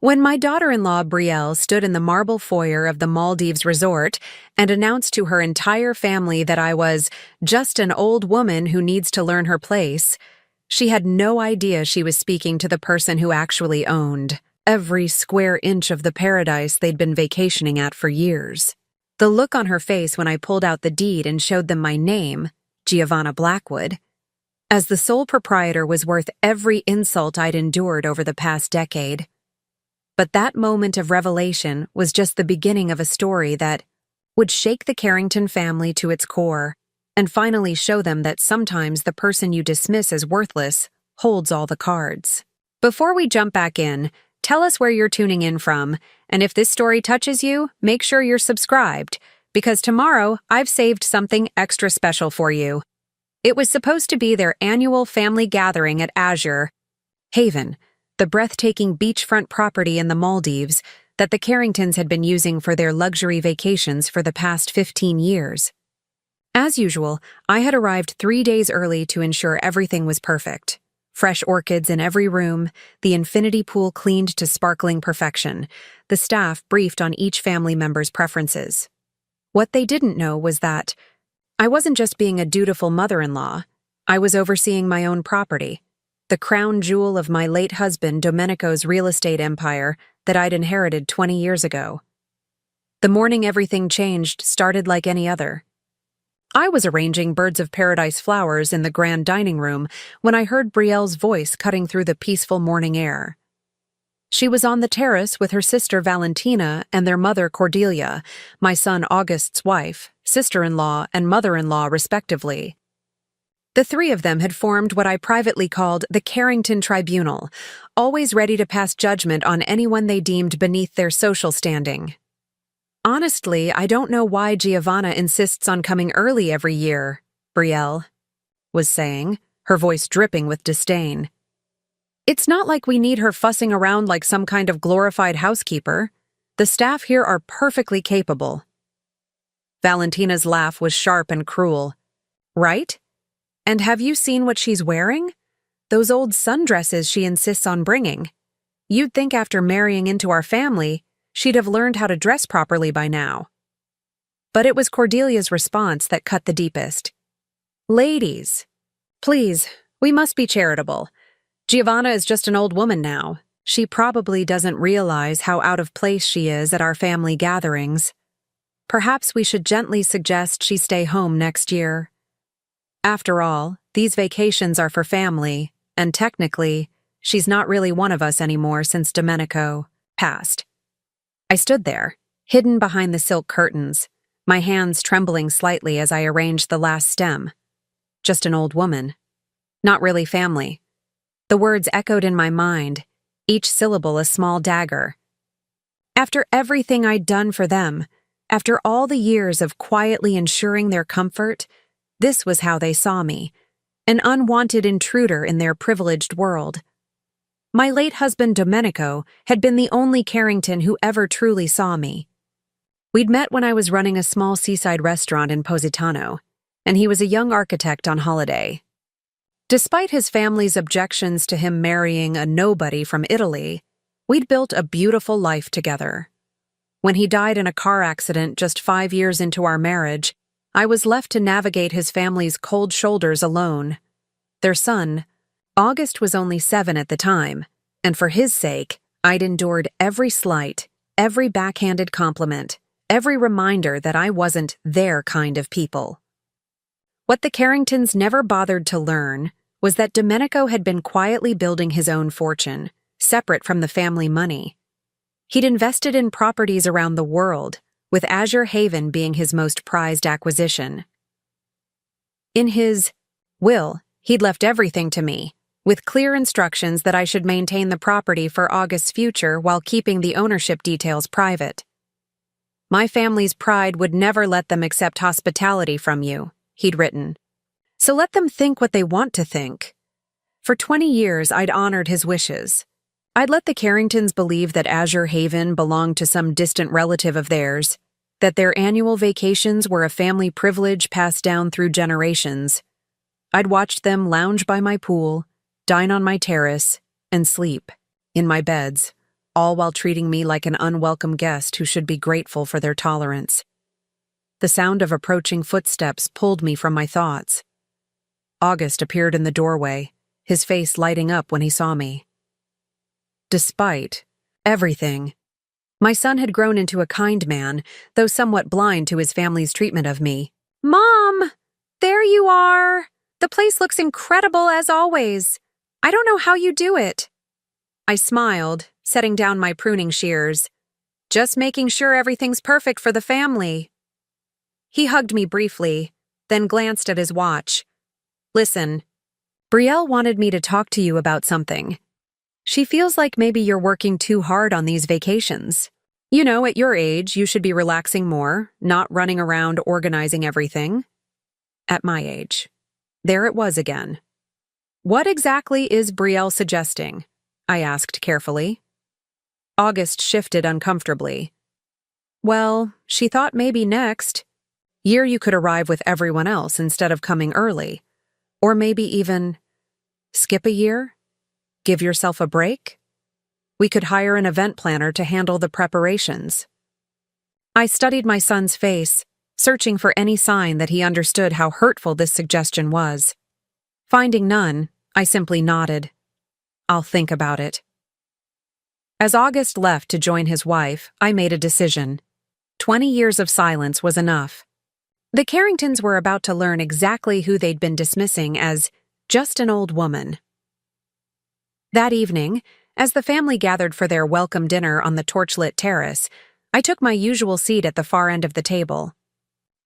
When my daughter-in-law Brielle stood in the marble foyer of the Maldives resort and announced to her entire family that I was just an old woman who needs to learn her place, she had no idea she was speaking to the person who actually owned every square inch of the paradise they'd been vacationing at for years. The look on her face when I pulled out the deed and showed them my name, Giovanna Blackwood, as the sole proprietor, was worth every insult I'd endured over the past decade. But that moment of revelation was just the beginning of a story that would shake the Carrington family to its core and finally show them that sometimes the person you dismiss as worthless holds all the cards. Before we jump back in, tell us where you're tuning in from, and if this story touches you, make sure you're subscribed, because tomorrow I've saved something extra special for you. It was supposed to be their annual family gathering at Azure Haven, the breathtaking beachfront property in the Maldives that the Carringtons had been using for their luxury vacations for the past 15 years. As usual, I had arrived 3 days early to ensure everything was perfect. Fresh orchids in every room, the infinity pool cleaned to sparkling perfection, the staff briefed on each family member's preferences. What they didn't know was that I wasn't just being a dutiful mother-in-law, I was overseeing my own property, the crown jewel of my late husband Domenico's real estate empire that I'd inherited 20 years ago. The morning everything changed started like any other. I was arranging birds of paradise flowers in the grand dining room when I heard Brielle's voice cutting through the peaceful morning air. She was on the terrace with her sister Valentina and their mother Cordelia, my son August's wife, sister-in-law, and mother-in-law respectively. The three of them had formed what I privately called the Carrington Tribunal, always ready to pass judgment on anyone they deemed beneath their social standing. Honestly, I don't know why Giovanna insists on coming early every year, Brielle was saying, her voice dripping with disdain. It's not like we need her fussing around like some kind of glorified housekeeper. The staff here are perfectly capable. Valentina's laugh was sharp and cruel. Right? And have you seen what she's wearing? Those old sundresses she insists on bringing. You'd think after marrying into our family, she'd have learned how to dress properly by now. But it was Cordelia's response that cut the deepest. Ladies, please, we must be charitable. Giovanna is just an old woman now. She probably doesn't realize how out of place she is at our family gatherings. Perhaps we should gently suggest she stay home next year. After all, these vacations are for family, and technically, she's not really one of us anymore since Domenico passed. I stood there, hidden behind the silk curtains, my hands trembling slightly as I arranged the last stem. Just an old woman. Not really family. The words echoed in my mind, each syllable a small dagger. After everything I'd done for them, after all the years of quietly ensuring their comfort, this was how they saw me, an unwanted intruder in their privileged world. My late husband Domenico had been the only Carrington who ever truly saw me. We'd met when I was running a small seaside restaurant in Positano, and he was a young architect on holiday. Despite his family's objections to him marrying a nobody from Italy, we'd built a beautiful life together. When he died in a car accident just 5 years into our marriage, I was left to navigate his family's cold shoulders alone. Their son, August, was only 7 at the time, and for his sake, I'd endured every slight, every backhanded compliment, every reminder that I wasn't their kind of people. What the Carringtons never bothered to learn was that Domenico had been quietly building his own fortune, separate from the family money. He'd invested in properties around the world, with Azure Haven being his most prized acquisition. In his will, he'd left everything to me, with clear instructions that I should maintain the property for August's future while keeping the ownership details private. My family's pride would never let them accept hospitality from you, he'd written. So let them think what they want to think. For 20 years, I'd honored his wishes. I'd let the Carringtons believe that Azure Haven belonged to some distant relative of theirs, that their annual vacations were a family privilege passed down through generations. I'd watched them lounge by my pool, dine on my terrace, and sleep in my beds, all while treating me like an unwelcome guest who should be grateful for their tolerance. The sound of approaching footsteps pulled me from my thoughts. August appeared in the doorway, his face lighting up when he saw me. Despite everything, my son had grown into a kind man, though somewhat blind to his family's treatment of me. "Mom! There you are! The place looks incredible as always. I don't know how you do it." I smiled, setting down my pruning shears. "Just making sure everything's perfect for the family." He hugged me briefly, then glanced at his watch. "Listen, Brielle wanted me to talk to you about something. She feels like maybe you're working too hard on these vacations. You know, at your age, you should be relaxing more, not running around organizing everything." At my age. There it was again. "What exactly is Brielle suggesting?" I asked carefully. August shifted uncomfortably. "Well, she thought maybe next year you could arrive with everyone else instead of coming early. Or maybe even skip a year? Give yourself a break? We could hire an event planner to handle the preparations." I studied my son's face, searching for any sign that he understood how hurtful this suggestion was. Finding none, I simply nodded. "I'll think about it." As August left to join his wife, I made a decision. 20 years of silence was enough. The Carringtons were about to learn exactly who they'd been dismissing as just an old woman. That evening, as the family gathered for their welcome dinner on the torchlit terrace, I took my usual seat at the far end of the table.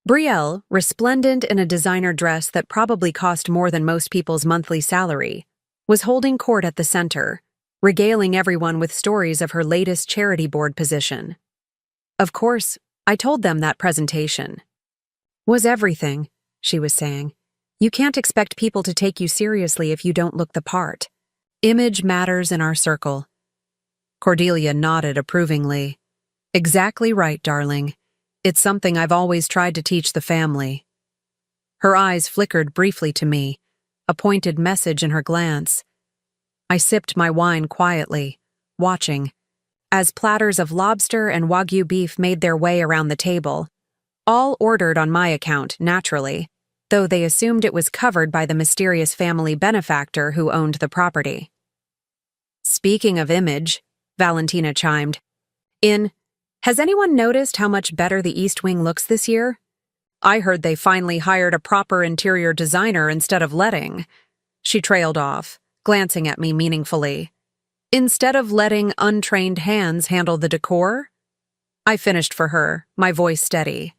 Brielle, resplendent in a designer dress that probably cost more than most people's monthly salary, was holding court at the center, regaling everyone with stories of her latest charity board position. Of course, I told them that presentation was everything, she was saying. "You can't expect people to take you seriously if you don't look the part. Image matters in our circle." Cordelia nodded approvingly. "Exactly right, darling. It's something I've always tried to teach the family." Her eyes flickered briefly to me, a pointed message in her glance. I sipped my wine quietly, watching, as platters of lobster and Wagyu beef made their way around the table, all ordered on my account, naturally, though they assumed it was covered by the mysterious family benefactor who owned the property. "Speaking of image," Valentina chimed in, "has anyone noticed how much better the East Wing looks this year? I heard they finally hired a proper interior designer instead of letting." She trailed off, glancing at me meaningfully. "Instead of letting untrained hands handle the decor?" I finished for her, my voice steady.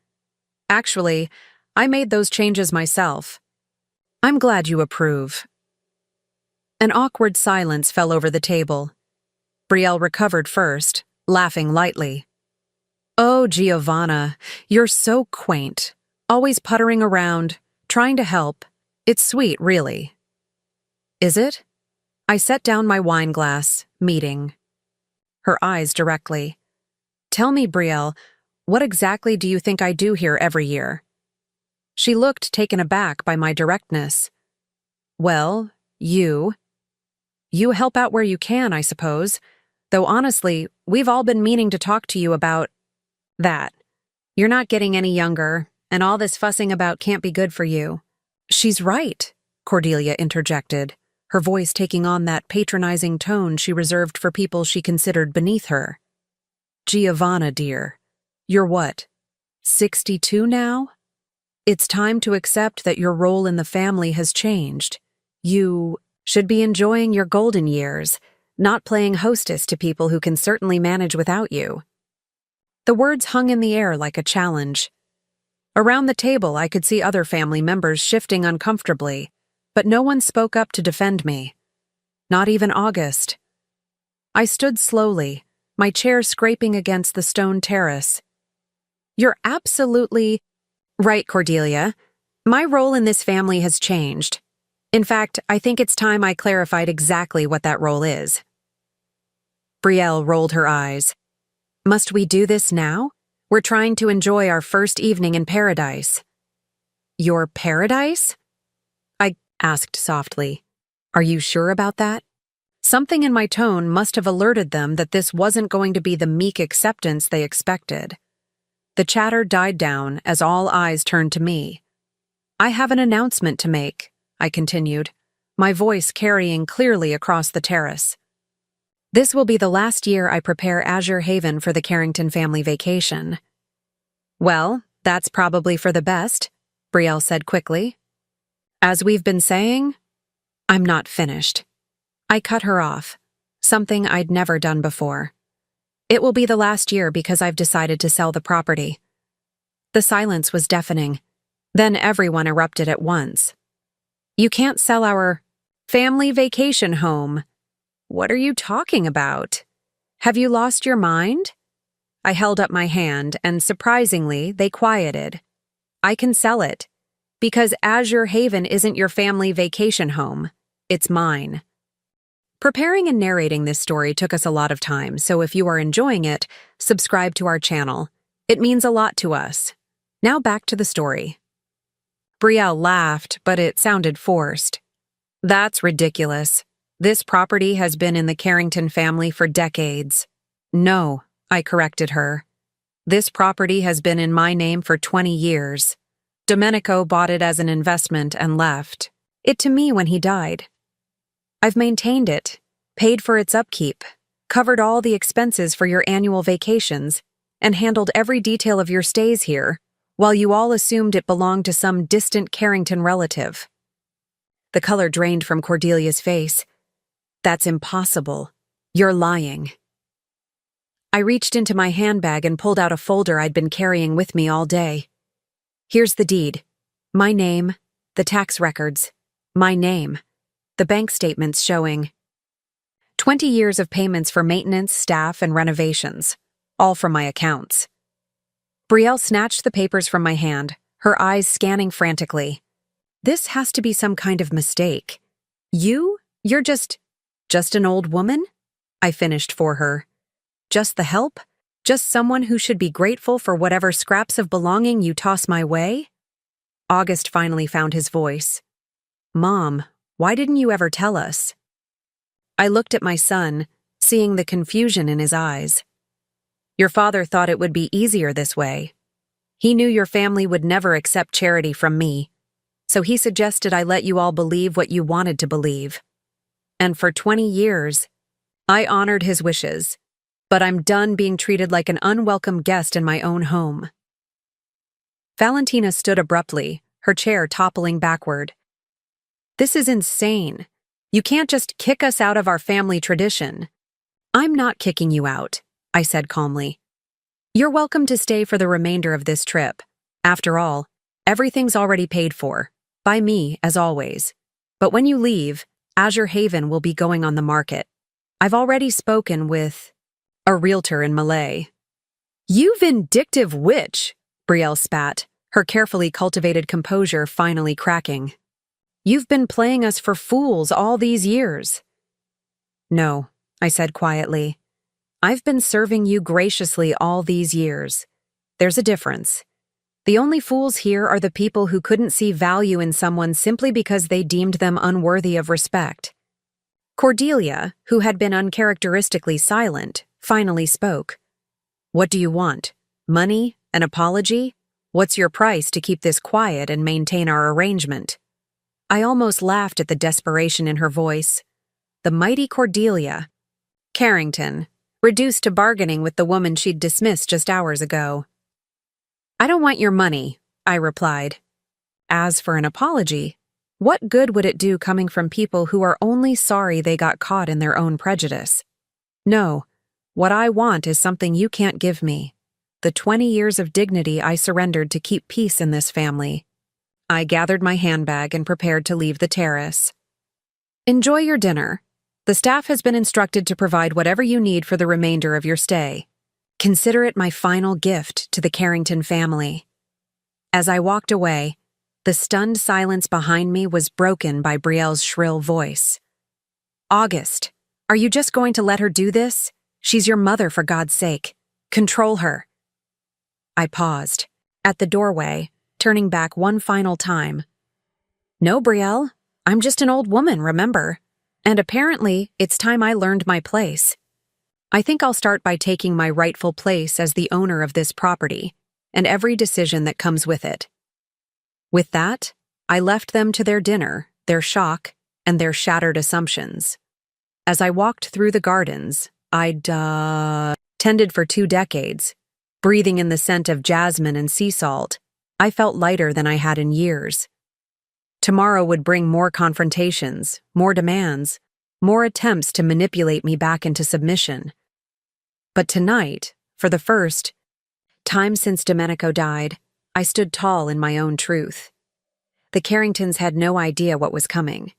"Actually, I made those changes myself." "I'm glad you approve." An awkward silence fell over the table. Brielle recovered first, laughing lightly. "Oh, Giovanna, you're so quaint. Always puttering around, trying to help. It's sweet, really." "Is it?" I set down my wine glass, meeting her eyes directly. "Tell me, Brielle, what exactly do you think I do here every year?" She looked taken aback by my directness. "Well, you help out where you can, I suppose. Though honestly, we've all been meaning to talk to you about that. You're not getting any younger, and all this fussing about can't be good for you." "She's right," Cordelia interjected, her voice taking on that patronizing tone she reserved for people she considered beneath her. "Giovanna, dear, you're what, 62 now? It's time to accept that your role in the family has changed. You should be enjoying your golden years, not playing hostess to people who can certainly manage without you." The words hung in the air like a challenge. Around the table, I could see other family members shifting uncomfortably, but no one spoke up to defend me. Not even August. I stood slowly, my chair scraping against the stone terrace. "You're absolutely right, Cordelia. My role in this family has changed. In fact, I think it's time I clarified exactly what that role is." Brielle rolled her eyes. "Must we do this now? We're trying to enjoy our first evening in paradise." "Your paradise?" I asked softly. "Are you sure about that?" Something in my tone must have alerted them that this wasn't going to be the meek acceptance they expected. The chatter died down as all eyes turned to me. "I have an announcement to make," I continued, my voice carrying clearly across the terrace. "This will be the last year I prepare Azure Haven for the Carrington family vacation." "Well, that's probably for the best," Brielle said quickly. "As we've been saying..." I'm not finished. I cut her off, something I'd never done before. "It will be the last year because I've decided to sell the property." The silence was deafening. Then everyone erupted at once. "You can't sell our family vacation home." "What are you talking about? Have you lost your mind?" I held up my hand, and surprisingly, they quieted. "I can sell it. Because Azure Haven isn't your family vacation home. It's mine." Preparing and narrating this story took us a lot of time, so if you are enjoying it, subscribe to our channel. It means a lot to us. Now back to the story. Brielle laughed, but it sounded forced. "That's ridiculous. This property has been in the Carrington family for decades." "No," I corrected her. "This property has been in my name for 20 years. Domenico bought it as an investment and left it to me when he died. I've maintained it, paid for its upkeep, covered all the expenses for your annual vacations, and handled every detail of your stays here, while you all assumed it belonged to some distant Carrington relative." The color drained from Cordelia's face. "That's impossible. You're lying." I reached into my handbag and pulled out a folder I'd been carrying with me all day. "Here's the deed. My name, the tax records. My name. The bank statements showing 20 years of payments for maintenance, staff, and renovations, all from my accounts." Brielle snatched the papers from my hand, her eyes scanning frantically. "This has to be some kind of mistake. You're just an old woman?" I finished for her. "Just the help? Just someone who should be grateful for whatever scraps of belonging you toss my way?" August finally found his voice. "Mom, why didn't you ever tell us?" I looked at my son, seeing the confusion in his eyes. "Your father thought it would be easier this way. He knew your family would never accept charity from me, so he suggested I let you all believe what you wanted to believe. And for 20 years, I honored his wishes, but I'm done being treated like an unwelcome guest in my own home." Valentina stood abruptly, her chair toppling backward. "This is insane. You can't just kick us out of our family tradition." "I'm not kicking you out," I said calmly. "You're welcome to stay for the remainder of this trip. After all, everything's already paid for, by me, as always. But when you leave, Azure Haven will be going on the market. I've already spoken with a realtor in Malay." "You vindictive witch," Brielle spat, her carefully cultivated composure finally cracking. "You've been playing us for fools all these years." "No," I said quietly. "I've been serving you graciously all these years. There's a difference. The only fools here are the people who couldn't see value in someone simply because they deemed them unworthy of respect." Cordelia, who had been uncharacteristically silent, finally spoke. "What do you want? Money? An apology? What's your price to keep this quiet and maintain our arrangement?" I almost laughed at the desperation in her voice. The mighty Cordelia. Carrington, reduced to bargaining with the woman she'd dismissed just hours ago. "I don't want your money," I replied. As for an apology, what good would it do coming from people who are only sorry they got caught in their own prejudice? "No, what I want is something you can't give me. The 20 years of dignity I surrendered to keep peace in this family." I gathered my handbag and prepared to leave the terrace. "Enjoy your dinner. The staff has been instructed to provide whatever you need for the remainder of your stay. Consider it my final gift to the Carrington family." As I walked away, the stunned silence behind me was broken by Brielle's shrill voice. "August, are you just going to let her do this? She's your mother, for God's sake. Control her." I paused, at the doorway, turning back one final time. "No, Brielle, I'm just an old woman, remember? And apparently, it's time I learned my place. I think I'll start by taking my rightful place as the owner of this property, and every decision that comes with it. With that, I left them to their dinner, their shock, and their shattered assumptions. As I walked through the gardens, I'd tended for 2 decades, breathing in the scent of jasmine and sea salt, I felt lighter than I had in years. Tomorrow would bring more confrontations, more demands, more attempts to manipulate me back into submission. But tonight, for the first time since Domenico died, I stood tall in my own truth. The Carringtons had no idea what was coming.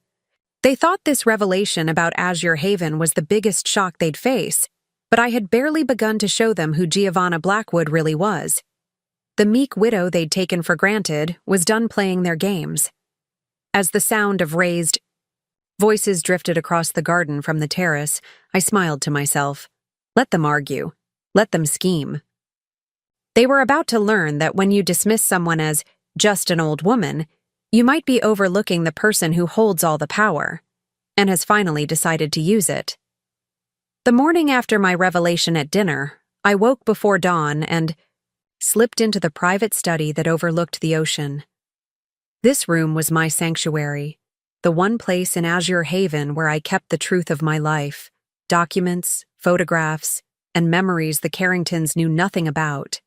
They thought this revelation about Azure Haven was the biggest shock they'd face, but I had barely begun to show them who Giovanna Blackwood really was. The meek widow they'd taken for granted was done playing their games. As the sound of raised voices drifted across the garden from the terrace, I smiled to myself. Let them argue. Let them scheme. They were about to learn that when you dismiss someone as just an old woman, you might be overlooking the person who holds all the power, and has finally decided to use it. The morning after my revelation at dinner, I woke before dawn and slipped into the private study that overlooked the ocean. This room was my sanctuary, the one place in Azure Haven where I kept the truth of my life, documents, photographs, and memories the Carringtons knew nothing about.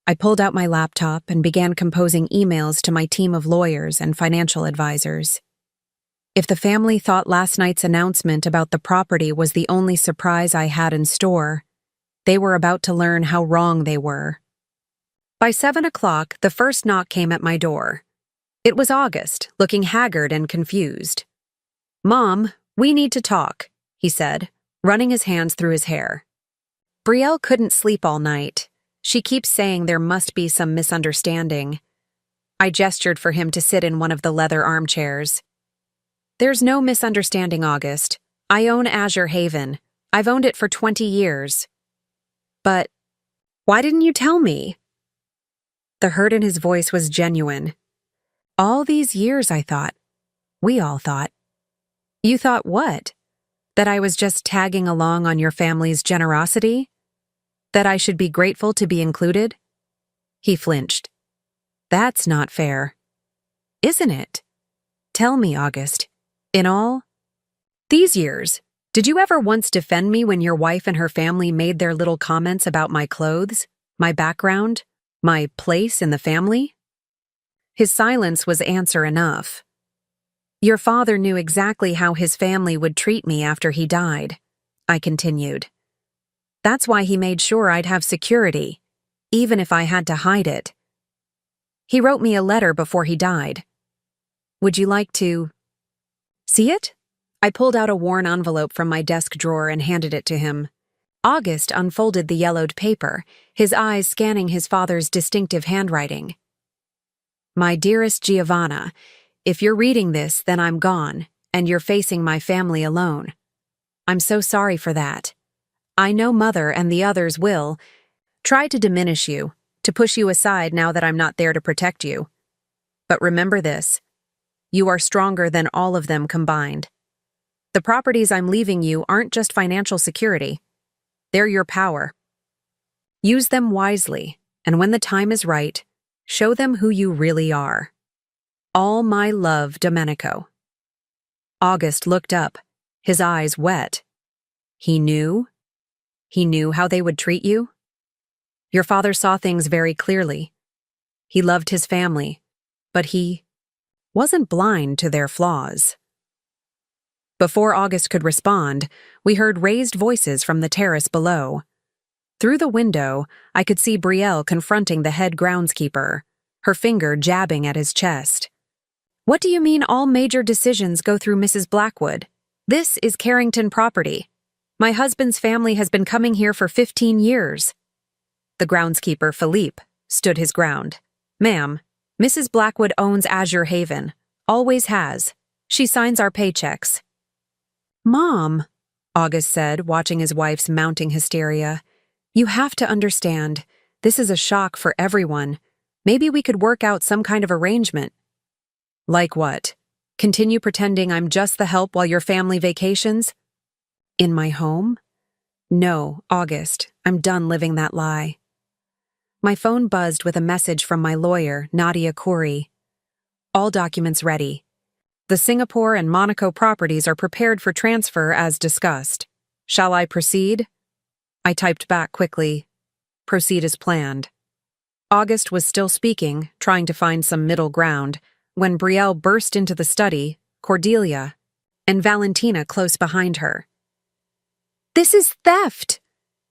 I pulled out my laptop and began composing emails to my team of lawyers and financial advisors. If the family thought last night's announcement about the property was the only surprise I had in store, they were about to learn how wrong they were. By 7 o'clock, the first knock came at my door. It was August, looking haggard and confused. "Mom, we need to talk," he said, running his hands through his hair. "Brielle couldn't sleep all night. She keeps saying there must be some misunderstanding." I gestured for him to sit in one of the leather armchairs. "There's no misunderstanding, August. I own Azure Haven. I've owned it for 20 years. But why didn't you tell me?" The hurt in his voice was genuine. "All these years, I thought. We all thought." "You thought what? That I was just tagging along on your family's generosity? That I should be grateful to be included?" He flinched. "That's not fair." "Isn't it? Tell me, August. In all these years, did you ever once defend me when your wife and her family made their little comments about my clothes, my background, my place in the family?" His silence was answer enough. "Your father knew exactly how his family would treat me after he died," I continued. "That's why he made sure I'd have security, even if I had to hide it. He wrote me a letter before he died. Would you like to see it?" I pulled out a worn envelope from my desk drawer and handed it to him. August unfolded the yellowed paper, his eyes scanning his father's distinctive handwriting. "My dearest Giovanna, if you're reading this, then I'm gone, and you're facing my family alone. I'm so sorry for that. I know Mother and the others will try to diminish you, to push you aside now that I'm not there to protect you. But remember this, you are stronger than all of them combined. The properties I'm leaving you aren't just financial security. They're your power. Use them wisely, and when the time is right, show them who you really are. All my love, Domenico." August looked up, his eyes wet. He knew? He knew how they would treat you? Your father saw things very clearly. He loved his family, but he wasn't blind to their flaws. Before August could respond, we heard raised voices from the terrace below. Through the window, I could see Brielle confronting the head groundskeeper, her finger jabbing at his chest. "What do you mean all major decisions go through Mrs. Blackwood? This is Carrington property. My husband's family has been coming here for 15 years. The groundskeeper, Philippe, stood his ground. "Ma'am, Mrs. Blackwood owns Azure Haven. Always has. She signs our paychecks." "Mom," August said, watching his wife's mounting hysteria, "you have to understand. This is a shock for everyone. Maybe we could work out some kind of arrangement." "Like what?" Continue pretending I'm just the help while your family vacations? In my home? No, August, I'm done living that lie. My phone buzzed with a message from my lawyer, Nadia Khoury. All documents ready. The Singapore and Monaco properties are prepared for transfer as discussed. Shall I proceed? I typed back quickly. Proceed as planned. August was still speaking, trying to find some middle ground, when Brielle burst into the study, Cordelia, and Valentina close behind her. "This is theft!"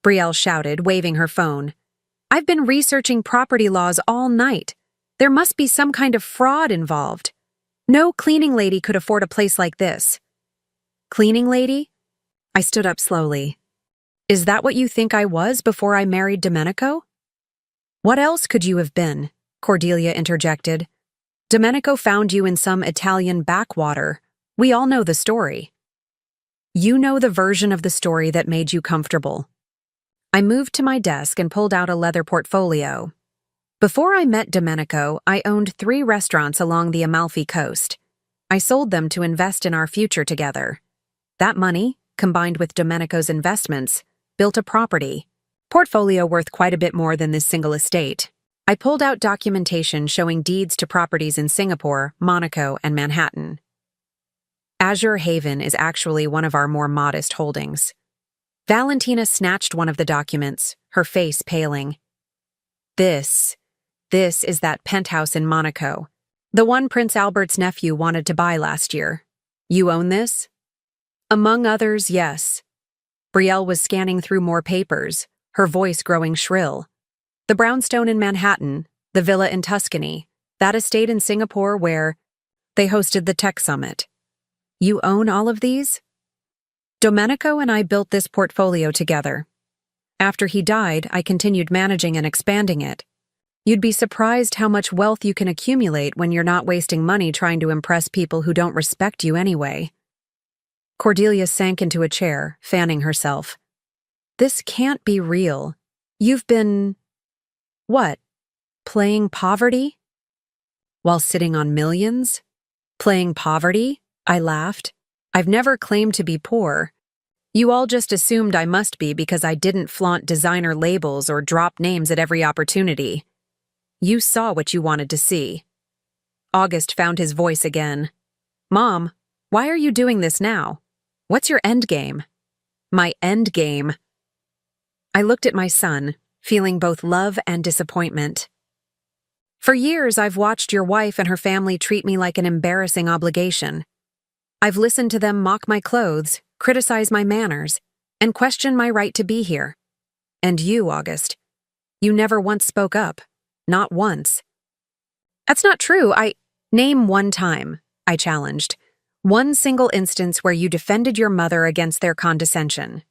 Brielle shouted, waving her phone. "I've been researching property laws all night. There must be some kind of fraud involved. No cleaning lady could afford a place like this." "Cleaning lady?" I stood up slowly. "Is that what you think I was before I married Domenico?" "What else could you have been?" Cordelia interjected. "Domenico found you in some Italian backwater. We all know the story." "You know the version of the story that made you comfortable." I moved to my desk and pulled out a leather portfolio. Before I met Domenico, I owned 3 restaurants along the Amalfi Coast. I sold them to invest in our future together. That money, combined with Domenico's investments, built a property portfolio worth quite a bit more than this single estate. I pulled out documentation showing deeds to properties in Singapore, Monaco, and Manhattan. Azure Haven is actually one of our more modest holdings. Valentina snatched one of the documents, her face paling. This is that penthouse in Monaco, the one Prince Albert's nephew wanted to buy last year. You own this? Among others, yes. Brielle was scanning through more papers, her voice growing shrill. The brownstone in Manhattan, the villa in Tuscany, that estate in Singapore where they hosted the tech summit. You own all of these? Domenico and I built this portfolio together. After he died, I continued managing and expanding it. You'd be surprised how much wealth you can accumulate when you're not wasting money trying to impress people who don't respect you anyway. Cordelia sank into a chair, fanning herself. This can't be real. You've been... What? Playing poverty? While sitting on millions? Playing poverty? I laughed. I've never claimed to be poor. You all just assumed I must be because I didn't flaunt designer labels or drop names at every opportunity. You saw what you wanted to see. August found his voice again. Mom, why are you doing this now? What's your end game? My end game. I looked at my son, feeling both love and disappointment. For years, I've watched your wife and her family treat me like an embarrassing obligation. I've listened to them mock my clothes, criticize my manners, and question my right to be here. And you, August, you never once spoke up. Not once. That's not true. Name one time, I challenged. One single instance where you defended your mother against their condescension.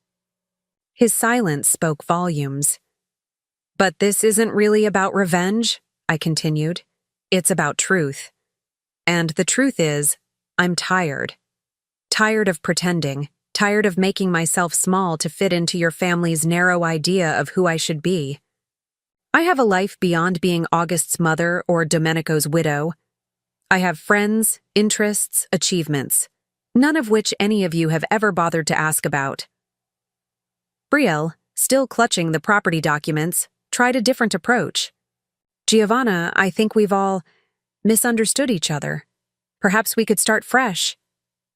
His silence spoke volumes. But this isn't really about revenge, I continued. It's about truth. And the truth is, I'm tired. Tired of pretending, tired of making myself small to fit into your family's narrow idea of who I should be. I have a life beyond being August's mother or Domenico's widow. I have friends, interests, achievements, none of which any of you have ever bothered to ask about. Brielle, still clutching the property documents, tried a different approach. Giovanna, I think we've all misunderstood each other. Perhaps we could start fresh.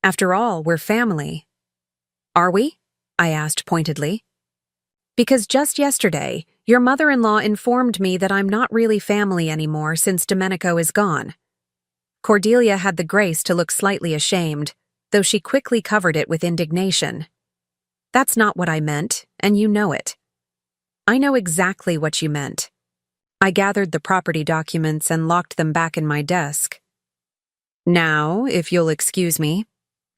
After all, we're family. Are we? I asked pointedly. Because just yesterday, your mother-in-law informed me that I'm not really family anymore since Domenico is gone. Cordelia had the grace to look slightly ashamed, though she quickly covered it with indignation. That's not what I meant, and you know it. I know exactly what you meant. I gathered the property documents and locked them back in my desk. Now, if you'll excuse me,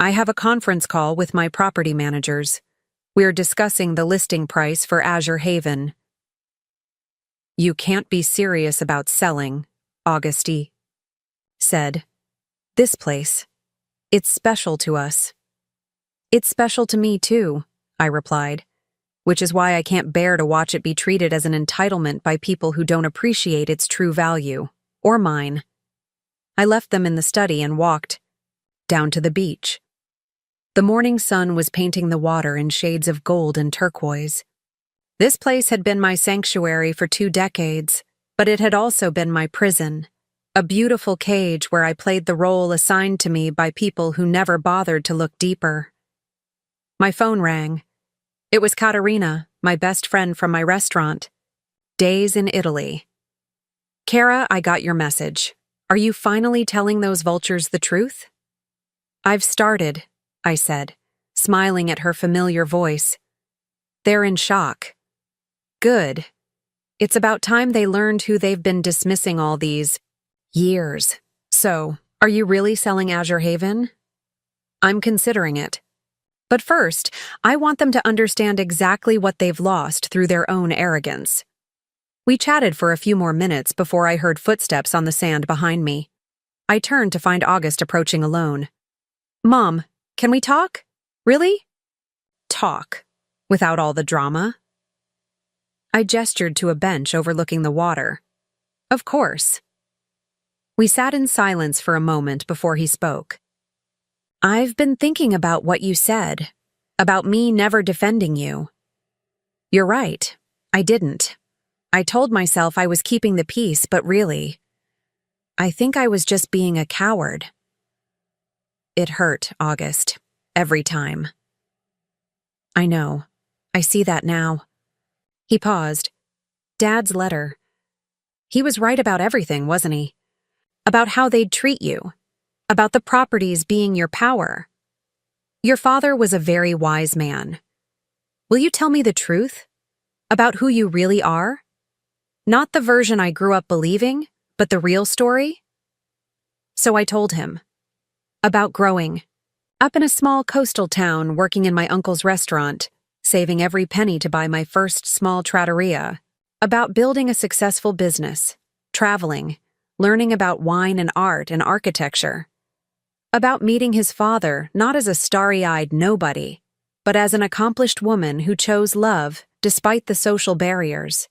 I have a conference call with my property managers. We're discussing the listing price for Azure Haven. You can't be serious about selling, Auguste said. This place, it's special to us. It's special to me too, I replied, which is why I can't bear to watch it be treated as an entitlement by people who don't appreciate its true value, or mine. I left them in the study and walked. down to the beach. The morning sun was painting the water in shades of gold and turquoise. This place had been my sanctuary for 2 decades, but it had also been my prison, a beautiful cage where I played the role assigned to me by people who never bothered to look deeper. My phone rang. It was Katerina, my best friend from my restaurant. Days in Italy. Kara, I got your message. Are you finally telling those vultures the truth? I've started, I said, smiling at her familiar voice. They're in shock. Good. It's about time they learned who they've been dismissing all these years. So, are you really selling Azure Haven? I'm considering it. But first, I want them to understand exactly what they've lost through their own arrogance. We chatted for a few more minutes before I heard footsteps on the sand behind me. I turned to find August approaching alone. Mom, can we talk? Really? Talk. Without all the drama? I gestured to a bench overlooking the water. Of course. We sat in silence for a moment before he spoke. I've been thinking about what you said, about me never defending you. You're right, I didn't. I told myself I was keeping the peace, but really, I think I was just being a coward. It hurt, August, every time. I know. I see that now. He paused. Dad's letter. He was right about everything, wasn't he? About how they'd treat you. About the properties being your power. Your father was a very wise man. Will you tell me the truth? About who you really are? Not the version I grew up believing, but the real story? So I told him. About growing. Up in a small coastal town working in my uncle's restaurant, saving every penny to buy my first small trattoria. About building a successful business, traveling, learning about wine and art and architecture. About meeting his father not as a starry-eyed nobody, but as an accomplished woman who chose love despite the social barriers.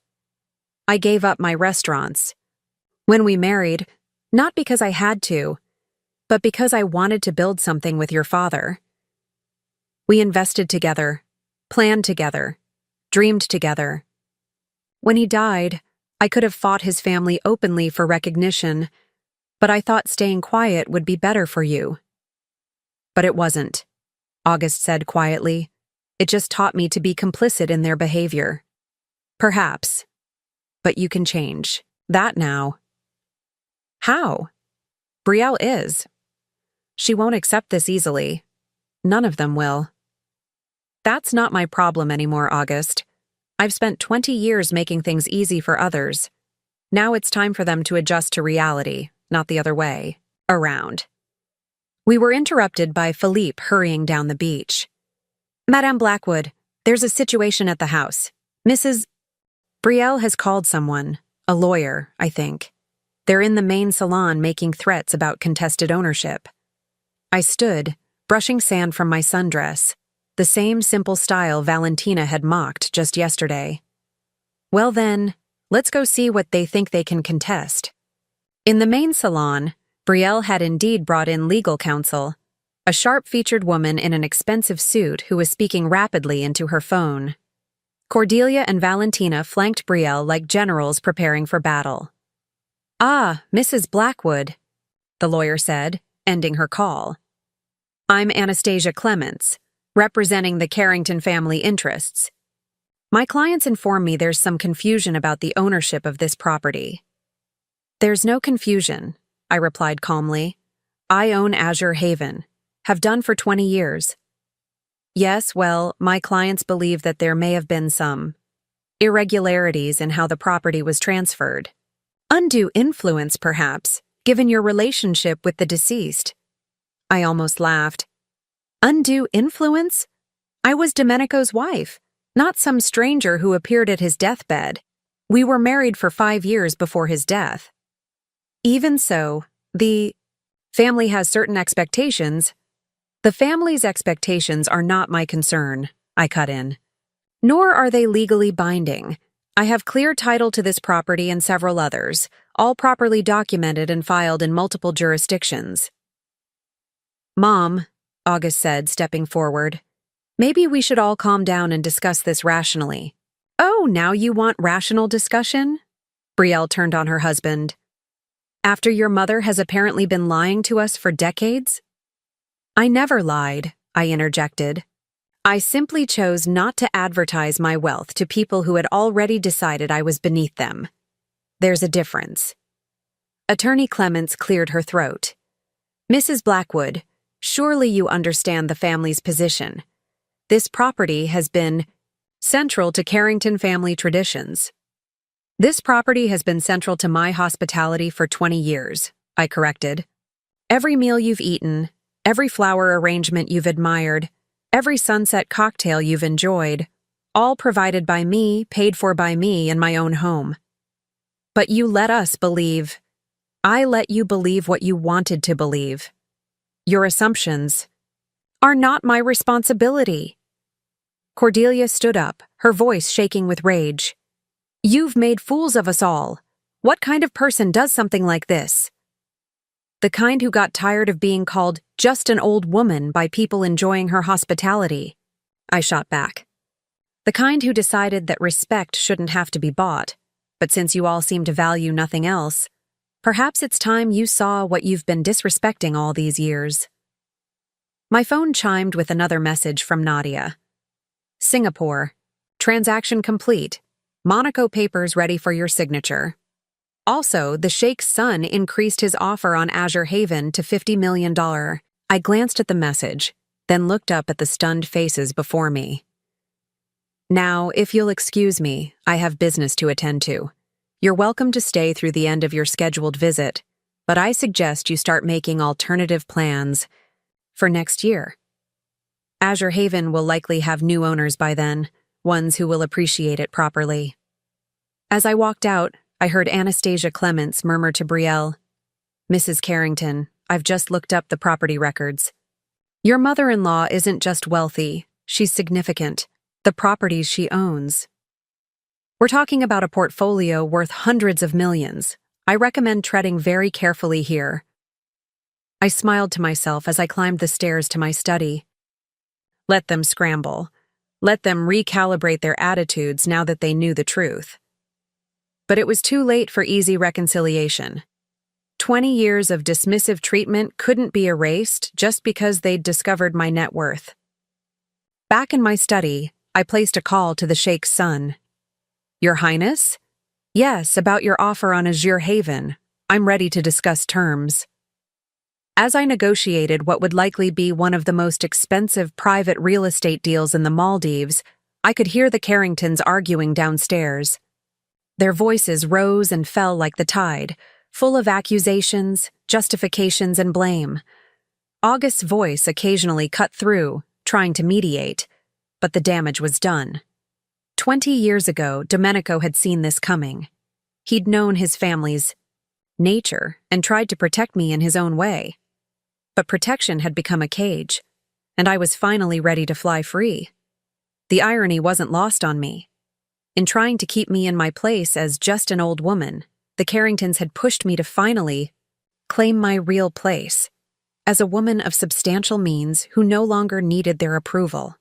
I gave up my restaurants. When we married, not because I had to, but because I wanted to build something with your father. We invested together, planned together, dreamed together. When he died, I could have fought his family openly for recognition, but I thought staying quiet would be better for you. But it wasn't, August said quietly. It just taught me to be complicit in their behavior. Perhaps. But you can change. That now. How? Brielle is. She won't accept this easily. None of them will. That's not my problem anymore, August. I've spent 20 years making things easy for others. Now it's time for them to adjust to reality, not the other way around. We were interrupted by Philippe hurrying down the beach. Madame Blackwood, there's a situation at the house. Mrs. Brielle has called someone, a lawyer, I think. They're in the main salon making threats about contested ownership. I stood, brushing sand from my sundress, the same simple style Valentina had mocked just yesterday. Well then, let's go see what they think they can contest. In the main salon, Brielle had indeed brought in legal counsel, a sharp-featured woman in an expensive suit who was speaking rapidly into her phone. Cordelia and Valentina flanked Brielle like generals preparing for battle. Ah, Mrs. Blackwood, the lawyer said, ending her call. I'm Anastasia Clements, representing the Carrington family interests. My clients inform me there's some confusion about the ownership of this property. There's no confusion, I replied calmly. I own Azure Haven, have done for 20 years. Yes, well, my clients believe that there may have been some irregularities in how the property was transferred. Undue influence, perhaps, given your relationship with the deceased. I almost laughed. Undue influence? I was Domenico's wife, not some stranger who appeared at his deathbed. We were married for 5 years before his death. Even so, the family has certain expectations. The family's expectations are not my concern, I cut in. Nor are they legally binding. I have clear title to this property and several others, all properly documented and filed in multiple jurisdictions. Mom, August said, stepping forward, maybe we should all calm down and discuss this rationally. Oh, now you want rational discussion? Brielle turned on her husband. After your mother has apparently been lying to us for decades? I never lied, I interjected. I simply chose not to advertise my wealth to people who had already decided I was beneath them. There's a difference. Attorney Clements cleared her throat. Mrs. Blackwood, surely you understand the family's position. This property has been central to Carrington family traditions. This property has been central to my hospitality for 20 years, I corrected. Every meal you've eaten, every flower arrangement you've admired, every sunset cocktail you've enjoyed, all provided by me, paid for by me in my own home. But you let us believe. I let you believe what you wanted to believe. Your assumptions are not my responsibility. Cordelia stood up, her voice shaking with rage. You've made fools of us all. What kind of person does something like this? The kind who got tired of being called just an old woman by people enjoying her hospitality, I shot back. The kind who decided that respect shouldn't have to be bought, but since you all seem to value nothing else, perhaps it's time you saw what you've been disrespecting all these years. My phone chimed with another message from Nadia. Singapore. Transaction complete. Monaco papers ready for your signature. Also, the Sheikh's son increased his offer on Azure Haven to $50 million. I glanced at the message, then looked up at the stunned faces before me. Now, if you'll excuse me, I have business to attend to. You're welcome to stay through the end of your scheduled visit, but I suggest you start making alternative plans for next year. Azure Haven will likely have new owners by then, ones who will appreciate it properly. As I walked out, I heard Anastasia Clements murmur to Brielle, Mrs. Carrington, I've just looked up the property records. Your mother-in-law isn't just wealthy, she's significant. The properties she owns. We're talking about a portfolio worth hundreds of millions. I recommend treading very carefully here. I smiled to myself as I climbed the stairs to my study. Let them scramble. Let them recalibrate their attitudes now that they knew the truth. But it was too late for easy reconciliation. 20 years of dismissive treatment couldn't be erased just because they'd discovered my net worth. Back in my study, I placed a call to the Sheikh's son. Your Highness? Yes, about your offer on Azure Haven. I'm ready to discuss terms. As I negotiated what would likely be one of the most expensive private real estate deals in the Maldives, I could hear the Carringtons arguing downstairs. Their voices rose and fell like the tide, full of accusations, justifications, and blame. August's voice occasionally cut through, trying to mediate, but the damage was done. 20 years ago, Domenico had seen this coming. He'd known his family's nature and tried to protect me in his own way. But protection had become a cage, and I was finally ready to fly free. The irony wasn't lost on me. In trying to keep me in my place as just an old woman, the Carringtons had pushed me to finally claim my real place, as a woman of substantial means who no longer needed their approval.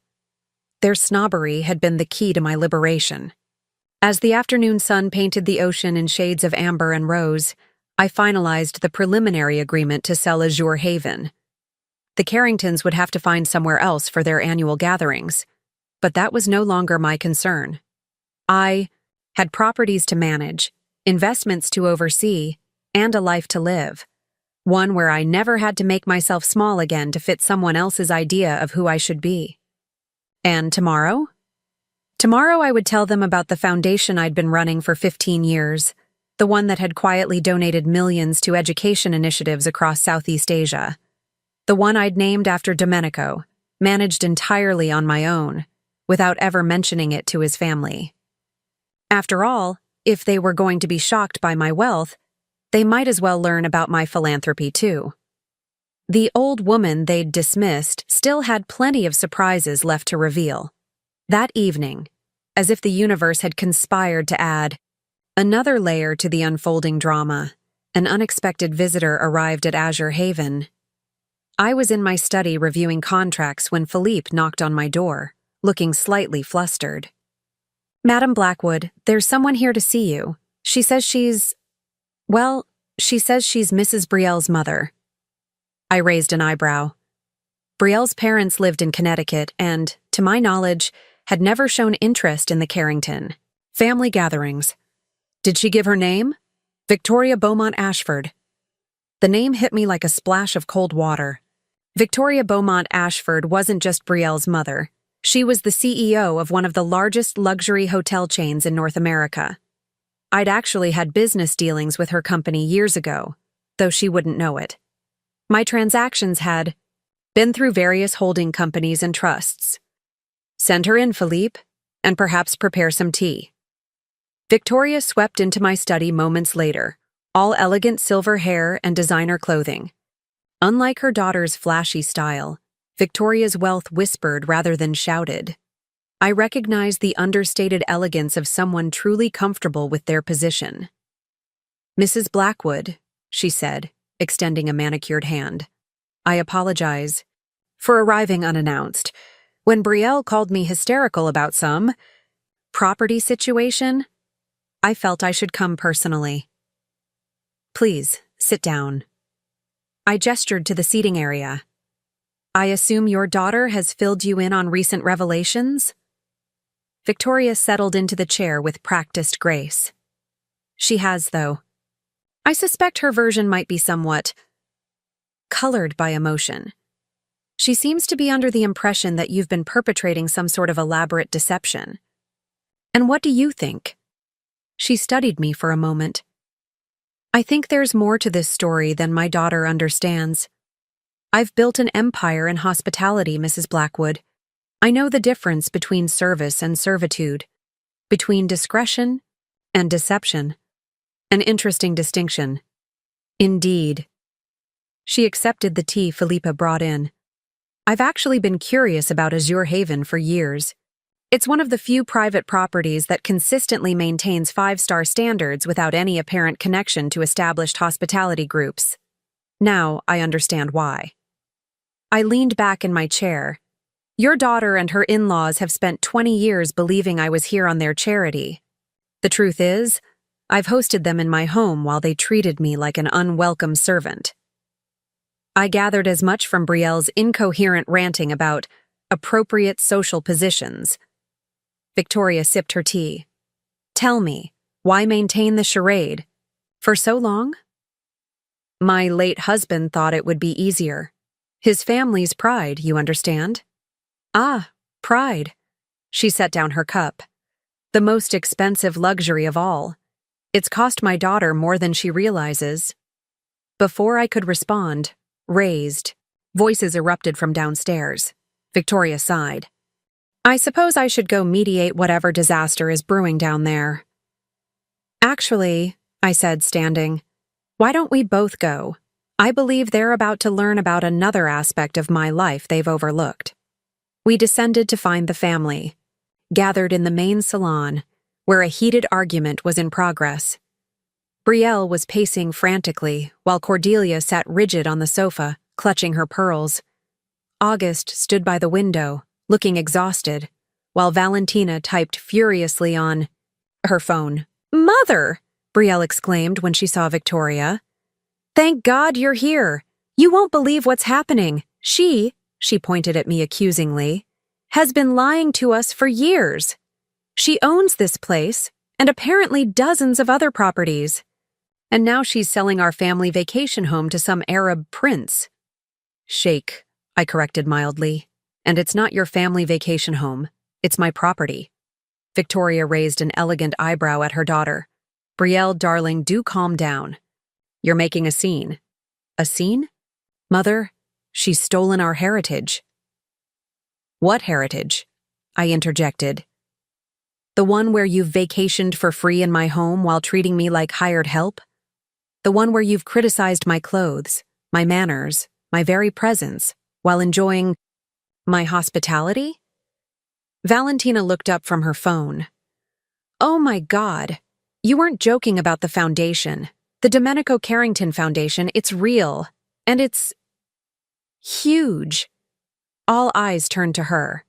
Their snobbery had been the key to my liberation. As the afternoon sun painted the ocean in shades of amber and rose, I finalized the preliminary agreement to sell Azure Haven. The Carringtons would have to find somewhere else for their annual gatherings, but that was no longer my concern. I had properties to manage, investments to oversee, and a life to live. One where I never had to make myself small again to fit someone else's idea of who I should be. And tomorrow? Tomorrow I would tell them about the foundation I'd been running for 15 years, the one that had quietly donated millions to education initiatives across Southeast Asia. The one I'd named after Domenico, managed entirely on my own, without ever mentioning it to his family. After all, if they were going to be shocked by my wealth, they might as well learn about my philanthropy too. The old woman they'd dismissed still had plenty of surprises left to reveal. That evening, as if the universe had conspired to add another layer to the unfolding drama, an unexpected visitor arrived at Azure Haven. I was in my study reviewing contracts when Philippe knocked on my door, looking slightly flustered. "Madam Blackwood, there's someone here to see you. She says she's Mrs. Brielle's mother." I raised an eyebrow. Brielle's parents lived in Connecticut and, to my knowledge, had never shown interest in the Carrington family gatherings. "Did she give her name?" "Victoria Beaumont Ashford." The name hit me like a splash of cold water. Victoria Beaumont Ashford wasn't just Brielle's mother. She was the CEO of one of the largest luxury hotel chains in North America. I'd actually had business dealings with her company years ago, though she wouldn't know it. My transactions had been through various holding companies and trusts. "Send her in, Philippe, and perhaps prepare some tea." Victoria swept into my study moments later, all elegant silver hair and designer clothing. Unlike her daughter's flashy style, Victoria's wealth whispered rather than shouted. I recognized the understated elegance of someone truly comfortable with their position. "Mrs. Blackwood," she said, extending a manicured hand. "I apologize for arriving unannounced. When Brielle called me hysterical about some property situation, I felt I should come personally." "Please, sit down." I gestured to the seating area. "I assume your daughter has filled you in on recent revelations?" Victoria settled into the chair with practiced grace. "She has, though. I suspect her version might be somewhat colored by emotion. She seems to be under the impression that you've been perpetrating some sort of elaborate deception. And what do you think?" She studied me for a moment. "I think there's more to this story than my daughter understands. I've built an empire in hospitality, Mrs. Blackwood. I know the difference between service and servitude, between discretion and deception. An interesting distinction." "Indeed." She accepted the tea Philippa brought in. "I've actually been curious about Azure Haven for years. It's one of the few private properties that consistently maintains 5-star standards without any apparent connection to established hospitality groups. Now I understand why." I leaned back in my chair. "Your daughter and her in-laws have spent 20 years believing I was here on their charity. The truth is, I've hosted them in my home while they treated me like an unwelcome servant." I gathered as much from Brielle's incoherent ranting about appropriate social positions. Victoria sipped her tea. "Tell me, why maintain the charade? For so long?" "My late husband thought it would be easier. His family's pride, you understand?" "Ah, pride." She set down her cup. "The most expensive luxury of all. It's cost my daughter more than she realizes." Before I could respond, raised voices erupted from downstairs. Victoria sighed. "I suppose I should go mediate whatever disaster is brewing down there." "Actually," I said, standing, "why don't we both go? I believe they're about to learn about another aspect of my life they've overlooked." We descended to find the family, gathered in the main salon, where a heated argument was in progress. Brielle was pacing frantically, while Cordelia sat rigid on the sofa, clutching her pearls. August stood by the window, looking exhausted, while Valentina typed furiously on her phone. "Mother!" Brielle exclaimed when she saw Victoria. "Thank God you're here. You won't believe what's happening. She pointed at me accusingly, has been lying to us for years. She owns this place, and apparently dozens of other properties. And now she's selling our family vacation home to some Arab prince." "Sheikh," I corrected mildly. "And it's not your family vacation home. It's my property." Victoria raised an elegant eyebrow at her daughter. "Brielle, darling, do calm down. You're making a scene." "A scene? Mother, she's stolen our heritage." "What heritage?" I interjected. "The one where you've vacationed for free in my home while treating me like hired help? The one where you've criticized my clothes, my manners, my very presence, while enjoying my hospitality?" Valentina looked up from her phone. "Oh my God. You weren't joking about the foundation. The Domenico Carrington Foundation, it's real. And it's..." Huge. All eyes turned to her.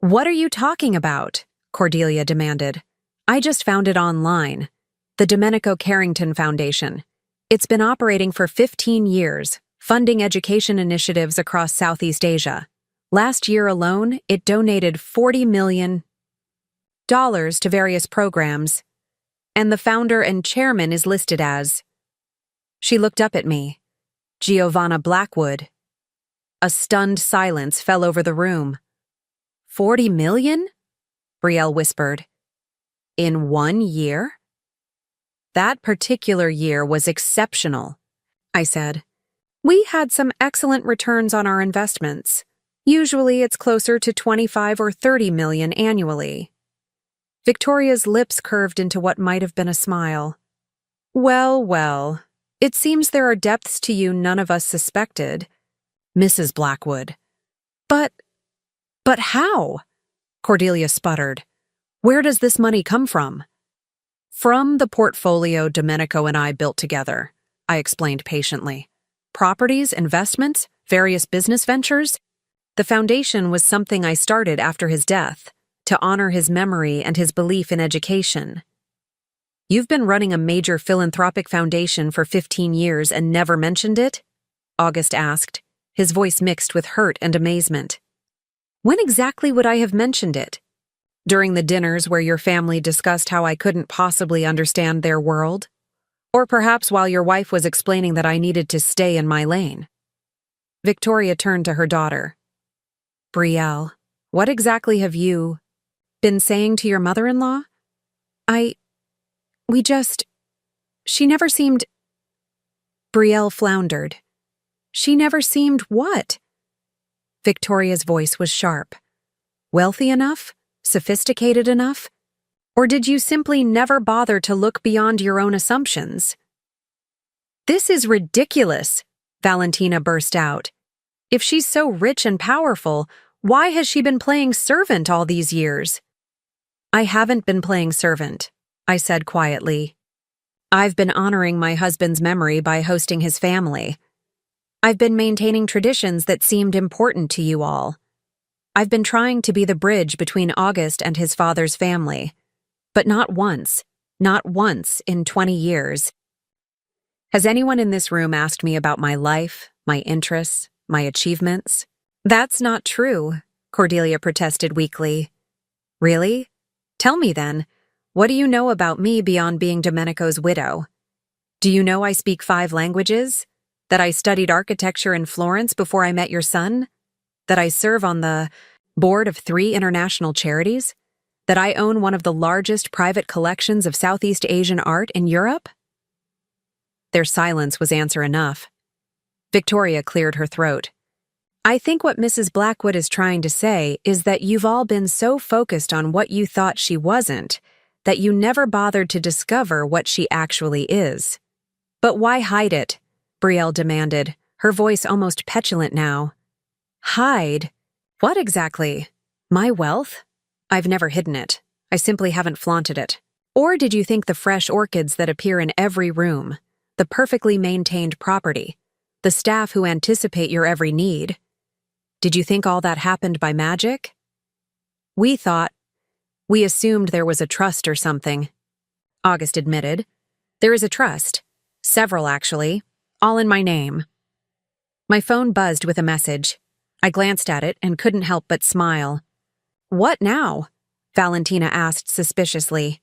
"What are you talking about?" Cordelia demanded. "I just found it online. The Domenico Carrington Foundation. It's been operating for 15 years, funding education initiatives across Southeast Asia. Last year alone, it donated $40 million to various programs, and the founder and chairman is listed as..." She looked up at me. "Giovanna Blackwood." A stunned silence fell over the room. "$40 million?" Brielle whispered. "In 1 year?" "That particular year was exceptional," I said. "We had some excellent returns on our investments. Usually it's closer to 25 or 30 million annually." Victoria's lips curved into what might have been a smile. "Well, well, it seems there are depths to you none of us suspected, Mrs. Blackwood." But how?" Cordelia sputtered. "Where does this money come from?" "From the portfolio Domenico and I built together," I explained patiently. "Properties, investments, various business ventures. The foundation was something I started after his death, to honor his memory and his belief in education." "You've been running a major philanthropic foundation for 15 years and never mentioned it?" August asked, his voice mixed with hurt and amazement. "When exactly would I have mentioned it? During the dinners where your family discussed how I couldn't possibly understand their world? Or perhaps while your wife was explaining that I needed to stay in my lane?" Victoria turned to her daughter. "Brielle, what exactly have you been saying to your mother-in-law?" She never seemed..." Brielle floundered. "She never seemed what?" Victoria's voice was sharp. "Wealthy enough? Sophisticated enough? Or did you simply never bother to look beyond your own assumptions?" "This is ridiculous," Valentina burst out. "If she's so rich and powerful, why has she been playing servant all these years?" "I haven't been playing servant," I said quietly. "I've been honoring my husband's memory by hosting his family. I've been maintaining traditions that seemed important to you all. I've been trying to be the bridge between August and his father's family. But not once in 20 years. Has anyone in this room asked me about my life, my interests, my achievements?" "That's not true," Cordelia protested weakly. "Really? Tell me then, what do you know about me beyond being Domenico's widow? Do you know I speak 5 languages? That I studied architecture in Florence before I met your son? That I serve on the board of 3 international charities? That I own one of the largest private collections of Southeast Asian art in Europe?" Their silence was answer enough. Victoria cleared her throat. "I think what Mrs. Blackwood is trying to say is that you've all been so focused on what you thought she wasn't, that you never bothered to discover what she actually is." "But why hide it?" Brielle demanded, her voice almost petulant now. "Hide? What exactly? My wealth? I've never hidden it. I simply haven't flaunted it. Or did you think the fresh orchids that appear in every room, the perfectly maintained property, the staff who anticipate your every need, did you think all that happened by magic?" We assumed there was a trust or something," August admitted. "There is a trust. Several, actually. All in my name." My phone buzzed with a message. I glanced at it and couldn't help but smile. "What now?" Valentina asked suspiciously.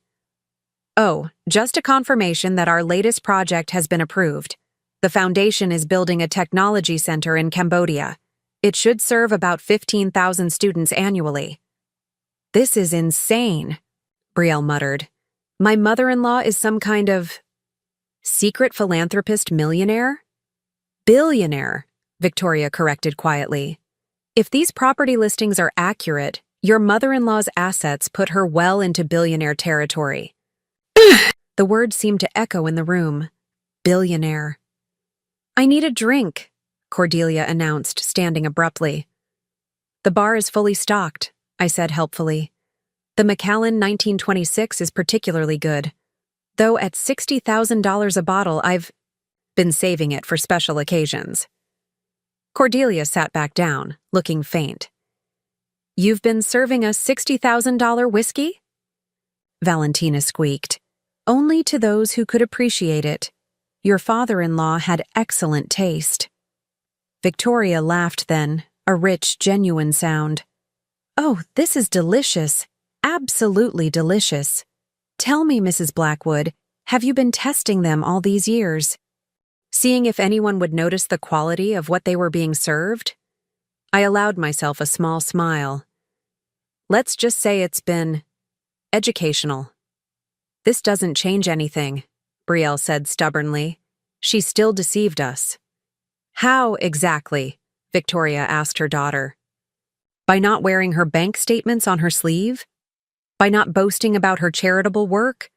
"Oh, just a confirmation that our latest project has been approved. The foundation is building a technology center in Cambodia. It should serve about 15,000 students annually." "This is insane," Brielle muttered. "My mother-in-law is some kind of secret philanthropist millionaire?" "Billionaire," Victoria corrected quietly. "If these property listings are accurate, your mother-in-law's assets put her well into billionaire territory." The word seemed to echo in the room. Billionaire. "I need a drink," Cordelia announced, standing abruptly. "The bar is fully stocked," I said helpfully. "The Macallan 1926 is particularly good. Though at $60,000 a bottle, I've been saving it for special occasions." Cordelia sat back down, looking faint. "You've been serving us $60,000 whiskey?" Valentina squeaked. "Only to those who could appreciate it. Your father-in-law had excellent taste." Victoria laughed then, a rich, genuine sound. "Oh, this is delicious. Absolutely delicious. Tell me, Mrs. Blackwood, have you been testing them all these years? Seeing if anyone would notice the quality of what they were being served?" I allowed myself a small smile. "Let's just say it's been educational." "This doesn't change anything," Brielle said stubbornly. "She still deceived us." "How exactly?" Victoria asked her daughter. "By not wearing her bank statements on her sleeve? By not boasting about her charitable work?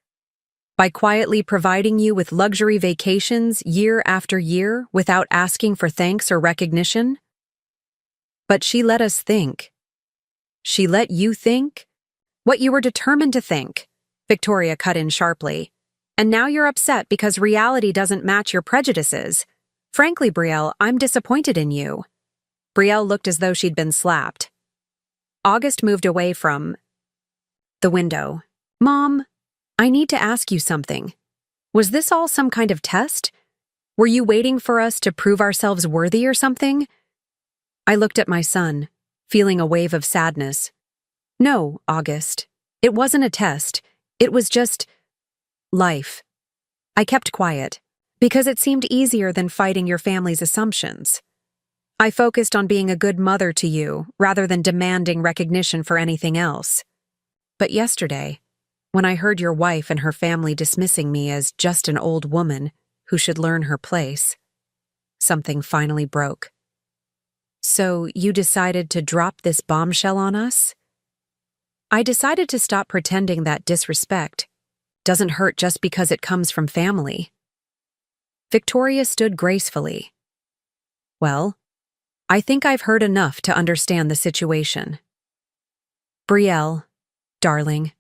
By quietly providing you with luxury vacations year after year without asking for thanks or recognition? But she let us think." "She let you think? What you were determined to think," Victoria cut in sharply. "And now you're upset because reality doesn't match your prejudices. Frankly, Brielle, I'm disappointed in you." Brielle looked as though she'd been slapped. August moved away from the window. "Mom, I need to ask you something. Was this all some kind of test? Were you waiting for us to prove ourselves worthy or something?" I looked at my son, feeling a wave of sadness. "No, August. It wasn't a test. It was just life." I kept quiet, because it seemed easier than fighting your family's assumptions. I focused on being a good mother to you, rather than demanding recognition for anything else. But yesterday, when I heard your wife and her family dismissing me as just an old woman who should learn her place, something finally broke. "So you decided to drop this bombshell on us?" "I decided to stop pretending that disrespect doesn't hurt just because it comes from family." Victoria stood gracefully. "Well, I think I've heard enough to understand the situation. Brielle, darling,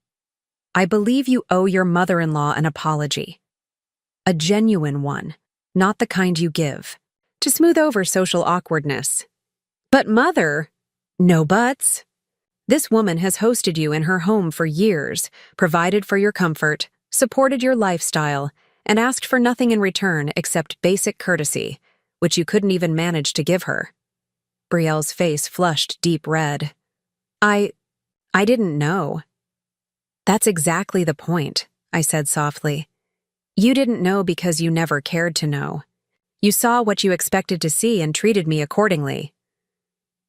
I believe you owe your mother-in-law an apology. A genuine one, not the kind you give, to smooth over social awkwardness." "But Mother—" "No buts. This woman has hosted you in her home for years, provided for your comfort, supported your lifestyle, and asked for nothing in return except basic courtesy, which you couldn't even manage to give her." Brielle's face flushed deep red. I didn't know." "That's exactly the point," I said softly. "You didn't know because you never cared to know. You saw what you expected to see and treated me accordingly."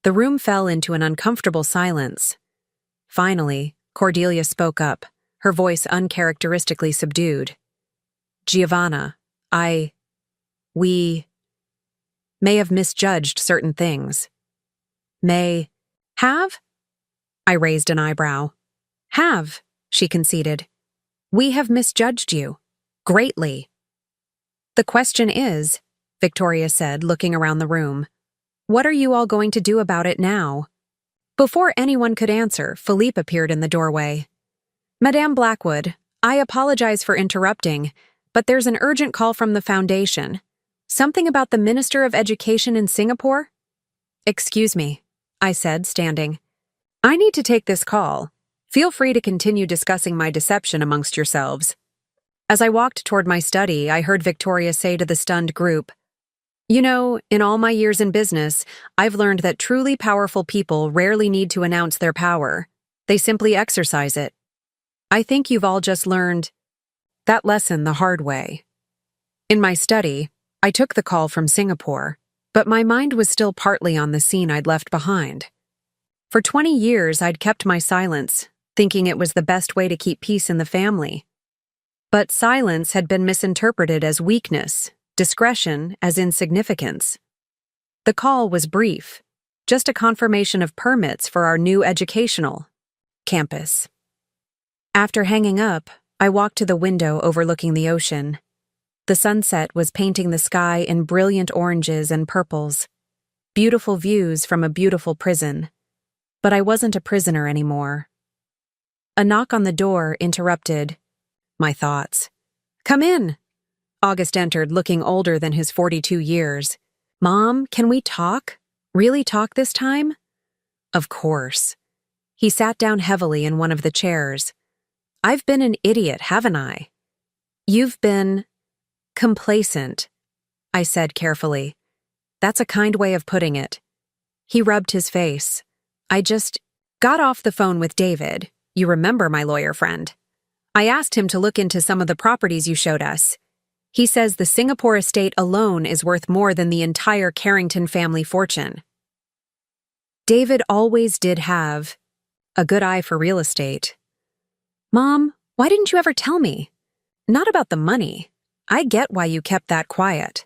The room fell into an uncomfortable silence. Finally, Cordelia spoke up, her voice uncharacteristically subdued. "Giovanna, we may have misjudged certain things." "May have?" I raised an eyebrow. "Have," she conceded. "We have misjudged you. Greatly." "The question is," Victoria said, looking around the room, "what are you all going to do about it now?" Before anyone could answer, Philippe appeared in the doorway. "Madame Blackwood, I apologize for interrupting, but there's an urgent call from the Foundation. Something about the Minister of Education in Singapore?" "Excuse me," I said, standing. "I need to take this call. Feel free to continue discussing my deception amongst yourselves." As I walked toward my study, I heard Victoria say to the stunned group, "You know, in all my years in business, I've learned that truly powerful people rarely need to announce their power. They simply exercise it. I think you've all just learned that lesson the hard way." In my study, I took the call from Singapore, but my mind was still partly on the scene I'd left behind. For 20 years, I'd kept my silence, thinking it was the best way to keep peace in the family. But silence had been misinterpreted as weakness, discretion as insignificance. The call was brief, just a confirmation of permits for our new educational campus. After hanging up, I walked to the window overlooking the ocean. The sunset was painting the sky in brilliant oranges and purples. Beautiful views from a beautiful prison. But I wasn't a prisoner anymore. A knock on the door interrupted my thoughts. "Come in." August entered, looking older than his 42 years. Mom, can we talk? Really talk this time? Of course. He sat down heavily in one of the chairs. I've been an idiot, haven't I? You've been complacent, I said carefully. That's a kind way of putting it. He rubbed his face. I just got off the phone with David. You remember my lawyer friend. I asked him to look into some of the properties you showed us. He says the Singapore estate alone is worth more than the entire Carrington family fortune. David always did have a good eye for real estate. Mom, why didn't you ever tell me? Not about the money. I get why you kept that quiet.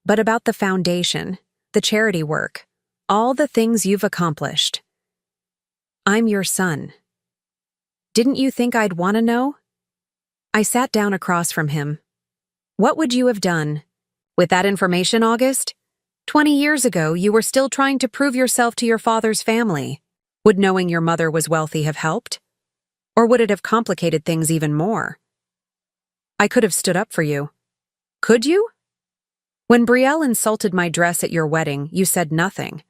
But about the foundation, the charity work, all the things you've accomplished. I'm your son. Didn't you think I'd want to know? I sat down across from him. What would you have done? With that information, August? 20 years ago, you were still trying to prove yourself to your father's family. Would knowing your mother was wealthy have helped? Or would it have complicated things even more? I could have stood up for you. Could you? When Brielle insulted my dress at your wedding, you said nothing.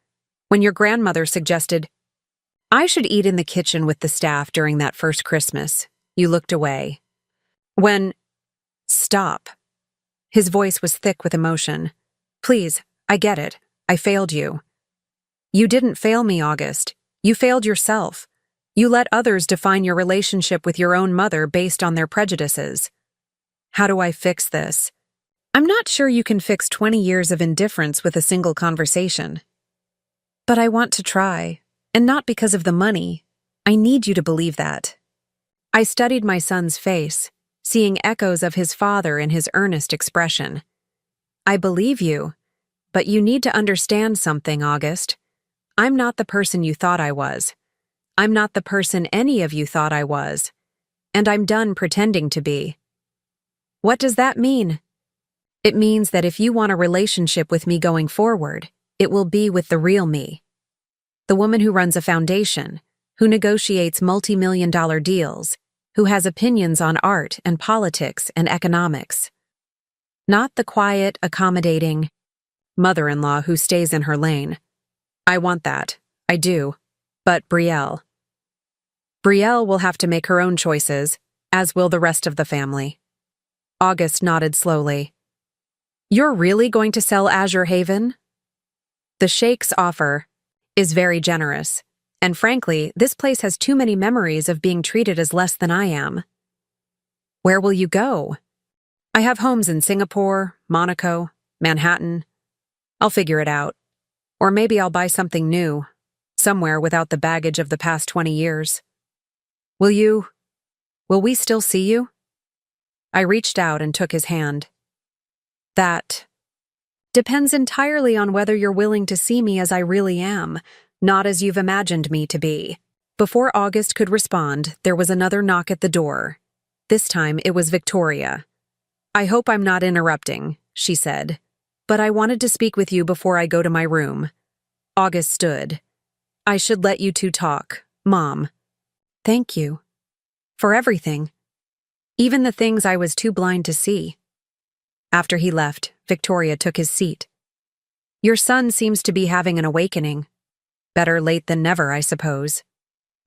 When your grandmother suggested, I should eat in the kitchen with the staff during that first Christmas, you looked away. Stop. His voice was thick with emotion. Please, I get it. I failed you. You didn't fail me, August. You failed yourself. You let others define your relationship with your own mother based on their prejudices. How do I fix this? I'm not sure you can fix 20 years of indifference with a single conversation. But I want to try, and not because of the money. I need you to believe that. I studied my son's face, seeing echoes of his father in his earnest expression. I believe you, but you need to understand something, August. I'm not the person you thought I was. I'm not the person any of you thought I was. And I'm done pretending to be. What does that mean? It means that if you want a relationship with me going forward, it will be with the real me. The woman who runs a foundation, who negotiates multi-million-dollar deals, who has opinions on art and politics and economics. Not the quiet, accommodating mother-in-law who stays in her lane. I want that. I do. But Brielle will have to make her own choices, as will the rest of the family. August nodded slowly. You're really going to sell Azure Haven? The Sheikh's offer is very generous, and frankly, this place has too many memories of being treated as less than I am. Where will you go? I have homes in Singapore, Monaco, Manhattan. I'll figure it out. Or maybe I'll buy something new, somewhere without the baggage of the past 20 years. Will we still see you? I reached out and took his hand. That depends entirely on whether you're willing to see me as I really am, not as you've imagined me to be. Before August could respond, there was another knock at the door. This time it was Victoria. I hope I'm not interrupting, she said, but I wanted to speak with you before I go to my room. August stood. I should let you two talk, Mom. Thank you. For everything. Even the things I was too blind to see. After he left, Victoria took his seat. Your son seems to be having an awakening. Better late than never, I suppose.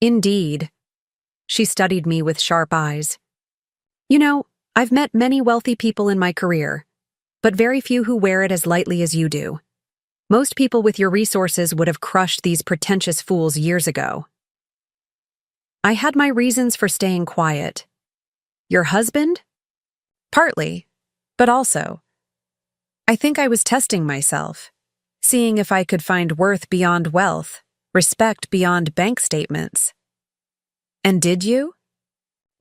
Indeed. She studied me with sharp eyes. You know, I've met many wealthy people in my career, but very few who wear it as lightly as you do. Most people with your resources would have crushed these pretentious fools years ago. I had my reasons for staying quiet. Your husband? Partly, but also. I think I was testing myself, seeing if I could find worth beyond wealth, respect beyond bank statements. And did you?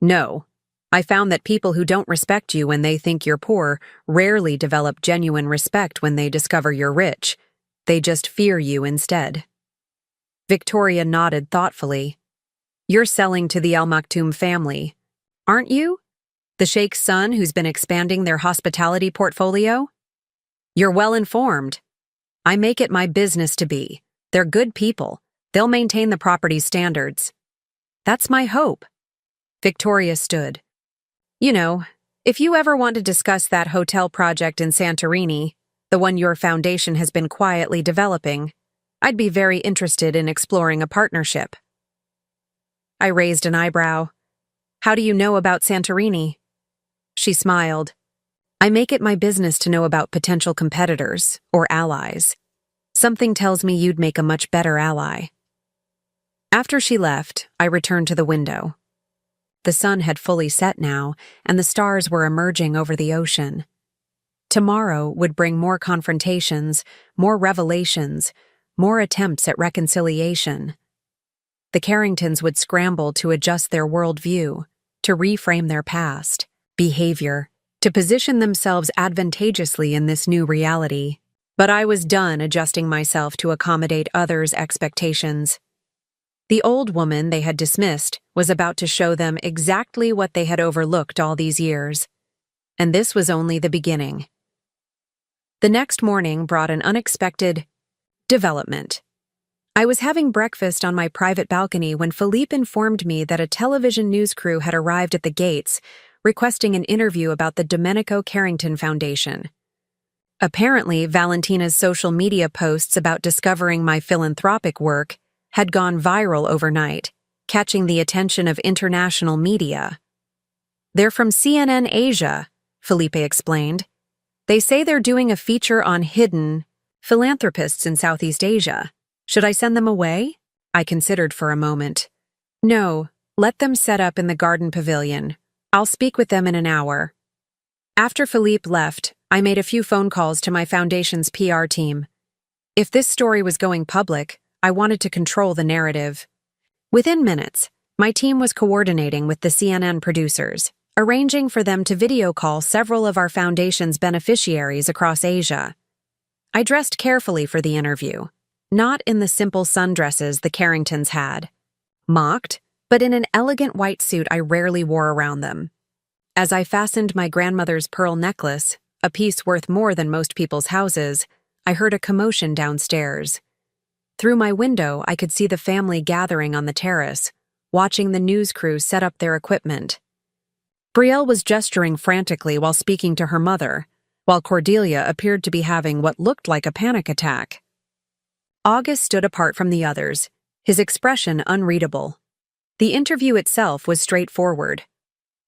No. I found that people who don't respect you when they think you're poor rarely develop genuine respect when they discover you're rich. They just fear you instead. Victoria nodded thoughtfully. You're selling to the Al Maktoum family, aren't you? The Sheikh's son who's been expanding their hospitality portfolio? You're well informed. I make it my business to be. They're good people. They'll maintain the property's standards. That's my hope. Victoria stood. You know, if you ever want to discuss that hotel project in Santorini, the one your foundation has been quietly developing. I'd be very interested in exploring a partnership. I raised an eyebrow. How do you know about Santorini? She smiled. I make it my business to know about potential competitors, or allies. Something tells me you'd make a much better ally. After she left, I returned to the window. The sun had fully set now, and the stars were emerging over the ocean. Tomorrow would bring more confrontations, more revelations, more attempts at reconciliation. The Carringtons would scramble to adjust their worldview, to reframe their past, behavior, to position themselves advantageously in this new reality. But I was done adjusting myself to accommodate others' expectations. The old woman they had dismissed was about to show them exactly what they had overlooked all these years. And this was only the beginning. The next morning brought an unexpected development. I was having breakfast on my private balcony when Philippe informed me that a television news crew had arrived at the gates, requesting an interview about the Domenico Carrington Foundation. Apparently, Valentina's social media posts about discovering my philanthropic work had gone viral overnight, catching the attention of international media. They're from CNN Asia, Felipe explained. They say they're doing a feature on hidden philanthropists in Southeast Asia. Should I send them away? I considered for a moment. No, let them set up in the garden pavilion. I'll speak with them in an hour. After Philippe left, I made a few phone calls to my foundation's PR team. If this story was going public, I wanted to control the narrative. Within minutes, my team was coordinating with the CNN producers, arranging for them to video call several of our foundation's beneficiaries across Asia. I dressed carefully for the interview, not in the simple sundresses the Carringtons had. Mocked, but in an elegant white suit I rarely wore around them. As I fastened my grandmother's pearl necklace, a piece worth more than most people's houses, I heard a commotion downstairs. Through my window, I could see the family gathering on the terrace, watching the news crew set up their equipment. Brielle was gesturing frantically while speaking to her mother, while Cordelia appeared to be having what looked like a panic attack. August stood apart from the others, his expression unreadable. The interview itself was straightforward.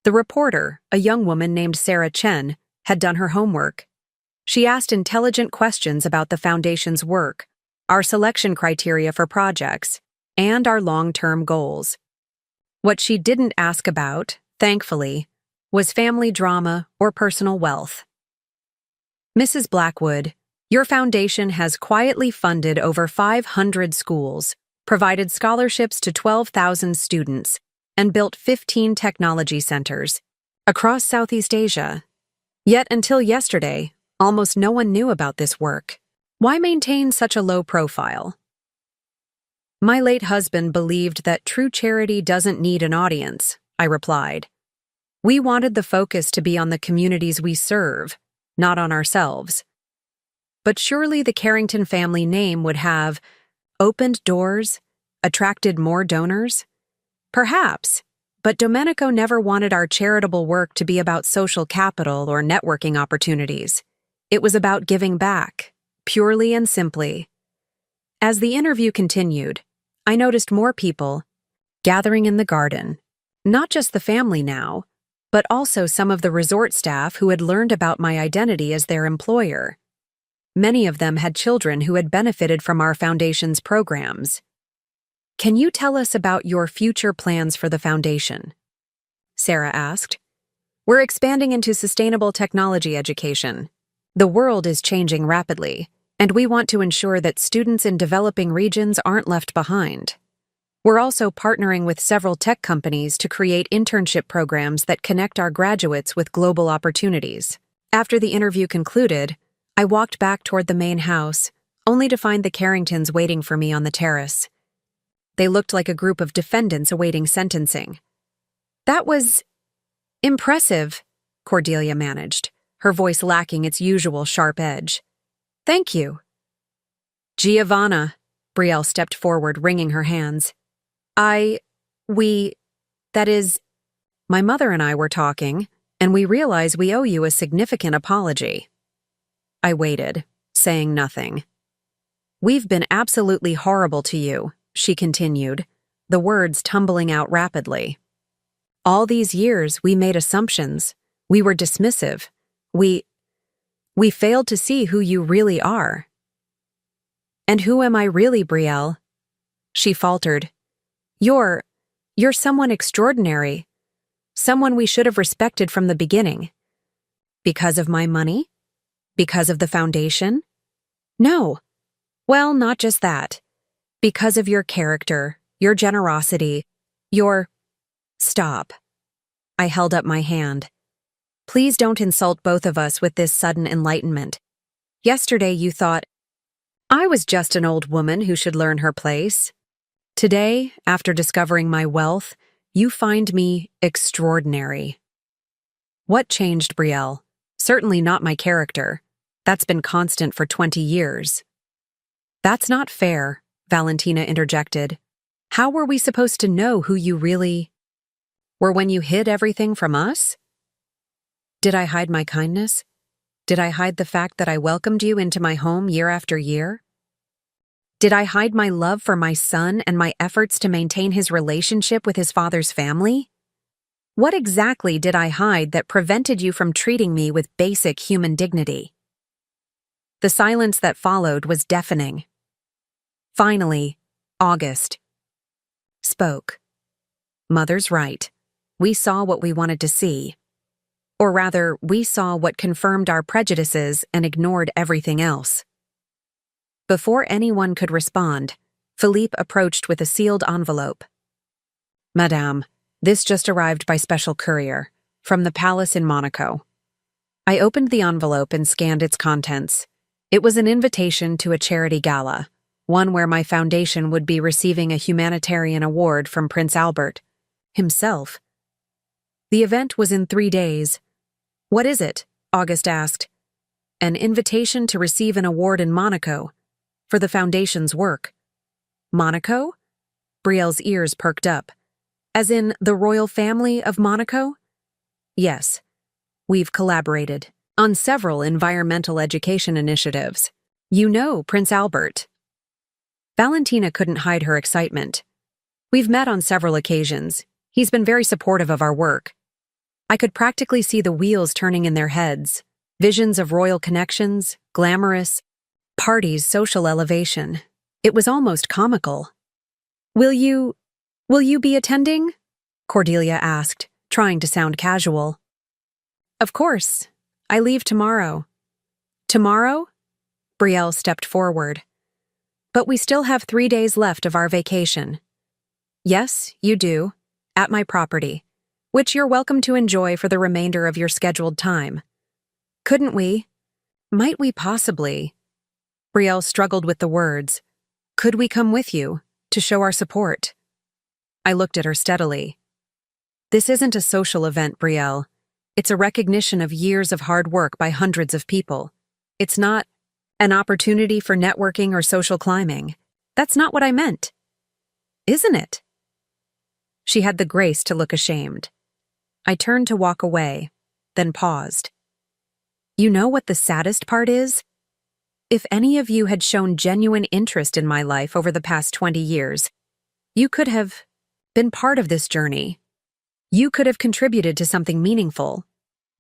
The reporter, a young woman named Sarah Chen, had done her homework. She asked intelligent questions about the Foundation's work, our selection criteria for projects, and our long-term goals. What she didn't ask about, thankfully, was family drama or personal wealth. Mrs. Blackwood, your foundation has quietly funded over 500 schools, provided scholarships to 12,000 students, and built 15 technology centers across Southeast Asia. Yet until yesterday, almost no one knew about this work. Why maintain such a low profile? My late husband believed that true charity doesn't need an audience, I replied. We wanted the focus to be on the communities we serve, not on ourselves. But surely the Carrington family name would have opened doors, attracted more donors? Perhaps, but Domenico never wanted our charitable work to be about social capital or networking opportunities. It was about giving back, purely and simply. As the interview continued, I noticed more people gathering in the garden, not just the family now, but also some of the resort staff who had learned about my identity as their employer. Many of them had children who had benefited from our foundation's programs. Can you tell us about your future plans for the foundation? Sarah asked. We're expanding into sustainable technology education. The world is changing rapidly, and we want to ensure that students in developing regions aren't left behind. We're also partnering with several tech companies to create internship programs that connect our graduates with global opportunities. After the interview concluded, I walked back toward the main house, only to find the Carringtons waiting for me on the terrace. They looked like a group of defendants awaiting sentencing. That was impressive, Cordelia managed, her voice lacking its usual sharp edge. Thank you. Giovanna, Brielle stepped forward, wringing her hands. That is, my mother and I were talking, and we realize we owe you a significant apology. I waited, saying nothing. "We've been absolutely horrible to you," she continued, the words tumbling out rapidly. "All these years we made assumptions. We were dismissive. We failed to see who you really are." "And who am I really, Brielle?" she faltered. You're someone extraordinary. Someone we should have respected from the beginning." "Because of my money? Because of the foundation?" "No. Well, not just that. Because of your character, your generosity, your—" "Stop." I held up my hand. "Please don't insult both of us with this sudden enlightenment. Yesterday you thought I was just an old woman who should learn her place. Today, after discovering my wealth, you find me extraordinary." "What changed, Brielle? Certainly not my character. That's been constant for 20 years. "That's not fair," Valentina interjected. "How were we supposed to know who you really were when you hid everything from us?" "Did I hide my kindness? Did I hide the fact that I welcomed you into my home year after year? Did I hide my love for my son and my efforts to maintain his relationship with his father's family? What exactly did I hide that prevented you from treating me with basic human dignity?" The silence that followed was deafening. Finally, August spoke. "Mother's right. We saw what we wanted to see. Or rather, we saw what confirmed our prejudices and ignored everything else." Before anyone could respond, Philippe approached with a sealed envelope. "Madame, this just arrived by special courier, from the palace in Monaco." I opened the envelope and scanned its contents. It was an invitation to a charity gala, one where my foundation would be receiving a humanitarian award from Prince Albert himself. The event was in 3 days. "What is it?" August asked. "An invitation to receive an award in Monaco, for the foundation's work." "Monaco?" Brielle's ears perked up. "As in the royal family of Monaco?" "Yes. We've collaborated on several environmental education initiatives. You know Prince Albert." Valentina couldn't hide her excitement. "We've met on several occasions. He's been very supportive of our work." I could practically see the wheels turning in their heads, visions of royal connections, glamorous parties, social elevation. It was almost comical. Will you be attending?" Cordelia asked, trying to sound casual. "Of course. I leave tomorrow." "Tomorrow?" Brielle stepped forward. "But we still have 3 days left of our vacation." "Yes, you do, at my property, which you're welcome to enjoy for the remainder of your scheduled time." Might we possibly?" Brielle struggled with the words. "Could we come with you, to show our support?" I looked at her steadily. "This isn't a social event, Brielle. It's a recognition of years of hard work by hundreds of people. It's not an opportunity for networking or social climbing. That's not what I meant." "Isn't it?" She had the grace to look ashamed. I turned to walk away, then paused. "You know what the saddest part is? If any of you had shown genuine interest in my life over the past 20 years, you could have been part of this journey. You could have contributed to something meaningful.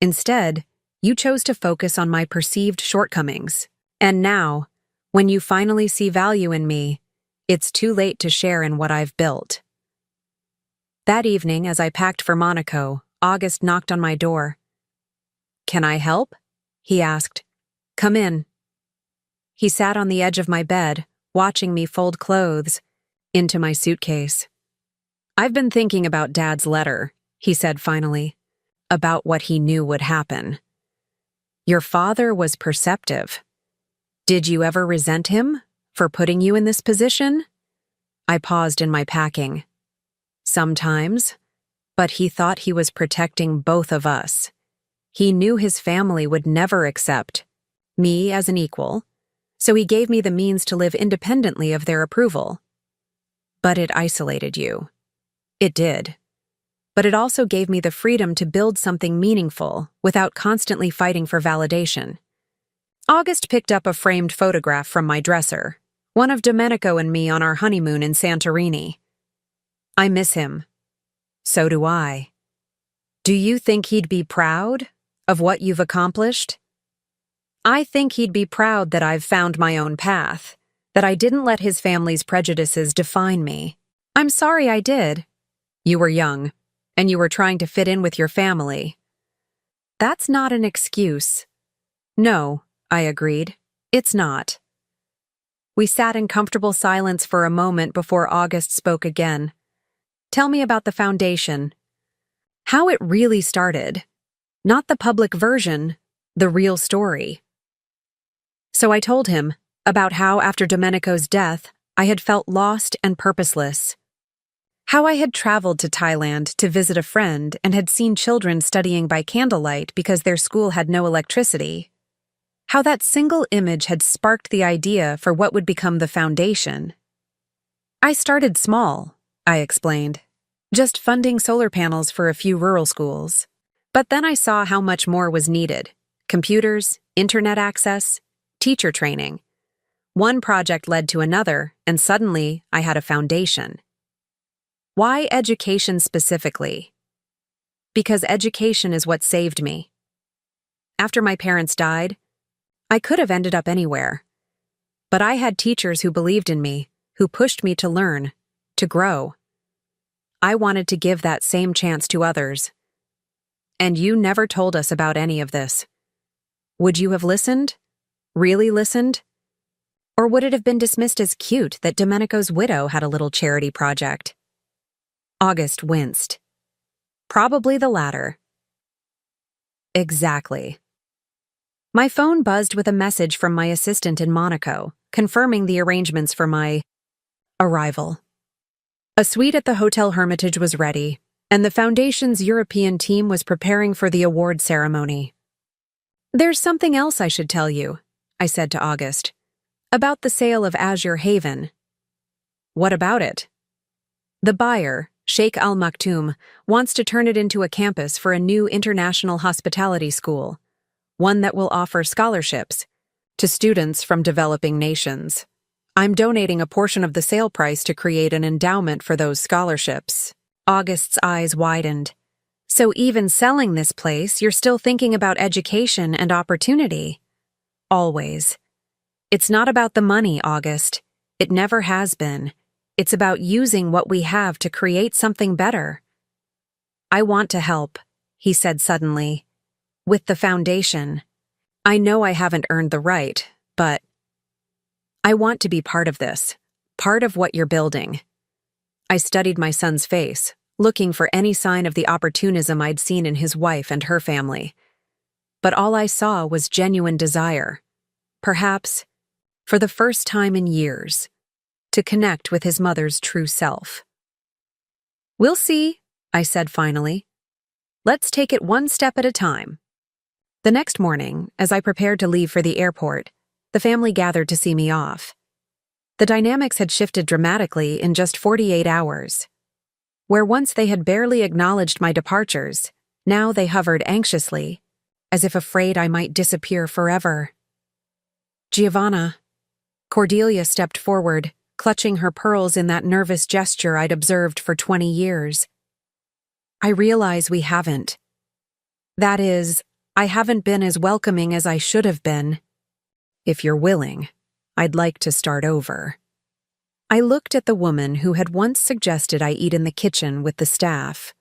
Instead, you chose to focus on my perceived shortcomings. And now, when you finally see value in me, it's too late to share in what I've built." That evening, as I packed for Monaco, August knocked on my door. "Can I help?" he asked. "Come in." He sat on the edge of my bed, watching me fold clothes into my suitcase. "I've been thinking about Dad's letter," he said finally, "about what he knew would happen. Your father was perceptive. Did you ever resent him for putting you in this position?" I paused in my packing. "Sometimes, but he thought he was protecting both of us. He knew his family would never accept me as an equal, so he gave me the means to live independently of their approval. But it isolated you. It did. But it also gave me the freedom to build something meaningful without constantly fighting for validation." August picked up a framed photograph from my dresser, one of Domenico and me on our honeymoon in Santorini. I miss him. So do I. Do you think he'd be proud of what you've accomplished? I think he'd be proud that I've found my own path, that I didn't let his family's prejudices define me. I'm sorry I did. You were young, and you were trying to fit in with your family. That's not an excuse. No, I agreed. It's not. We sat in comfortable silence for a moment before August spoke again. Tell me about the foundation. How it really started. Not the public version, the real story. So I told him about how after Domenico's death, I had felt lost and purposeless. How I had traveled to Thailand to visit a friend and had seen children studying by candlelight because their school had no electricity. How that single image had sparked the idea for what would become the foundation. I started small, I explained, just funding solar panels for a few rural schools. But then I saw how much more was needed: computers, internet access, teacher training. One project led to another, and suddenly I had a foundation. Why education specifically? Because education is what saved me. After my parents died, I could have ended up anywhere. But I had teachers who believed in me, who pushed me to learn, to grow. I wanted to give that same chance to others. And you never told us about any of this. Would you have listened? Really listened? Or would it have been dismissed as cute that Domenico's widow had a little charity project? August winced. Probably the latter. Exactly. My phone buzzed with a message from my assistant in Monaco, confirming the arrangements for my arrival. A suite at the Hotel Hermitage was ready, and the Foundation's European team was preparing for the award ceremony. There's something else I should tell you, I said to August, about the sale of Azure Haven. What about it? The buyer, Sheikh Al Maktoum, wants to turn it into a campus for a new international hospitality school, one that will offer scholarships to students from developing nations. I'm donating a portion of the sale price to create an endowment for those scholarships. August's eyes widened. So even selling this place, you're still thinking about education and opportunity? Always. It's not about the money, August. It never has been. It's about using what we have to create something better. I want to help, he said suddenly. With the foundation. I know I haven't earned the right, but I want to be part of this, part of what you're building. I studied my son's face, looking for any sign of the opportunism I'd seen in his wife and her family. But all I saw was genuine desire, perhaps, for the first time in years, to connect with his mother's true self. We'll see, I said finally. Let's take it one step at a time. The next morning, as I prepared to leave for the airport, the family gathered to see me off. The dynamics had shifted dramatically in just 48 hours. Where once they had barely acknowledged my departures, now they hovered anxiously, as if afraid I might disappear forever. Giovanna. Cordelia stepped forward, clutching her pearls in that nervous gesture I'd observed for 20 years. I realize we haven't. That is, I haven't been as welcoming as I should have been. If you're willing, I'd like to start over. I looked at the woman who had once suggested I eat in the kitchen with the staff.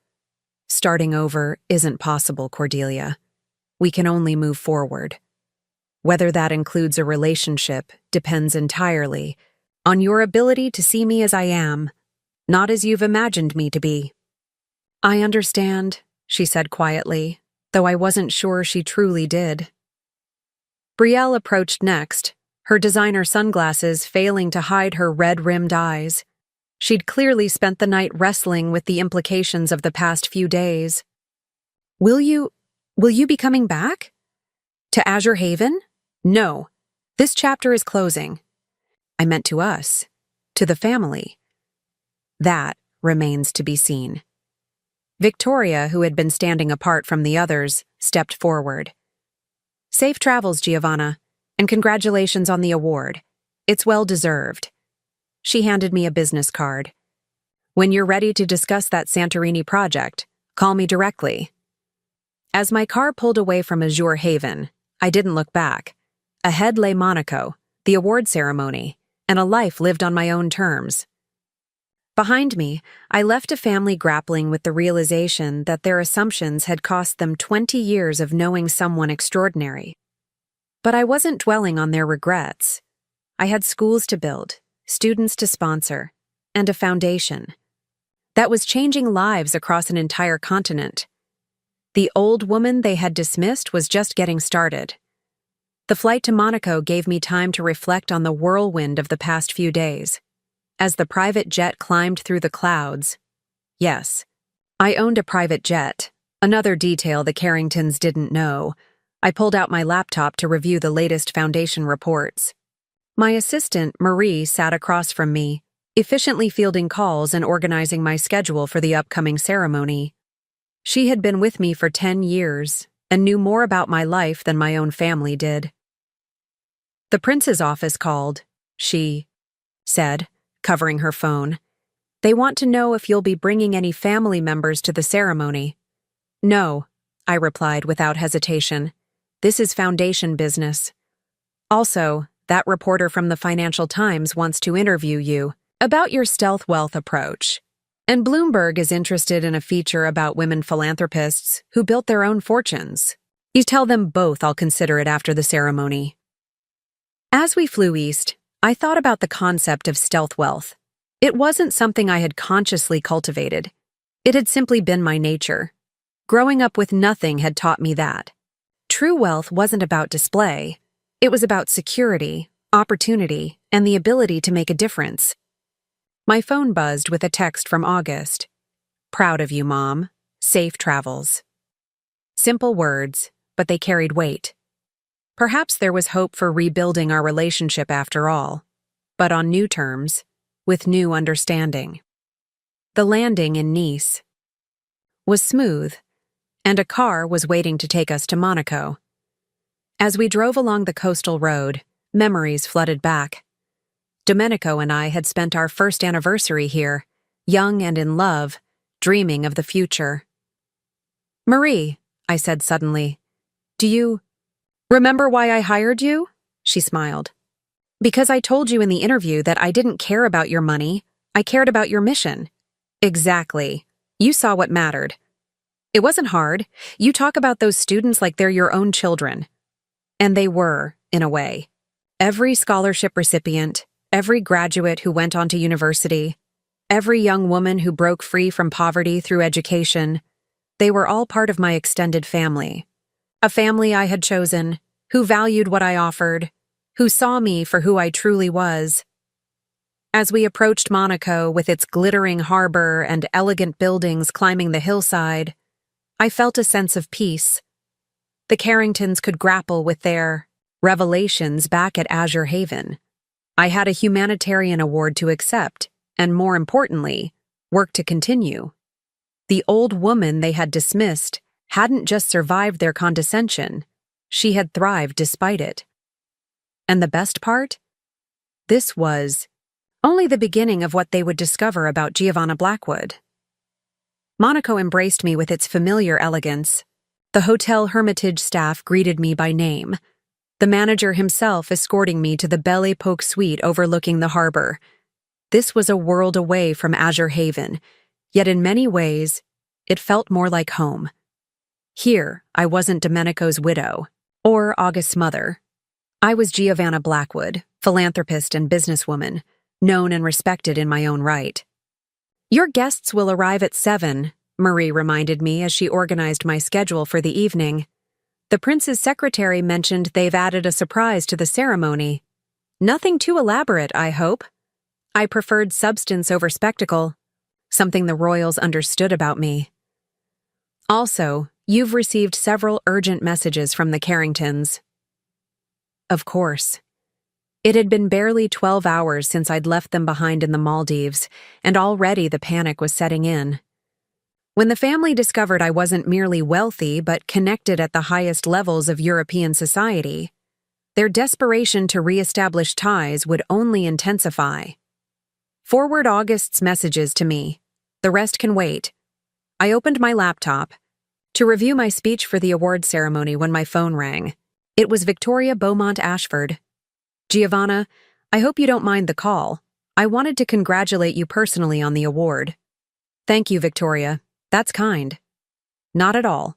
Starting over isn't possible, Cordelia. We can only move forward. Whether that includes a relationship depends entirely on your ability to see me as I am, not as you've imagined me to be. I understand, she said quietly, though I wasn't sure she truly did. Brielle approached next, her designer sunglasses failing to hide her red-rimmed eyes. She'd clearly spent the night wrestling with the implications of the past few days. Will you be coming back? To Azure Haven? No. This chapter is closing. I meant to us, to the family. That remains to be seen. Victoria, who had been standing apart from the others, stepped forward. Safe travels, Giovanna, And congratulations on the award. It's well deserved. She handed me a business card. When you're ready to discuss that Santorini project, call me directly. As my car pulled away from Azure Haven, I didn't look back. Ahead lay Monaco, the award ceremony, and a life lived on my own terms. Behind me, I left a family grappling with the realization that their assumptions had cost them 20 years of knowing someone extraordinary. But I wasn't dwelling on their regrets. I had schools to build, students to sponsor, and a foundation that was changing lives across an entire continent. The old woman they had dismissed was just getting started. The flight to Monaco gave me time to reflect on the whirlwind of the past few days. As the private jet climbed through the clouds, yes, I owned a private jet, another detail the Carringtons didn't know. I pulled out my laptop to review the latest foundation reports. My assistant, Marie, sat across from me, efficiently fielding calls and organizing my schedule for the upcoming ceremony. She had been with me for 10 years and knew more about my life than my own family did. The prince's office called, she said, covering her phone. They want to know if you'll be bringing any family members to the ceremony. No, I replied without hesitation. This is foundation business. Also, that reporter from the Financial Times wants to interview you about your stealth wealth approach. And Bloomberg is interested in a feature about women philanthropists who built their own fortunes. You tell them both I'll consider it after the ceremony. As we flew east, I thought about the concept of stealth wealth. It wasn't something I had consciously cultivated. It had simply been my nature. Growing up with nothing had taught me that. True wealth wasn't about display. It was about security, opportunity, and the ability to make a difference. My phone buzzed with a text from August. Proud of you, Mom. Safe travels. Simple words, but they carried weight. Perhaps there was hope for rebuilding our relationship after all, but on new terms, with new understanding. The landing in Nice was smooth, and a car was waiting to take us to Monaco. As we drove along the coastal road, memories flooded back. Domenico and I had spent our first anniversary here, young and in love, dreaming of the future. Marie, I said suddenly, do you remember why I hired you? She smiled. Because I told you in the interview that I didn't care about your money, I cared about your mission. Exactly. You saw what mattered. It wasn't hard. You talk about those students like they're your own children. And they were, in a way. Every scholarship recipient, every graduate who went on to university, every young woman who broke free from poverty through education, they were all part of my extended family. A family I had chosen, who valued what I offered, who saw me for who I truly was. As we approached Monaco with its glittering harbor and elegant buildings climbing the hillside, I felt a sense of peace. The Carringtons could grapple with their revelations back at Azure Haven. I had a humanitarian award to accept, and more importantly, work to continue. The old woman they had dismissed hadn't just survived their condescension, she had thrived despite it. And the best part? This was only the beginning of what they would discover about Giovanna Blackwood. Monaco embraced me with its familiar elegance. The Hotel Hermitage staff greeted me by name, the manager himself escorting me to the Belle Epoque suite overlooking the harbor. This was a world away from Azure Haven, yet in many ways, it felt more like home. Here, I wasn't Domenico's widow, or August's mother. I was Giovanna Blackwood, philanthropist and businesswoman, known and respected in my own right. Your guests will arrive at 7, Marie reminded me as she organized my schedule for the evening. The prince's secretary mentioned they've added a surprise to the ceremony. Nothing too elaborate, I hope. I preferred substance over spectacle, something the royals understood about me. Also, you've received several urgent messages from the Carringtons. Of course. It had been barely 12 hours since I'd left them behind in the Maldives, and already the panic was setting in. When the family discovered I wasn't merely wealthy but connected at the highest levels of European society, Their desperation to re-establish ties would only intensify. Forward August's messages to me. The rest can wait. I opened my laptop to review my speech for the award ceremony when my phone rang. It was Victoria Beaumont Ashford. Giovanna, I hope you don't mind the call. I wanted to congratulate you personally on the award. Thank you, Victoria. That's kind. Not at all.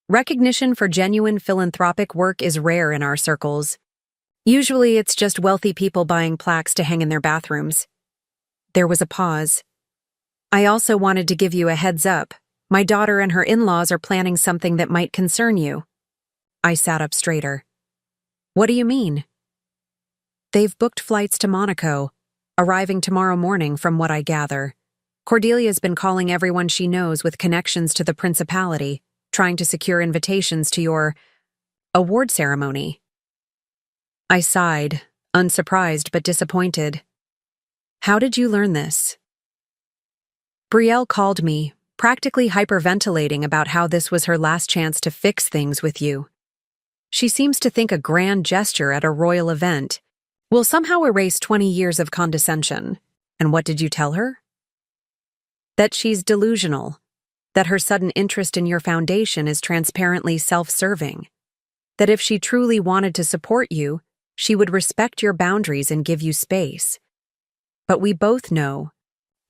Recognition for genuine philanthropic work is rare in our circles. Usually it's just wealthy people buying plaques to hang in their bathrooms. There was a pause. I also wanted to give you a heads up. My daughter and her in-laws are planning something that might concern you. I sat up straighter. What do you mean? They've booked flights to Monaco, arriving tomorrow morning from what I gather. Cordelia's been calling everyone she knows with connections to the Principality, trying to secure invitations to your award ceremony. I sighed, unsurprised but disappointed. How did you learn this? Brielle called me, practically hyperventilating about how this was her last chance to fix things with you. She seems to think a grand gesture at a royal event will somehow erase 20 years of condescension. And what did you tell her? That she's delusional, that her sudden interest in your foundation is transparently self-serving, that if she truly wanted to support you, she would respect your boundaries and give you space. But we both know,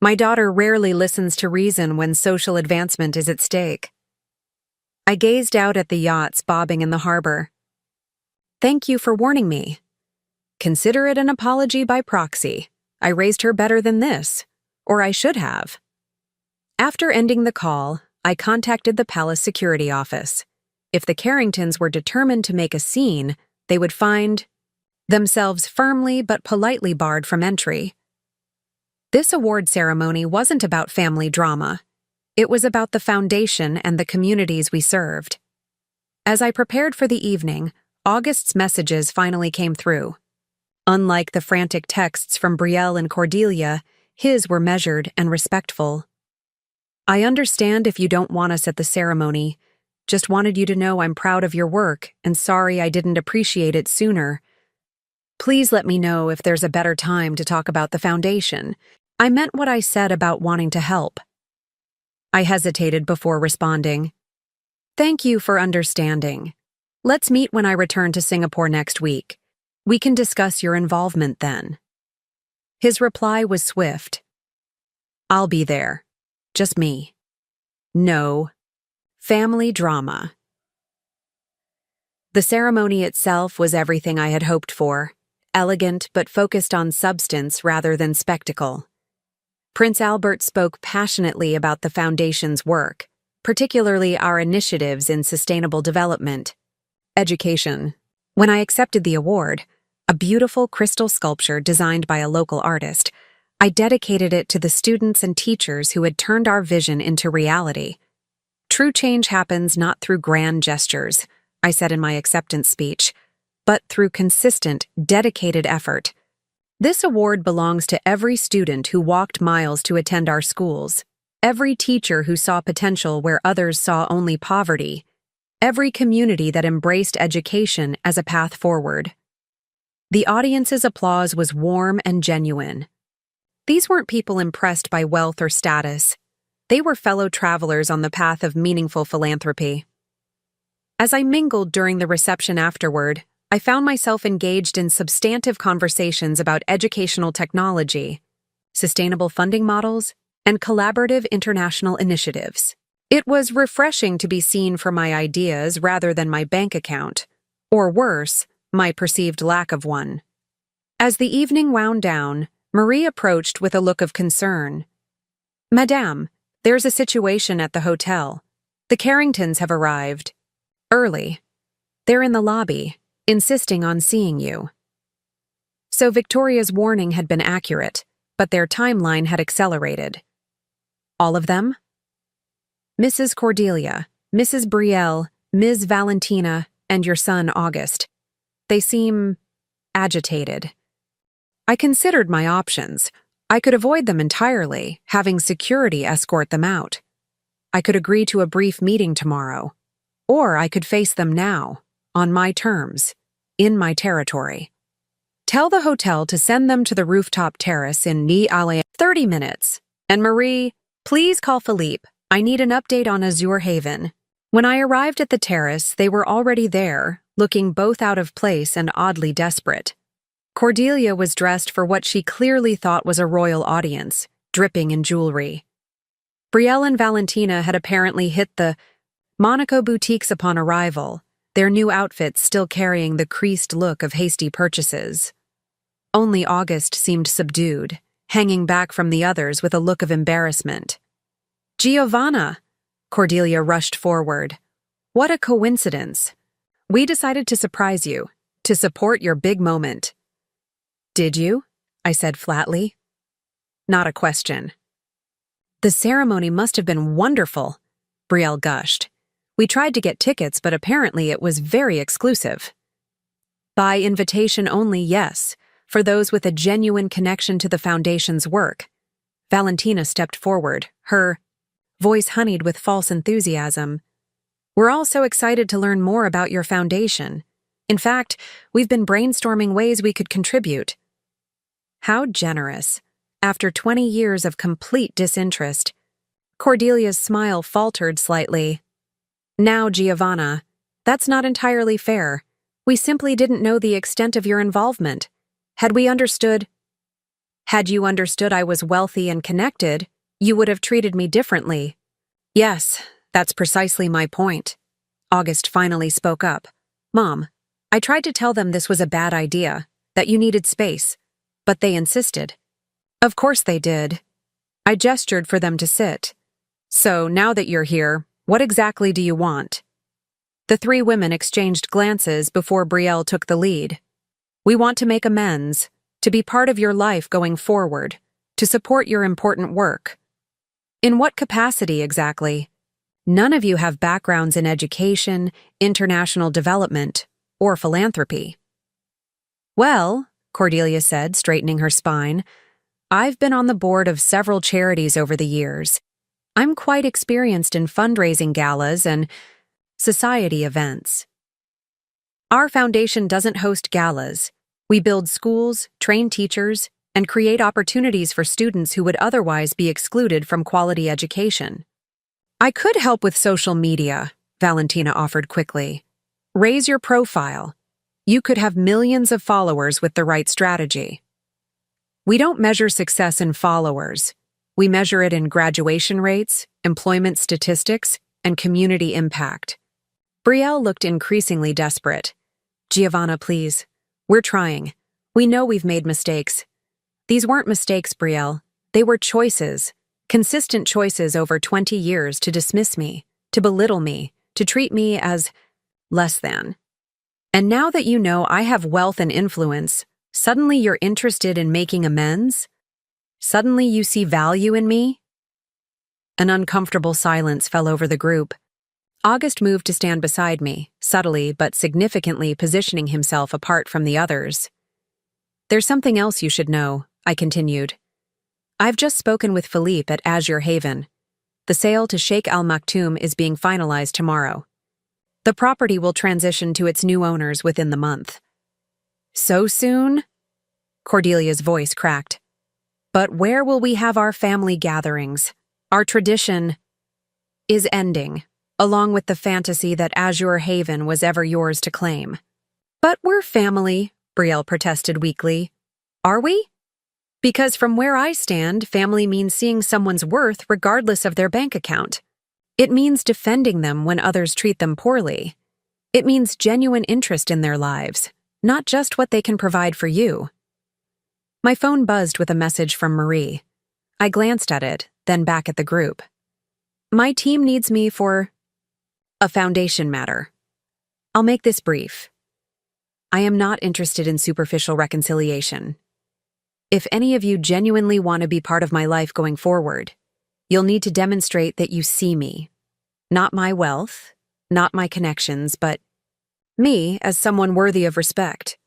my daughter rarely listens to reason when social advancement is at stake. I gazed out at the yachts bobbing in the harbor. Thank you for warning me. Consider it an apology by proxy. I raised her better than this, or I should have. After ending the call, I contacted the palace security office. If the Carringtons were determined to make a scene, they would find themselves firmly but politely barred from entry. This award ceremony wasn't about family drama. It was about the foundation and the communities we served. As I prepared for the evening, August's messages finally came through. Unlike the frantic texts from Brielle and Cordelia, his were measured and respectful. I understand if you don't want us at the ceremony. Just wanted you to know I'm proud of your work and sorry I didn't appreciate it sooner. Please let me know if there's a better time to talk about the foundation. I meant what I said about wanting to help. I hesitated before responding. Thank you for understanding. Let's meet when I return to Singapore next week. We can discuss your involvement then. His reply was swift. I'll be there. Just me. No. Family drama. The ceremony itself was everything I had hoped for, elegant but focused on substance rather than spectacle. Prince Albert spoke passionately about the Foundation's work, particularly our initiatives in sustainable development. Education. When I accepted the award, a beautiful crystal sculpture designed by a local artist, I dedicated it to the students and teachers who had turned our vision into reality. True change happens not through grand gestures, I said in my acceptance speech, but through consistent, dedicated effort. This award belongs to every student who walked miles to attend our schools, every teacher who saw potential where others saw only poverty, every community that embraced education as a path forward. The audience's applause was warm and genuine. These weren't people impressed by wealth or status. They were fellow travelers on the path of meaningful philanthropy. As I mingled during the reception afterward, I found myself engaged in substantive conversations about educational technology, sustainable funding models, and collaborative international initiatives. It was refreshing to be seen for my ideas rather than my bank account, or worse, my perceived lack of one. As the evening wound down, Marie approached with a look of concern. Madame, there's a situation at the hotel. The Carringtons have arrived. Early. They're in the lobby, insisting on seeing you. So Victoria's warning had been accurate, but their timeline had accelerated. All of them? Mrs. Cordelia, Mrs. Brielle, Ms. Valentina, and your son August. They seem agitated. I considered my options. I could avoid them entirely, having security escort them out. I could agree to a brief meeting tomorrow. Or I could face them now, on my terms, in my territory. Tell the hotel to send them to the rooftop terrace in Ni Alley 30 minutes. And Marie, please call Philippe. I need an update on Azure Haven. When I arrived at the terrace, they were already there, looking both out of place and oddly desperate. Cordelia was dressed for what she clearly thought was a royal audience, dripping in jewelry. Brielle and Valentina had apparently hit the Monaco boutiques upon arrival, their new outfits still carrying the creased look of hasty purchases. Only August seemed subdued, hanging back from the others with a look of embarrassment. Giovanna! Cordelia rushed forward. What a coincidence. We decided to surprise you, to support your big moment. Did you? I said flatly. Not a question. The ceremony must have been wonderful, Brielle gushed. We tried to get tickets, but apparently it was very exclusive. By invitation only, yes, for those with a genuine connection to the Foundation's work. Valentina stepped forward, her voice honeyed with false enthusiasm. We're all so excited to learn more about your foundation. In fact, we've been brainstorming ways we could contribute. How generous. After 20 years of complete disinterest. Cordelia's smile faltered slightly. Now, Giovanna, that's not entirely fair. We simply didn't know the extent of your involvement. Had you understood I was wealthy and connected, you would have treated me differently. Yes, that's precisely my point. August finally spoke up. Mom, I tried to tell them this was a bad idea, that you needed space, but they insisted. Of course they did. I gestured for them to sit. So, now that you're here, what exactly do you want? The three women exchanged glances before Brielle took the lead. We want to make amends, to be part of your life going forward, to support your important work. In what capacity exactly? None of you have backgrounds in education, international development, or philanthropy. Well, Cordelia said, straightening her spine, I've been on the board of several charities over the years. I'm quite experienced in fundraising galas and society events. Our foundation doesn't host galas. We build schools, train teachers, and create opportunities for students who would otherwise be excluded from quality education. I could help with social media, Valentina offered quickly. Raise your profile. You could have millions of followers with the right strategy. We don't measure success in followers. We measure it in graduation rates, employment statistics, and community impact. Brielle looked increasingly desperate. Giovanna, please. We're trying. We know we've made mistakes. These weren't mistakes, Brielle. They were choices. Consistent choices over 20 years to dismiss me, to belittle me, to treat me as less than. And now that you know I have wealth and influence, suddenly you're interested in making amends? Suddenly you see value in me? An uncomfortable silence fell over the group. August moved to stand beside me, subtly but significantly positioning himself apart from the others. There's something else you should know, I continued. I've just spoken with Philippe at Azure Haven. The sale to Sheikh Al Maktoum is being finalized tomorrow. The property will transition to its new owners within the month. So soon? Cordelia's voice cracked. But where will we have our family gatherings? Our tradition is ending, along with the fantasy that Azure Haven was ever yours to claim. But we're family, Brielle protested weakly. Are we? Because from where I stand, family means seeing someone's worth regardless of their bank account. It means defending them when others treat them poorly. It means genuine interest in their lives, not just what they can provide for you. My phone buzzed with a message from Marie. I glanced at it, then back at the group. My team needs me for a foundation matter. I'll make this brief. I am not interested in superficial reconciliation. If any of you genuinely want to be part of my life going forward, you'll need to demonstrate that you see me. Not my wealth, not my connections, but me as someone worthy of respect.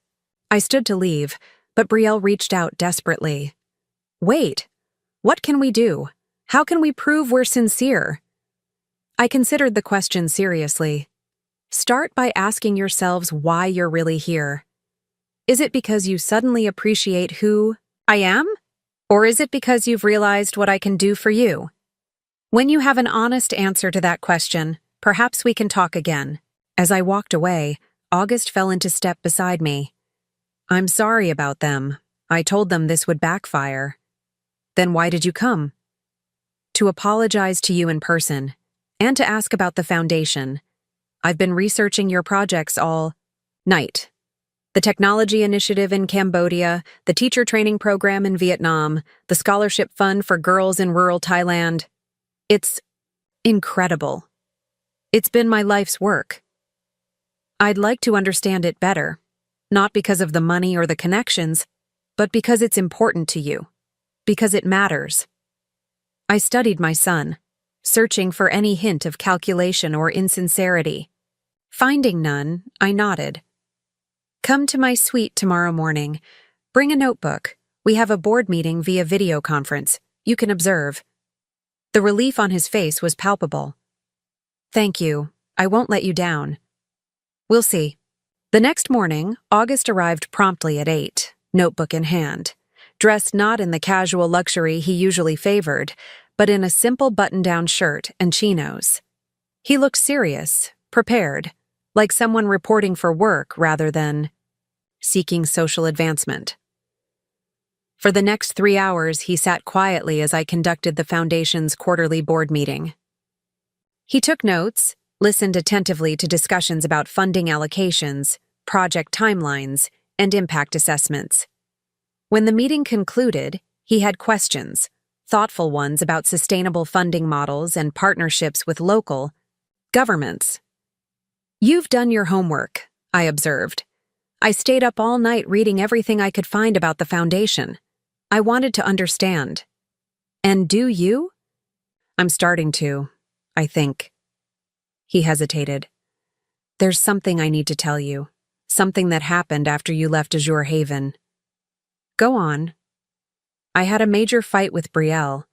I stood to leave, but Brielle reached out desperately. Wait, what can we do? How can we prove we're sincere? I considered the question seriously. Start by asking yourselves why you're really here. Is it because you suddenly appreciate who I am? Or is it because you've realized what I can do for you? When you have an honest answer to that question, perhaps we can talk again. As I walked away, August fell into step beside me. I'm sorry about them. I told them this would backfire. Then why did you come? To apologize to you in person, and to ask about the foundation. I've been researching your projects all night. The technology initiative in Cambodia, the teacher training program in Vietnam, the scholarship fund for girls in rural Thailand. It's incredible. It's been my life's work. I'd like to understand it better, not because of the money or the connections, but because it's important to you, because it matters. I studied my son, searching for any hint of calculation or insincerity. Finding none, I nodded. Come to my suite tomorrow morning. Bring a notebook. We have a board meeting via video conference. You can observe. The relief on his face was palpable. Thank you. I won't let you down. We'll see. The next morning, August arrived promptly at 8, notebook in hand, dressed not in the casual luxury he usually favored, but in a simple button-down shirt and chinos. He looked serious, prepared, like someone reporting for work rather than seeking social advancement. For the next 3 hours, he sat quietly as I conducted the Foundation's quarterly board meeting. He took notes, listened attentively to discussions about funding allocations, project timelines, and impact assessments. When the meeting concluded, he had questions, thoughtful ones about sustainable funding models and partnerships with local governments. You've done your homework, I observed. I stayed up all night reading everything I could find about the Foundation. I wanted to understand. And do you? I'm starting to, I think. He hesitated. There's something I need to tell you. Something that happened after you left Azure Haven. Go on. I had a major fight with Brielle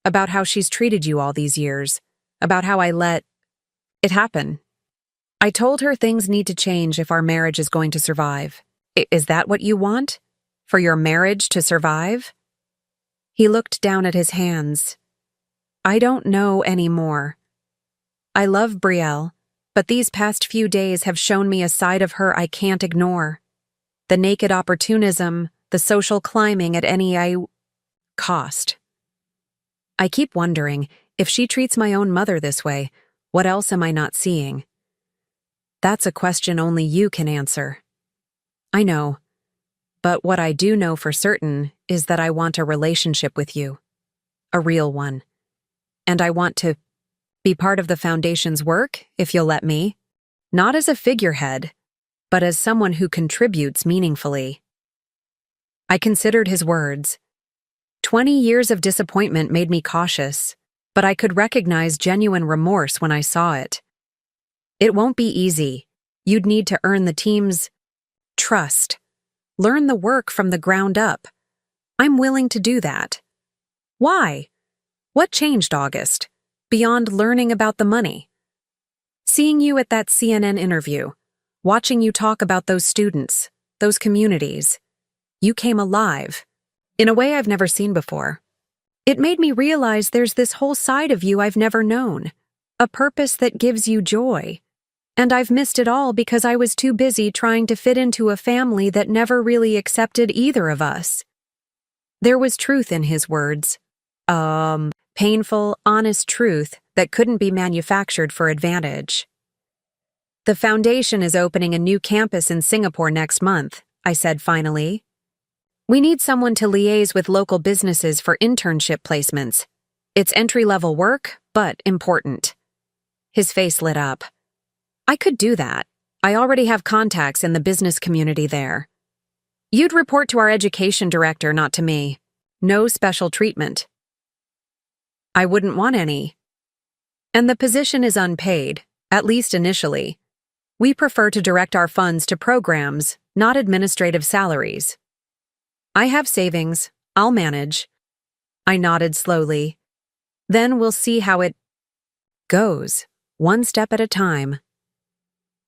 about how she's treated you all these years, about how I let it happen. I told her things need to change if our marriage is going to survive. Is that what you want? For your marriage to survive? He looked down at his hands. I don't know anymore. I love Brielle, but these past few days have shown me a side of her I can't ignore. The naked opportunism, the social climbing at any cost. I keep wondering, if she treats my own mother this way, what else am I not seeing? That's a question only you can answer. I know. But what I do know for certain is that I want a relationship with you. A real one. And I want to be part of the Foundation's work, if you'll let me. Not as a figurehead, but as someone who contributes meaningfully. I considered his words. 20 years of disappointment made me cautious, but I could recognize genuine remorse when I saw it. It won't be easy. You'd need to earn the team's trust. Learn the work from the ground up. I'm willing to do that. Why? What changed, August, beyond learning about the money? Seeing you at that CNN interview, watching you talk about those students, those communities. You came alive, in a way I've never seen before. It made me realize there's this whole side of you I've never known, a purpose that gives you joy. And I've missed it all because I was too busy trying to fit into a family that never really accepted either of us. There was truth in his words. Painful, honest truth that couldn't be manufactured for advantage. The Foundation is opening a new campus in Singapore next month, I said finally. We need someone to liaise with local businesses for internship placements. It's entry-level work, but important. His face lit up. I could do that. I already have contacts in the business community there. You'd report to our education director, not to me. No special treatment. I wouldn't want any. And the position is unpaid, at least initially. We prefer to direct our funds to programs, not administrative salaries. I have savings. I'll manage. I nodded slowly. Then we'll see how it goes, one step at a time.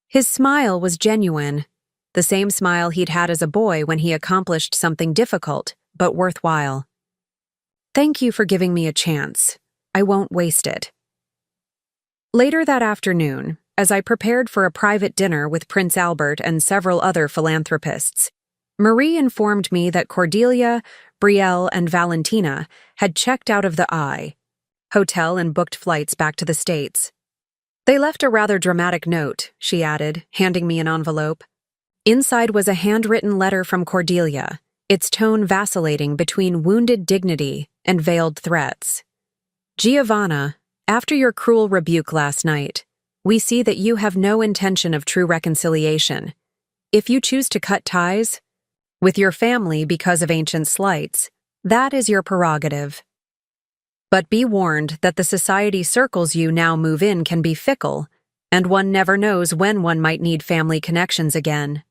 His smile was genuine. the same smile he'd had as a boy when he accomplished something difficult, but worthwhile. "Thank you for giving me a chance. I won't waste it." Later that afternoon, as I prepared for a private dinner with Prince Albert and several other philanthropists, Marie informed me that Cordelia, Brielle, and Valentina had checked out of the hotel and booked flights back to the States. "They left a rather dramatic note," she added, handing me an envelope. Inside was a handwritten letter from Cordelia, its tone vacillating between wounded dignity and veiled threats. "Giovanna, after your cruel rebuke last night, we see that you have no intention of true reconciliation. If you choose to cut ties with your family because of ancient slights, that is your prerogative. But be warned that the society circles you now move in can be fickle, and one never knows when one might need family connections again.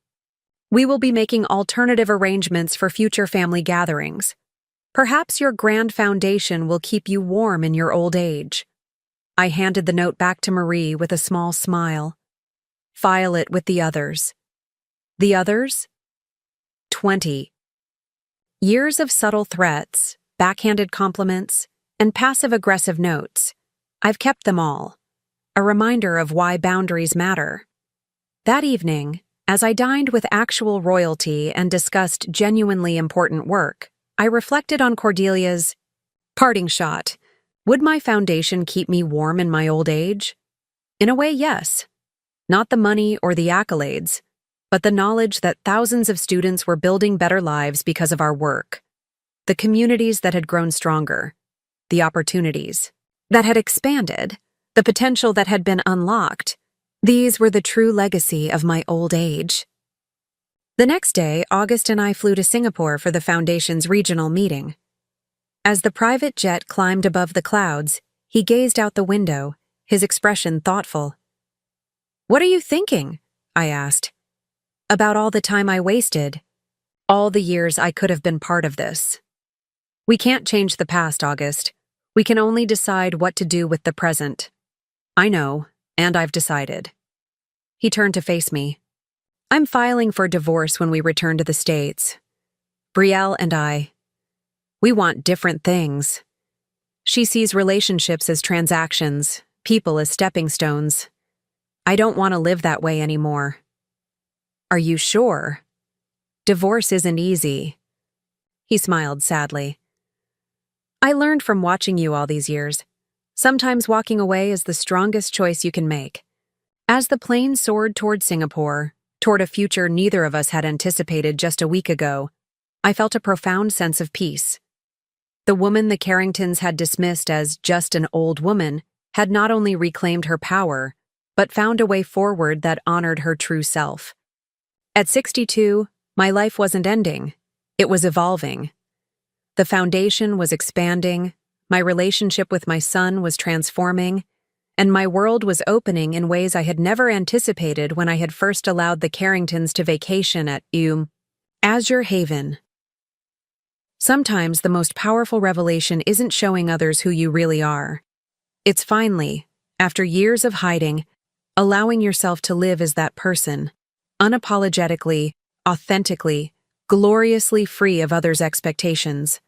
We will be making alternative arrangements for future family gatherings. Perhaps your grand foundation will keep you warm in your old age." I handed the note back to Marie with a small smile. "File it with the others." The others? 20. Years of subtle threats, backhanded compliments, and passive-aggressive notes. I've kept them all. A reminder of why boundaries matter. That evening, as I dined with actual royalty and discussed genuinely important work, I reflected on Cordelia's parting shot. Would my foundation keep me warm in my old age? In a way, yes. Not the money or the accolades, but the knowledge that thousands of students were building better lives because of our work. The communities that had grown stronger. The opportunities that had expanded. The potential that had been unlocked. These were the true legacy of my old age. The next day, August and I flew to Singapore for the Foundation's regional meeting. As the private jet climbed above the clouds, he gazed out the window, his expression thoughtful. "What are you thinking?" I asked. "About all the time I wasted. All the years I could have been part of this." "We can't change the past, August. We can only decide what to do with the present." "I know, and I've decided." He turned to face me. "I'm filing for divorce when we return to the States. Brielle and I, we want different things. She sees relationships as transactions, people as stepping stones. I don't want to live that way anymore." "Are you sure? Divorce isn't easy." He smiled sadly. "I learned from watching you all these years. Sometimes walking away is the strongest choice you can make." As the plane soared toward Singapore, toward a future neither of us had anticipated just a week ago, I felt a profound sense of peace. The woman the Carringtons had dismissed as just an old woman had not only reclaimed her power, but found a way forward that honored her true self. At 62, my life wasn't ending. It was evolving. The foundation was expanding, my relationship with my son was transforming, and my world was opening in ways I had never anticipated when I had first allowed the Carringtons to vacation at Azure Haven. Sometimes the most powerful revelation isn't showing others who you really are. It's finally, after years of hiding, allowing yourself to live as that person, unapologetically, authentically, gloriously free of others' expectations.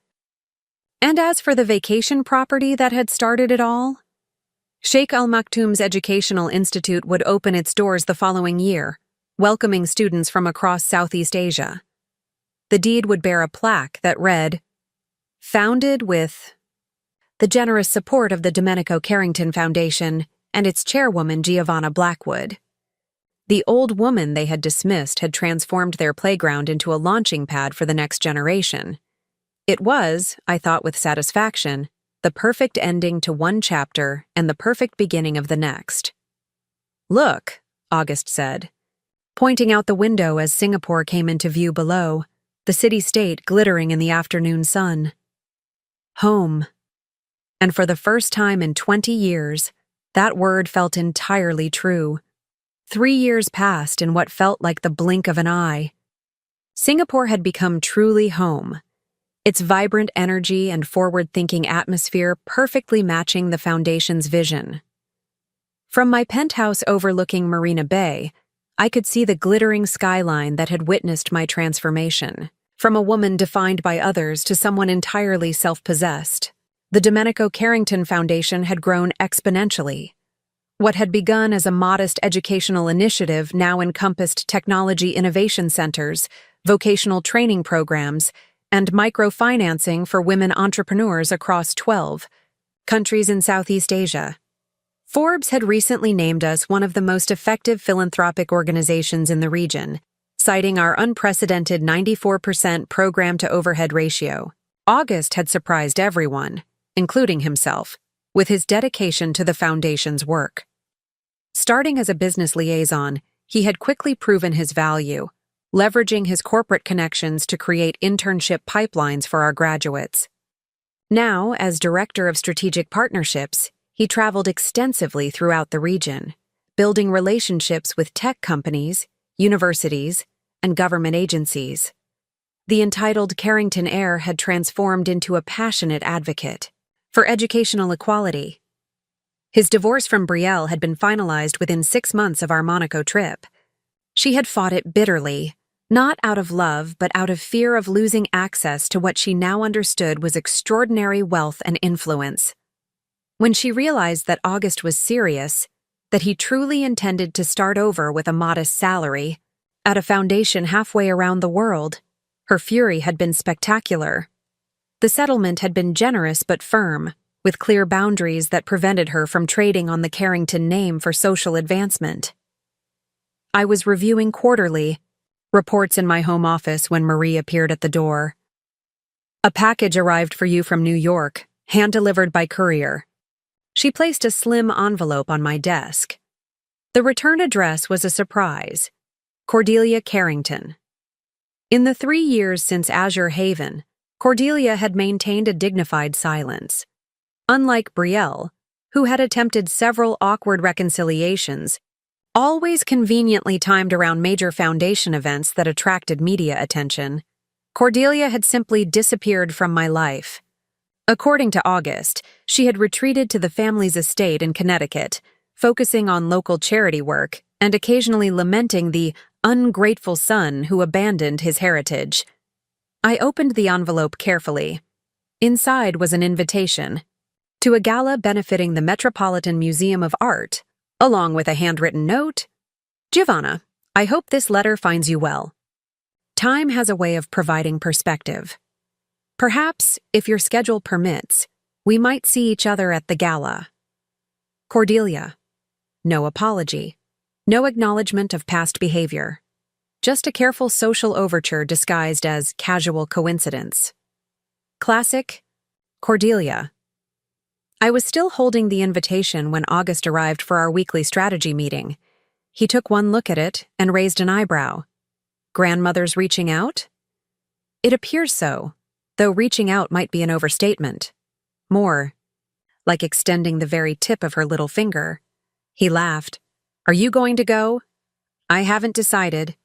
And as for the vacation property that had started it all, Sheikh Al Maktoum's Educational Institute would open its doors the following year, welcoming students from across Southeast Asia. The deed would bear a plaque that read, "Founded with the generous support of the Domenico Carrington Foundation and its chairwoman Giovanna Blackwood." The old woman they had dismissed had transformed their playground into a launching pad for the next generation. It was, I thought with satisfaction, the perfect ending to one chapter and the perfect beginning of the next. "Look," August said, pointing out the window as Singapore came into view below, the city-state glittering in the afternoon sun. Home. And for the first time in 20 years, that word felt entirely true. 3 years passed in what felt like the blink of an eye. Singapore had become truly home, its vibrant energy and forward-thinking atmosphere perfectly matching the Foundation's vision. From my penthouse overlooking Marina Bay, I could see the glittering skyline that had witnessed my transformation, from a woman defined by others to someone entirely self-possessed. The Domenico Carrington Foundation had grown exponentially. What had begun as a modest educational initiative now encompassed technology innovation centers, vocational training programs, and microfinancing for women entrepreneurs across 12 countries in Southeast Asia. Forbes had recently named us one of the most effective philanthropic organizations in the region, citing our unprecedented 94% program-to-overhead ratio. August had surprised everyone, including himself, with his dedication to the foundation's work. Starting as a business liaison, he had quickly proven his value, leveraging his corporate connections to create internship pipelines for our graduates. Now, as Director of Strategic Partnerships, he traveled extensively throughout the region, building relationships with tech companies, universities, and government agencies. The entitled Carrington heir had transformed into a passionate advocate for educational equality. His divorce from Brielle had been finalized within 6 months of our Monaco trip. She had fought it bitterly, not out of love but out of fear of losing access to what she now understood was extraordinary wealth and influence. When she realized that August was serious, that he truly intended to start over with a modest salary, at a foundation halfway around the world, her fury had been spectacular. The settlement had been generous but firm, with clear boundaries that prevented her from trading on the Carrington name for social advancement. I was reviewing quarterly reports in my home office when Marie appeared at the door. "A package arrived for you from New York, hand-delivered by courier." She placed a slim envelope on my desk. The return address was a surprise: Cordelia Carrington. In the 3 years since Azure Haven, Cordelia had maintained a dignified silence. Unlike Brielle, who had attempted several awkward reconciliations, always conveniently timed around major foundation events that attracted media attention, Cordelia had simply disappeared from my life. According to August, she had retreated to the family's estate in Connecticut, focusing on local charity work and occasionally lamenting the ungrateful son who abandoned his heritage. I opened the envelope carefully. Inside was an invitation to a gala benefiting the Metropolitan Museum of Art, along with a handwritten note: "Giovanna, I hope this letter finds you well. Time has a way of providing perspective. Perhaps, if your schedule permits, we might see each other at the gala. Cordelia." No apology, no acknowledgement of past behavior, just a careful social overture disguised as casual coincidence. Classic Cordelia. I was still holding the invitation when August arrived for our weekly strategy meeting. He took one look at it and raised an eyebrow. "Grandmother's reaching out?" "It appears so, though reaching out might be an overstatement. More like extending the very tip of her little finger." He laughed. "Are you going to go?" "I haven't decided.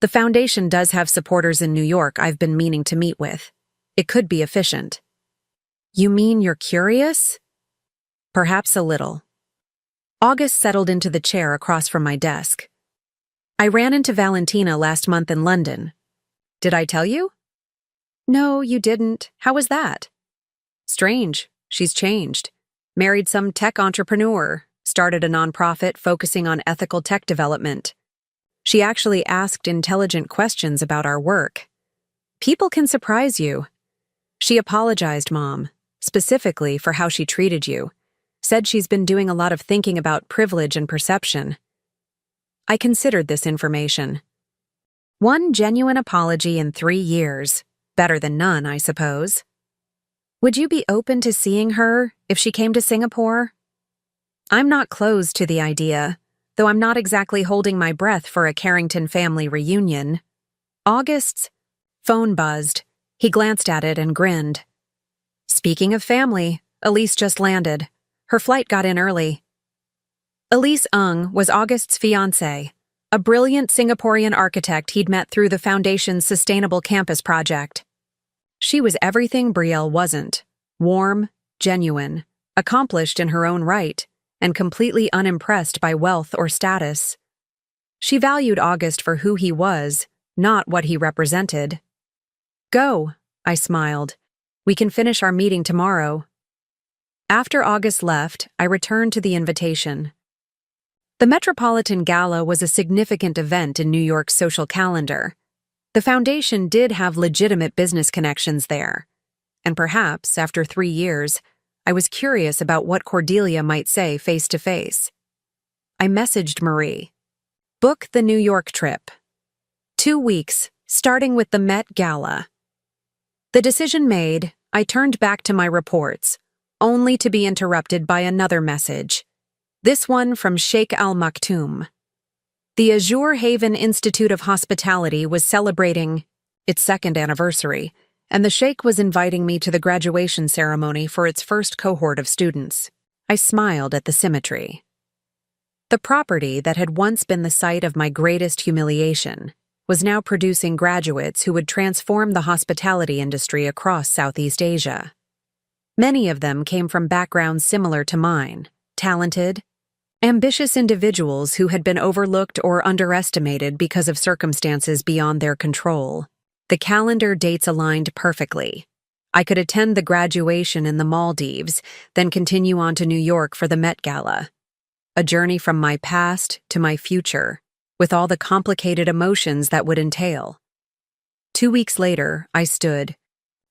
The foundation does have supporters in New York I've been meaning to meet with. It could be efficient." "You mean you're curious?" "Perhaps a little." August settled into the chair across from my desk. "I ran into Valentina last month in London. Did I tell you?" "No, you didn't. How was that?" "Strange. She's changed. Married some tech entrepreneur, started a nonprofit focusing on ethical tech development. She actually asked intelligent questions about our work. People can surprise you. She apologized, Mom, specifically for how she treated you. Said she's been doing a lot of thinking about privilege and perception." I considered this information. One genuine apology in 3 years. Better than none, I suppose. "Would you be open to seeing her if she came to Singapore?" I'm not closed to the idea, though I'm not exactly holding my breath for a Carrington family reunion. August's phone buzzed. He glanced at it and grinned. "Speaking of family, Elise just landed. Her flight got in early." Elise Ng was August's fiancée, a brilliant Singaporean architect he'd met through the Foundation's Sustainable Campus project. She was everything Brielle wasn't: warm, genuine, accomplished in her own right, and completely unimpressed by wealth or status. She valued August for who he was, not what he represented. "Go," I smiled. "We can finish our meeting tomorrow." After August left, I returned to the invitation. The Metropolitan Gala was a significant event in New York's social calendar. The foundation did have legitimate business connections there. And perhaps, after 3 years, I was curious about what Cordelia might say face to face. I messaged Marie. "Book the New York trip. 2 weeks, starting with the Met Gala." The decision made, I turned back to my reports, only to be interrupted by another message. This one from Sheikh Al Maktoum. The Azure Haven Institute of Hospitality was celebrating its 2nd anniversary, and the Sheikh was inviting me to the graduation ceremony for its first cohort of students. I smiled at the symmetry. The property that had once been the site of my greatest humiliation was now producing graduates who would transform the hospitality industry across Southeast Asia. Many of them came from backgrounds similar to mine, talented, ambitious individuals who had been overlooked or underestimated because of circumstances beyond their control. The calendar dates aligned perfectly. I could attend the graduation in the Maldives, then continue on to New York for the Met Gala. A journey from my past to my future, with all the complicated emotions that would entail. 2 weeks later, I stood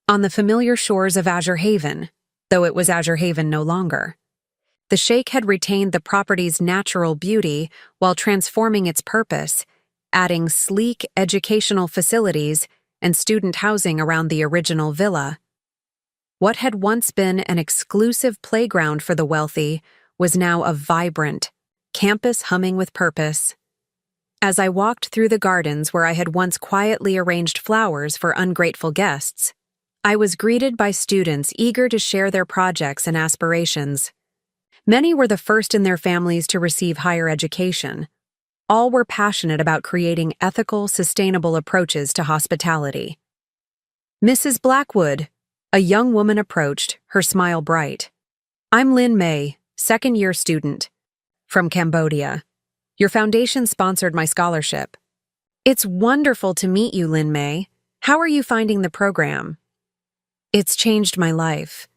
on the familiar shores of Azure Haven, though it was Azure Haven no longer. The Sheikh had retained the property's natural beauty while transforming its purpose, adding sleek educational facilities and student housing around the original villa. What had once been an exclusive playground for the wealthy was now a vibrant campus humming with purpose. As I walked through the gardens where I had once quietly arranged flowers for ungrateful guests, I was greeted by students eager to share their projects and aspirations. Many were the first in their families to receive higher education. All were passionate about creating ethical, sustainable approaches to hospitality. "Mrs. Blackwood," a young woman approached, her smile bright. "I'm Lynn May, 2nd-year student, from Cambodia. Your foundation sponsored my scholarship." "It's wonderful to meet you, Lynn May. How are you finding the program?" "It's changed my life.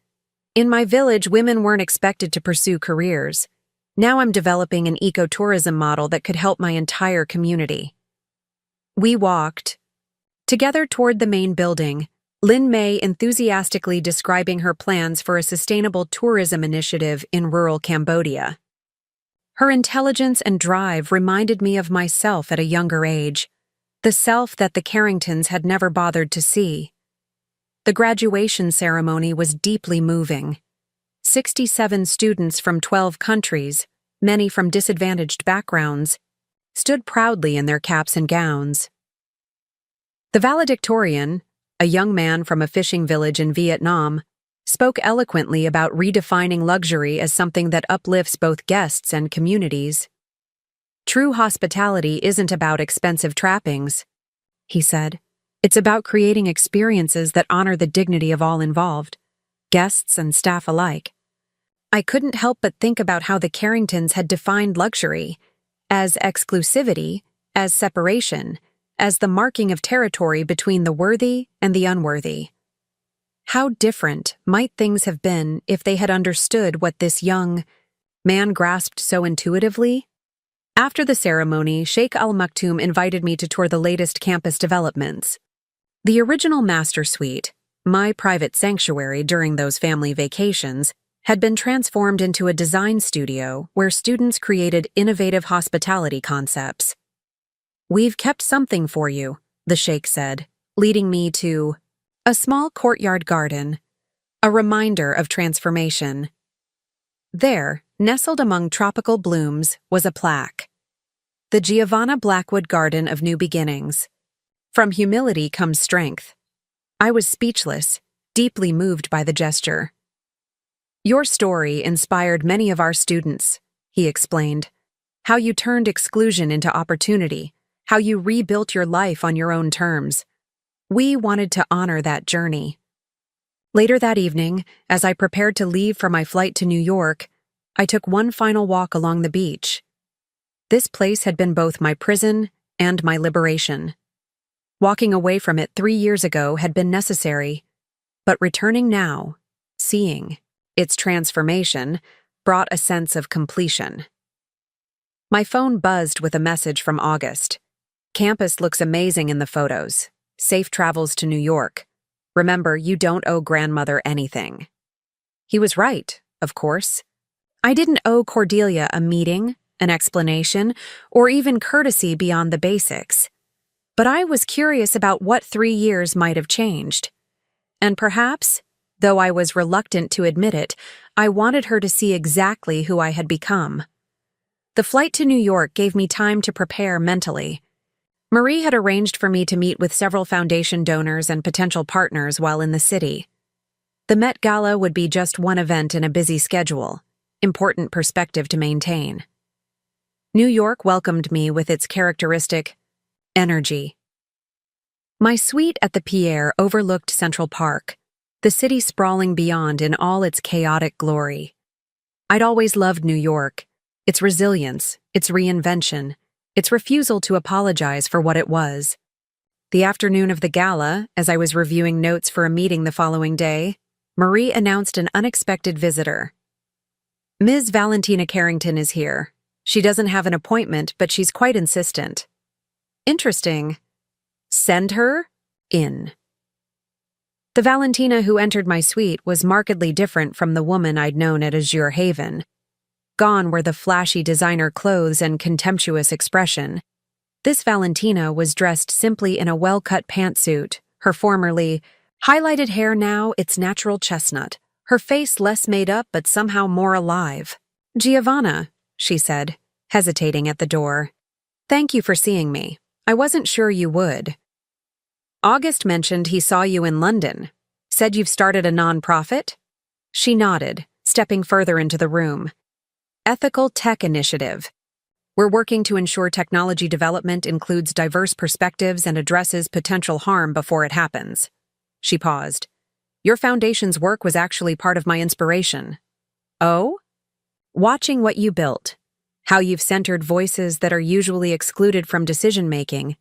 In my village, women weren't expected to pursue careers. Now I'm developing an ecotourism model that could help my entire community." We walked together toward the main building, Lynn May enthusiastically describing her plans for a sustainable tourism initiative in rural Cambodia. Her intelligence and drive reminded me of myself at a younger age, the self that the Carringtons had never bothered to see. The graduation ceremony was deeply moving. 67 students from 12 countries, many from disadvantaged backgrounds, stood proudly in their caps and gowns. The valedictorian, a young man from a fishing village in Vietnam, spoke eloquently about redefining luxury as something that uplifts both guests and communities. "True hospitality isn't about expensive trappings," he said. "It's about creating experiences that honor the dignity of all involved, guests and staff alike." I couldn't help but think about how the Carringtons had defined luxury as exclusivity, as separation, as the marking of territory between the worthy and the unworthy. How different might things have been if they had understood what this young man grasped so intuitively? After the ceremony, Sheikh Al Maktoum invited me to tour the latest campus developments. The original master suite, my private sanctuary during those family vacations, had been transformed into a design studio where students created innovative hospitality concepts. "We've kept something for you," the Sheikh said, leading me to a small courtyard garden, a reminder of transformation. There, nestled among tropical blooms, was a plaque. "The Giovanna Blackwood Garden of New Beginnings. From humility comes strength." I was speechless, deeply moved by the gesture. "Your story inspired many of our students," he explained. "How you turned exclusion into opportunity, how you rebuilt your life on your own terms. We wanted to honor that journey." Later that evening, as I prepared to leave for my flight to New York, I took one final walk along the beach. This place had been both my prison and my liberation. Walking away from it 3 years ago had been necessary, but returning now, seeing its transformation, brought a sense of completion. My phone buzzed with a message from August. Campus looks amazing in the photos. Safe travels to New York. Remember, you don't owe grandmother anything. He was right, of course. I didn't owe Cordelia a meeting, an explanation, or even courtesy beyond the basics. But I was curious about what 3 years might have changed. And perhaps, though I was reluctant to admit it, I wanted her to see exactly who I had become. The flight to New York gave me time to prepare mentally. Marie had arranged for me to meet with several foundation donors and potential partners while in the city. The Met Gala would be just one event in a busy schedule, important perspective to maintain. New York welcomed me with its characteristic energy. My suite at the Pierre overlooked Central Park, the city sprawling beyond in all its chaotic glory. I'd always loved New York, its resilience, its reinvention, its refusal to apologize for what it was. The afternoon of the gala, as I was reviewing notes for a meeting the following day, Marie announced an unexpected visitor. Ms. Valentina Carrington is here. She doesn't have an appointment, but she's quite insistent. Interesting. Send her in. The Valentina who entered my suite was markedly different from the woman I'd known at Azure Haven. Gone were the flashy designer clothes and contemptuous expression. This Valentina was dressed simply in a well-cut pantsuit, her formerly highlighted hair now its natural chestnut, her face less made up but somehow more alive. "Giovanna," she said, hesitating at the door. "Thank you for seeing me. I wasn't sure you would." "August mentioned he saw you in London. Said you've started a non-profit?" She nodded, stepping further into the room. "Ethical Tech Initiative. We're working to ensure technology development includes diverse perspectives and addresses potential harm before it happens." She paused. "Your foundation's work was actually part of my inspiration." "Oh?" "Watching what you built. How you've centered voices that are usually excluded from decision-making.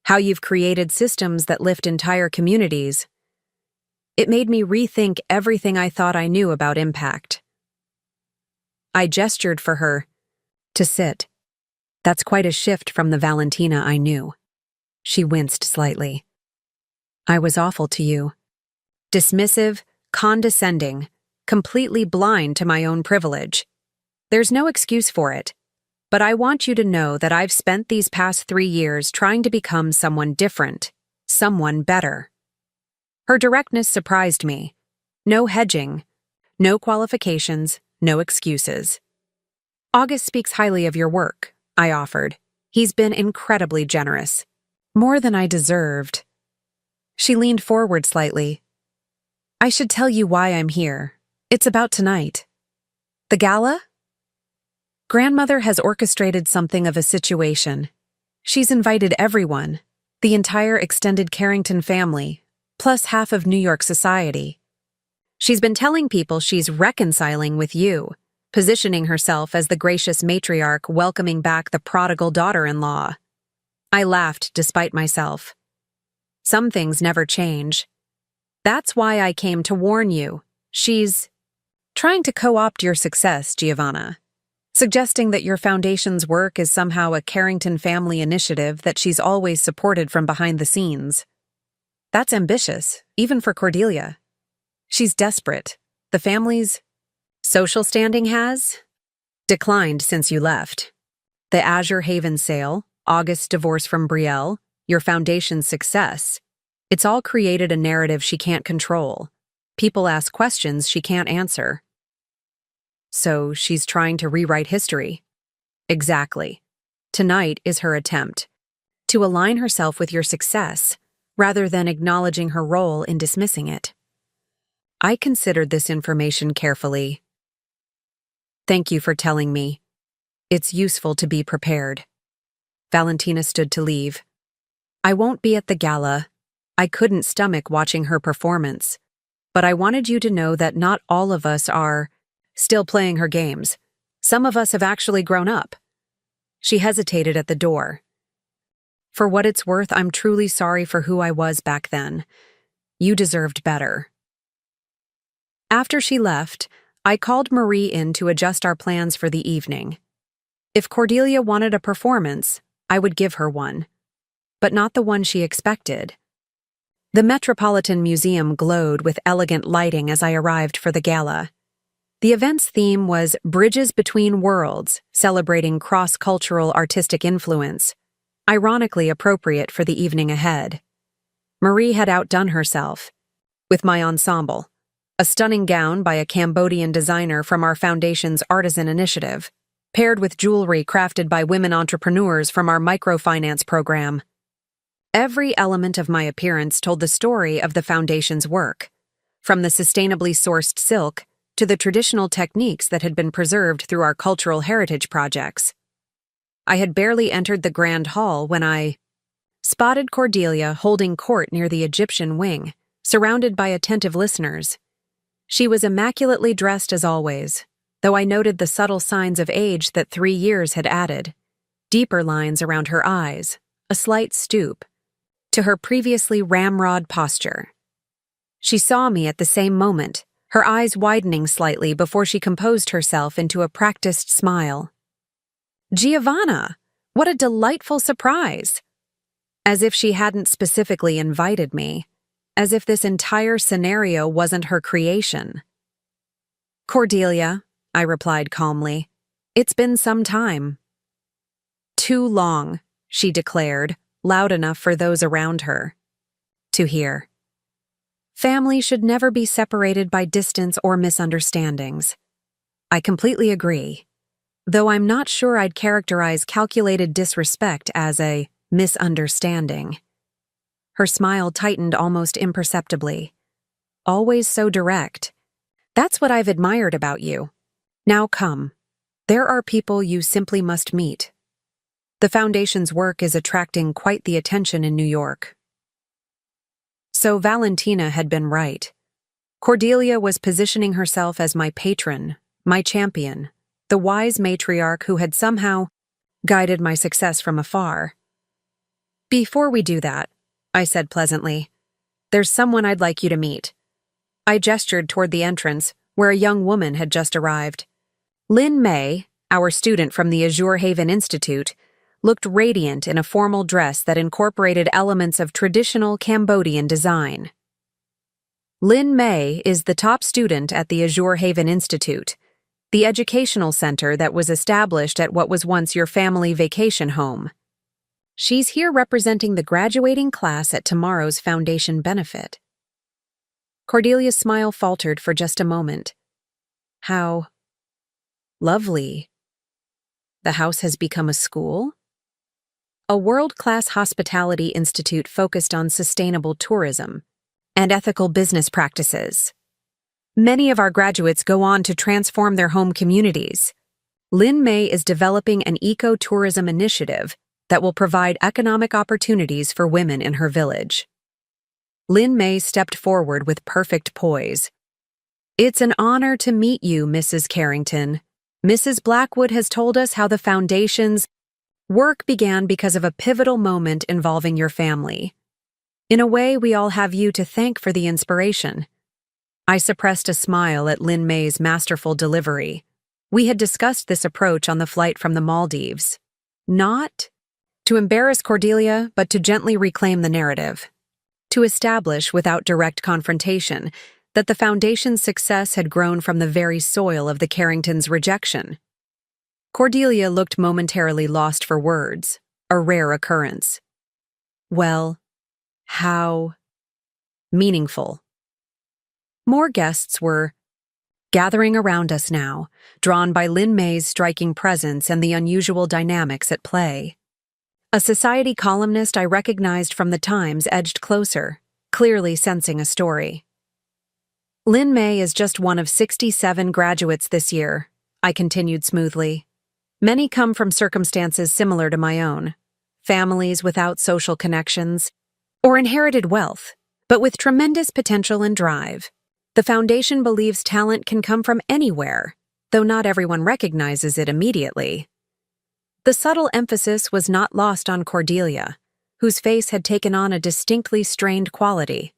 How you've created systems that lift entire communities. It made me rethink everything I thought I knew about impact." I gestured for her to sit. That's quite a shift from the Valentina I knew. She winced slightly. "I was awful to you. Dismissive, condescending, completely blind to my own privilege. There's no excuse for it. But I want you to know that I've spent these past 3 years trying to become someone different, someone better." Her directness surprised me. No hedging, no qualifications, no excuses. "August speaks highly of your work," I offered. "He's been incredibly generous. More than I deserved." She leaned forward slightly. "I should tell you why I'm here. It's about tonight." "The gala?" "Grandmother has orchestrated something of a situation. She's invited everyone, the entire extended Carrington family, plus half of New York society. She's been telling people she's reconciling with you, positioning herself as the gracious matriarch welcoming back the prodigal daughter-in-law." I laughed despite myself. "Some things never change. That's why I came to warn you. She's trying to co-opt your success, Giovanna. Suggesting that your foundation's work is somehow a Carrington family initiative that she's always supported from behind the scenes. That's ambitious, even for Cordelia. She's desperate. The family's social standing has declined since you left. The Azure Haven sale, August's divorce from Brielle, your foundation's success. It's all created a narrative she can't control. People ask questions she can't answer. So she's trying to rewrite history. Exactly. Tonight is her attempt to align herself with your success, rather than acknowledging her role in dismissing it. I considered this information carefully. Thank you for telling me. It's useful to be prepared. Valentina stood to leave. I won't be at the gala. I couldn't stomach watching her performance. But I wanted you to know that not all of us are still playing her games. Some of us have actually grown up. She hesitated at the door. For what it's worth, I'm truly sorry for who I was back then. You deserved better. After she left, I called Marie in to adjust our plans for the evening. If Cordelia wanted a performance, I would give her one, but not the one she expected. The Metropolitan Museum glowed with elegant lighting as I arrived for the gala. The event's theme was Bridges Between Worlds, celebrating cross-cultural artistic influence, ironically appropriate for the evening ahead. Marie had outdone herself with my ensemble, a stunning gown by a Cambodian designer from our foundation's Artisan Initiative, paired with jewelry crafted by women entrepreneurs from our microfinance program. Every element of my appearance told the story of the foundation's work, from the sustainably sourced silk to the traditional techniques that had been preserved through our cultural heritage projects. I had barely entered the grand hall when I spotted Cordelia holding court near the Egyptian wing, surrounded by attentive listeners. She was immaculately dressed as always, though I noted the subtle signs of age that 3 years had added, deeper lines around her eyes, a slight stoop, to her previously ramrod posture. She saw me at the same moment, her eyes widening slightly before she composed herself into a practiced smile. Giovanna, what a delightful surprise! As if she hadn't specifically invited me, as if this entire scenario wasn't her creation. Cordelia, I replied calmly, it's been some time. Too long, she declared, loud enough for those around her to hear. Family should never be separated by distance or misunderstandings. I completely agree, though I'm not sure I'd characterize calculated disrespect as a misunderstanding. Her smile tightened almost imperceptibly. Always so direct. That's what I've admired about you. Now come. There are people you simply must meet. The Foundation's work is attracting quite the attention in New York. So Valentina had been right. Cordelia was positioning herself as my patron, my champion, the wise matriarch who had somehow guided my success from afar. Before we do that, I said pleasantly, there's someone I'd like you to meet. I gestured toward the entrance, where a young woman had just arrived. Lynn May, our student from the Azure Haven Institute, looked radiant in a formal dress that incorporated elements of traditional Cambodian design. Lynn May is the top student at the Azure Haven Institute, the educational center that was established at what was once your family vacation home. She's here representing the graduating class at tomorrow's foundation benefit. Cordelia's smile faltered for just a moment. How lovely. The house has become a school? A world-class hospitality institute focused on sustainable tourism and ethical business practices. Many of our graduates go on to transform their home communities. Lynn May is developing an eco-tourism initiative that will provide economic opportunities for women in her village. Lynn May stepped forward with perfect poise. It's an honor to meet you, Mrs. Carrington. Mrs. Blackwood has told us how the Foundation's work began because of a pivotal moment involving your family. In a way, we all have you to thank for the inspiration. I suppressed a smile at Lynn May's masterful delivery. We had discussed this approach on the flight from the Maldives. Not to embarrass Cordelia, but to gently reclaim the narrative. To establish, without direct confrontation, that the Foundation's success had grown from the very soil of the Carringtons' rejection. Cordelia looked momentarily lost for words, a rare occurrence. Well, how meaningful. More guests were gathering around us now, drawn by Lynn May's striking presence and the unusual dynamics at play. A society columnist I recognized from the Times edged closer, clearly sensing a story. Lynn May is just one of 67 graduates this year, I continued smoothly. Many come from circumstances similar to my own, families without social connections, or inherited wealth, but with tremendous potential and drive. The Foundation believes talent can come from anywhere, though not everyone recognizes it immediately. The subtle emphasis was not lost on Cordelia, whose face had taken on a distinctly strained quality.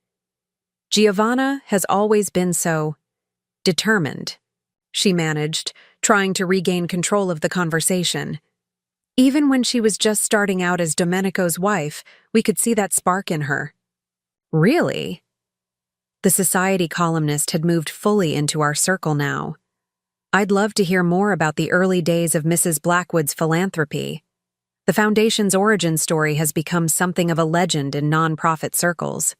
Giovanna has always been so determined, she managed, trying to regain control of the conversation. Even when she was just starting out as Domenico's wife, we could see that spark in her. Really? The society columnist had moved fully into our circle now. I'd love to hear more about the early days of Mrs. Blackwood's philanthropy. The Foundation's origin story has become something of a legend in non-profit circles.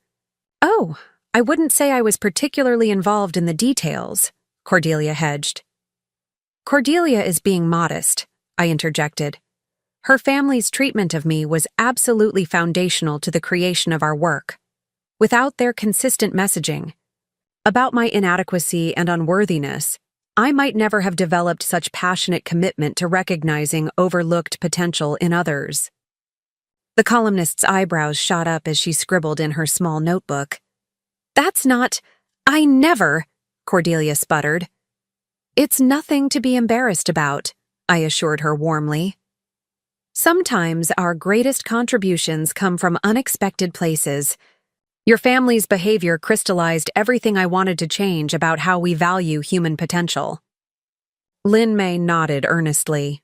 Oh, I wouldn't say I was particularly involved in the details, Cordelia hedged. Cordelia is being modest, I interjected. Her family's treatment of me was absolutely foundational to the creation of our work. Without their consistent messaging about my inadequacy and unworthiness, I might never have developed such passionate commitment to recognizing overlooked potential in others. The columnist's eyebrows shot up as she scribbled in her small notebook. That's not— I never— Cordelia sputtered. It's nothing to be embarrassed about, I assured her warmly. Sometimes our greatest contributions come from unexpected places. Your family's behavior crystallized everything I wanted to change about how we value human potential. Lin May nodded earnestly.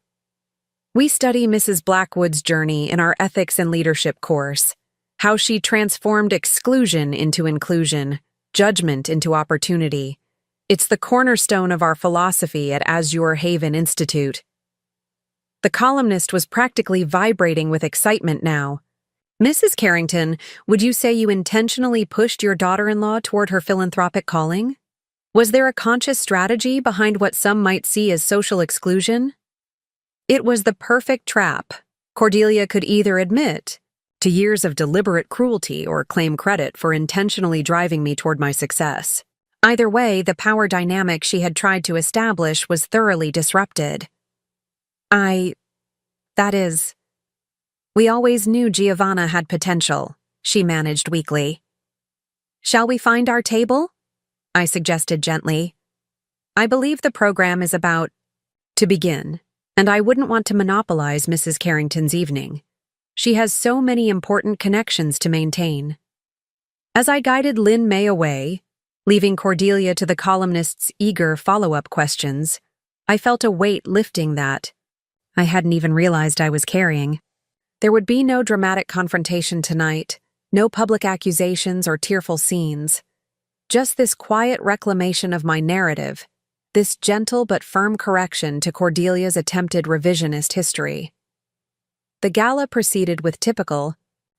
We study Mrs. Blackwood's journey in our Ethics and Leadership course, how she transformed exclusion into inclusion, judgment into opportunity. It's the cornerstone of our philosophy at Azure Haven Institute. The columnist was practically vibrating with excitement now. Mrs. Carrington, would you say you intentionally pushed your daughter-in-law toward her philanthropic calling? Was there a conscious strategy behind what some might see as social exclusion? It was the perfect trap. Cordelia could either admit to years of deliberate cruelty or claim credit for intentionally driving me toward my success. Either way, the power dynamic she had tried to establish was thoroughly disrupted. We always knew Giovanna had potential, she managed weakly. Shall we find our table? I suggested gently. I believe the program is about to begin, and I wouldn't want to monopolize Mrs. Carrington's evening. She has so many important connections to maintain. As I guided Lin May away, leaving Cordelia to the columnist's eager follow-up questions, I felt a weight lifting that I hadn't even realized I was carrying. There would be no dramatic confrontation tonight, no public accusations or tearful scenes. Just this quiet reclamation of my narrative, this gentle but firm correction to Cordelia's attempted revisionist history. The gala proceeded with typical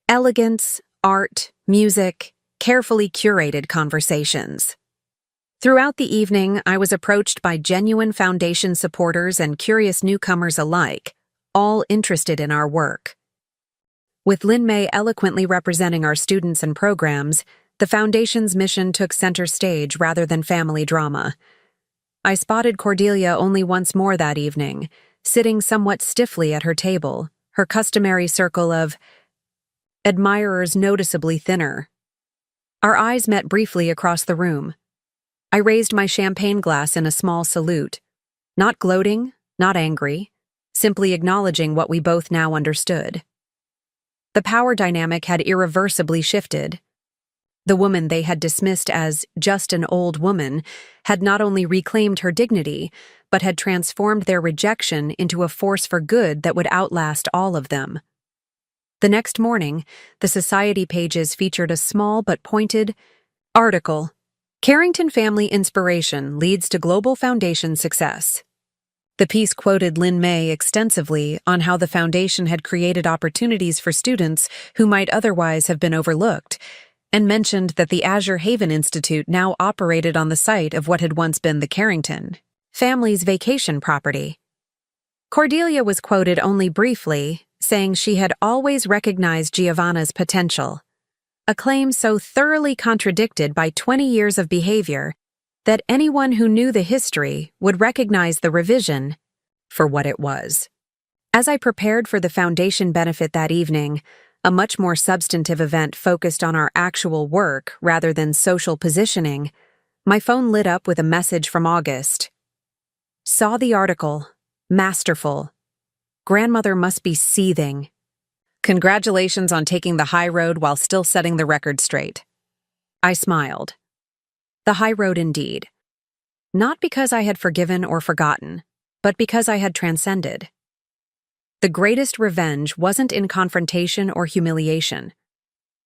elegance, art, music, carefully curated conversations. Throughout the evening, I was approached by genuine Foundation supporters and curious newcomers alike, all interested in our work. With Lin May eloquently representing our students and programs, the Foundation's mission took center stage rather than family drama. I spotted Cordelia only once more that evening, sitting somewhat stiffly at her table, her customary circle of admirers noticeably thinner. Our eyes met briefly across the room. I raised my champagne glass in a small salute, not gloating, not angry, simply acknowledging what we both now understood. The power dynamic had irreversibly shifted. The woman they had dismissed as just an old woman had not only reclaimed her dignity, but had transformed their rejection into a force for good that would outlast all of them. The next morning, the society pages featured a small but pointed article. Carrington Family Inspiration Leads to Global Foundation Success. The piece quoted Lin May extensively on how the Foundation had created opportunities for students who might otherwise have been overlooked, and mentioned that the Azure Haven Institute now operated on the site of what had once been the Carrington family's vacation property. Cordelia was quoted only briefly, saying she had always recognized Giovanna's potential, a claim so thoroughly contradicted by 20 years of behavior that anyone who knew the history would recognize the revision for what it was. As I prepared for the Foundation benefit that evening, a much more substantive event focused on our actual work rather than social positioning, my phone lit up with a message from August. Saw the article. Masterful. Grandmother must be seething. Congratulations on taking the high road while still setting the record straight. I smiled. The high road indeed. Not because I had forgiven or forgotten, but because I had transcended. The greatest revenge wasn't in confrontation or humiliation,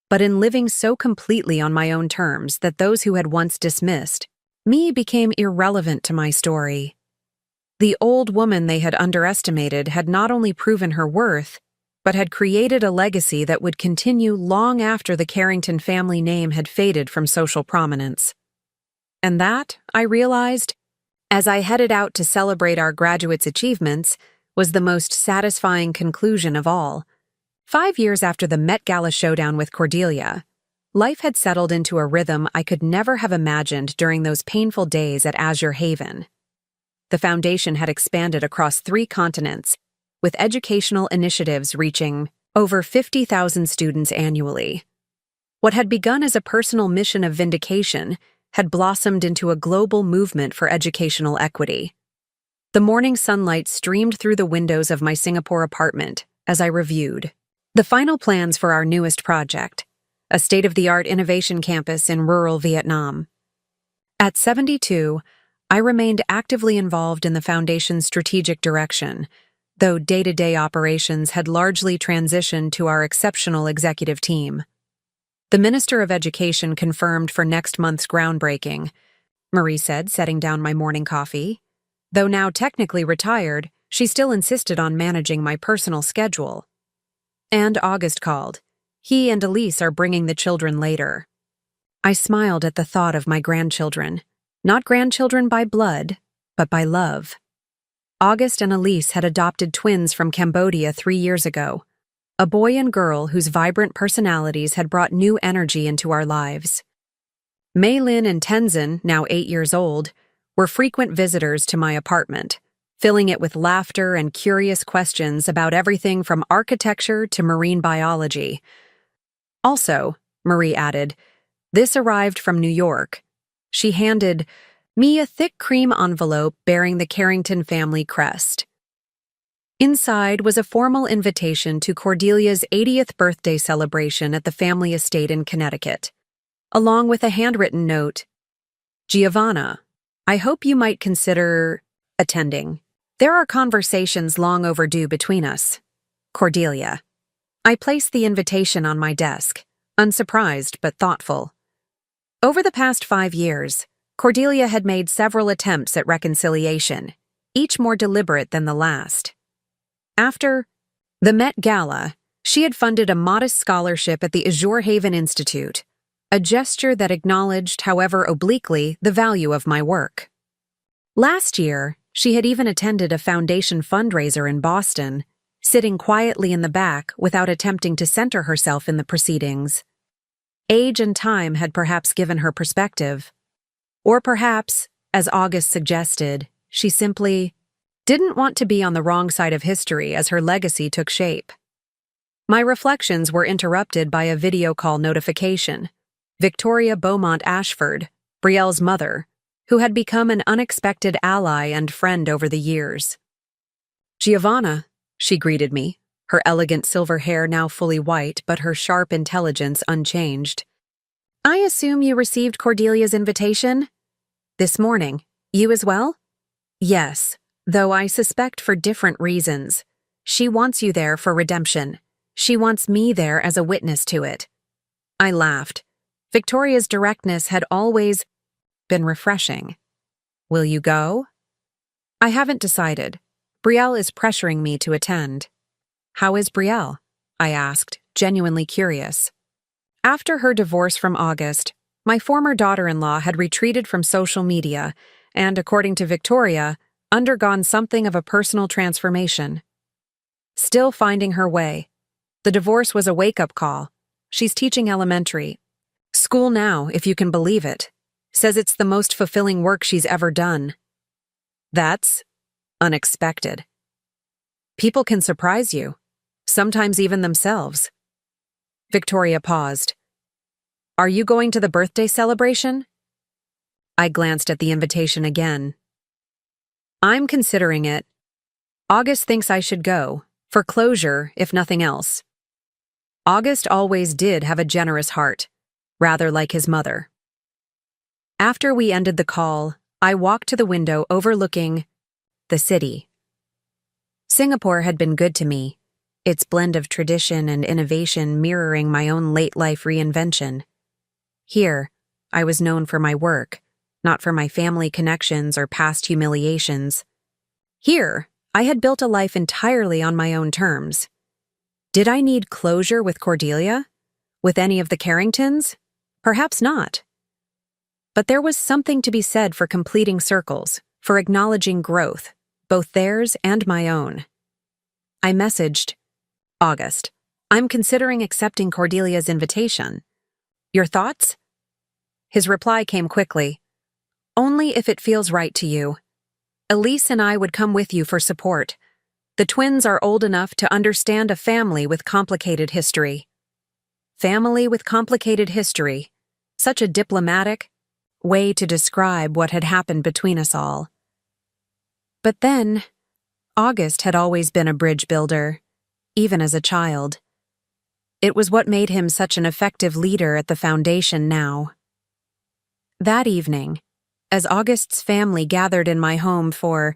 but in living so completely on my own terms that those who had once dismissed me became irrelevant to my story. The old woman they had underestimated had not only proven her worth, but had created a legacy that would continue long after the Carrington family name had faded from social prominence. And that, I realized, as I headed out to celebrate our graduates' achievements, was the most satisfying conclusion of all. 5 years after the Met Gala showdown with Cordelia, life had settled into a rhythm I could never have imagined during those painful days at Azure Haven. The foundation had expanded across 3 continents, with educational initiatives reaching over 50,000 students annually. What had begun as a personal mission of vindication had blossomed into a global movement for educational equity. The morning sunlight streamed through the windows of my Singapore apartment as I reviewed the final plans for our newest project, a state-of-the-art innovation campus in rural Vietnam. At 72, I remained actively involved in the foundation's strategic direction, though day-to-day operations had largely transitioned to our exceptional executive team. The Minister of Education confirmed for next month's groundbreaking, Marie said, setting down my morning coffee. Though now technically retired, she still insisted on managing my personal schedule. And August called. He and Elise are bringing the children later. I smiled at the thought of my grandchildren. Not grandchildren by blood, but by love. August and Elise had adopted twins from Cambodia 3 years ago, a boy and girl whose vibrant personalities had brought new energy into our lives. Mei Lin and Tenzin, now 8 years old, were frequent visitors to my apartment, filling it with laughter and curious questions about everything from architecture to marine biology. Also, Marie added, this arrived from New York. She handed me a thick cream envelope bearing the Carrington family crest. Inside was a formal invitation to Cordelia's 80th birthday celebration at the family estate in Connecticut, along with a handwritten note. Giovanna, I hope you might consider attending. There are conversations long overdue between us. Cordelia. I placed the invitation on my desk, unsurprised but thoughtful. Over the past 5 years, Cordelia had made several attempts at reconciliation, each more deliberate than the last. After the Met Gala, she had funded a modest scholarship at the Azure Haven Institute, a gesture that acknowledged, however obliquely, the value of my work. Last year, she had even attended a foundation fundraiser in Boston, sitting quietly in the back without attempting to center herself in the proceedings. Age and time had perhaps given her perspective. Or perhaps, as August suggested, she simply didn't want to be on the wrong side of history as her legacy took shape. My reflections were interrupted by a video call notification. Victoria Beaumont Ashford, Brielle's mother, who had become an unexpected ally and friend over the years. Giovanna, she greeted me, her elegant silver hair now fully white but her sharp intelligence unchanged. I assume you received Cordelia's invitation? This morning. You as well? Yes, though I suspect for different reasons. She wants you there for redemption. She wants me there as a witness to it. I laughed. Victoria's directness had always been refreshing. Will you go? I haven't decided. Brielle is pressuring me to attend. How is Brielle? I asked, genuinely curious. After her divorce from August, my former daughter-in-law had retreated from social media and, according to Victoria, undergone something of a personal transformation. Still finding her way. The divorce was a wake-up call. She's teaching elementary school now, if you can believe it. Says it's the most fulfilling work she's ever done. That's unexpected. People can surprise you, sometimes even themselves. Victoria paused. Are you going to the birthday celebration? I glanced at the invitation again. I'm considering it. August thinks I should go, For closure, if nothing else. August always did have a generous heart, rather like his mother. After we ended the call, I walked to the window overlooking the city. Singapore had been good to me, its blend of tradition and innovation mirroring my own late-life reinvention. Here, I was known for my work, not for my family connections or past humiliations. Here, I had built a life entirely on my own terms. Did I need closure with Cordelia? With any of the Carringtons? Perhaps not. But there was something to be said for completing circles, for acknowledging growth, both theirs and my own. I messaged, August, I'm considering accepting Cordelia's invitation. Your thoughts? His reply came quickly. Only if it feels right to you. Elise and I would come with you for support. The twins are old enough to understand a family with complicated history. Family with complicated history. Such a diplomatic way to describe what had happened between us all. But then, August had always been a bridge builder, even as a child. It was what made him such an effective leader at the foundation now. That evening, as August's family gathered in my home for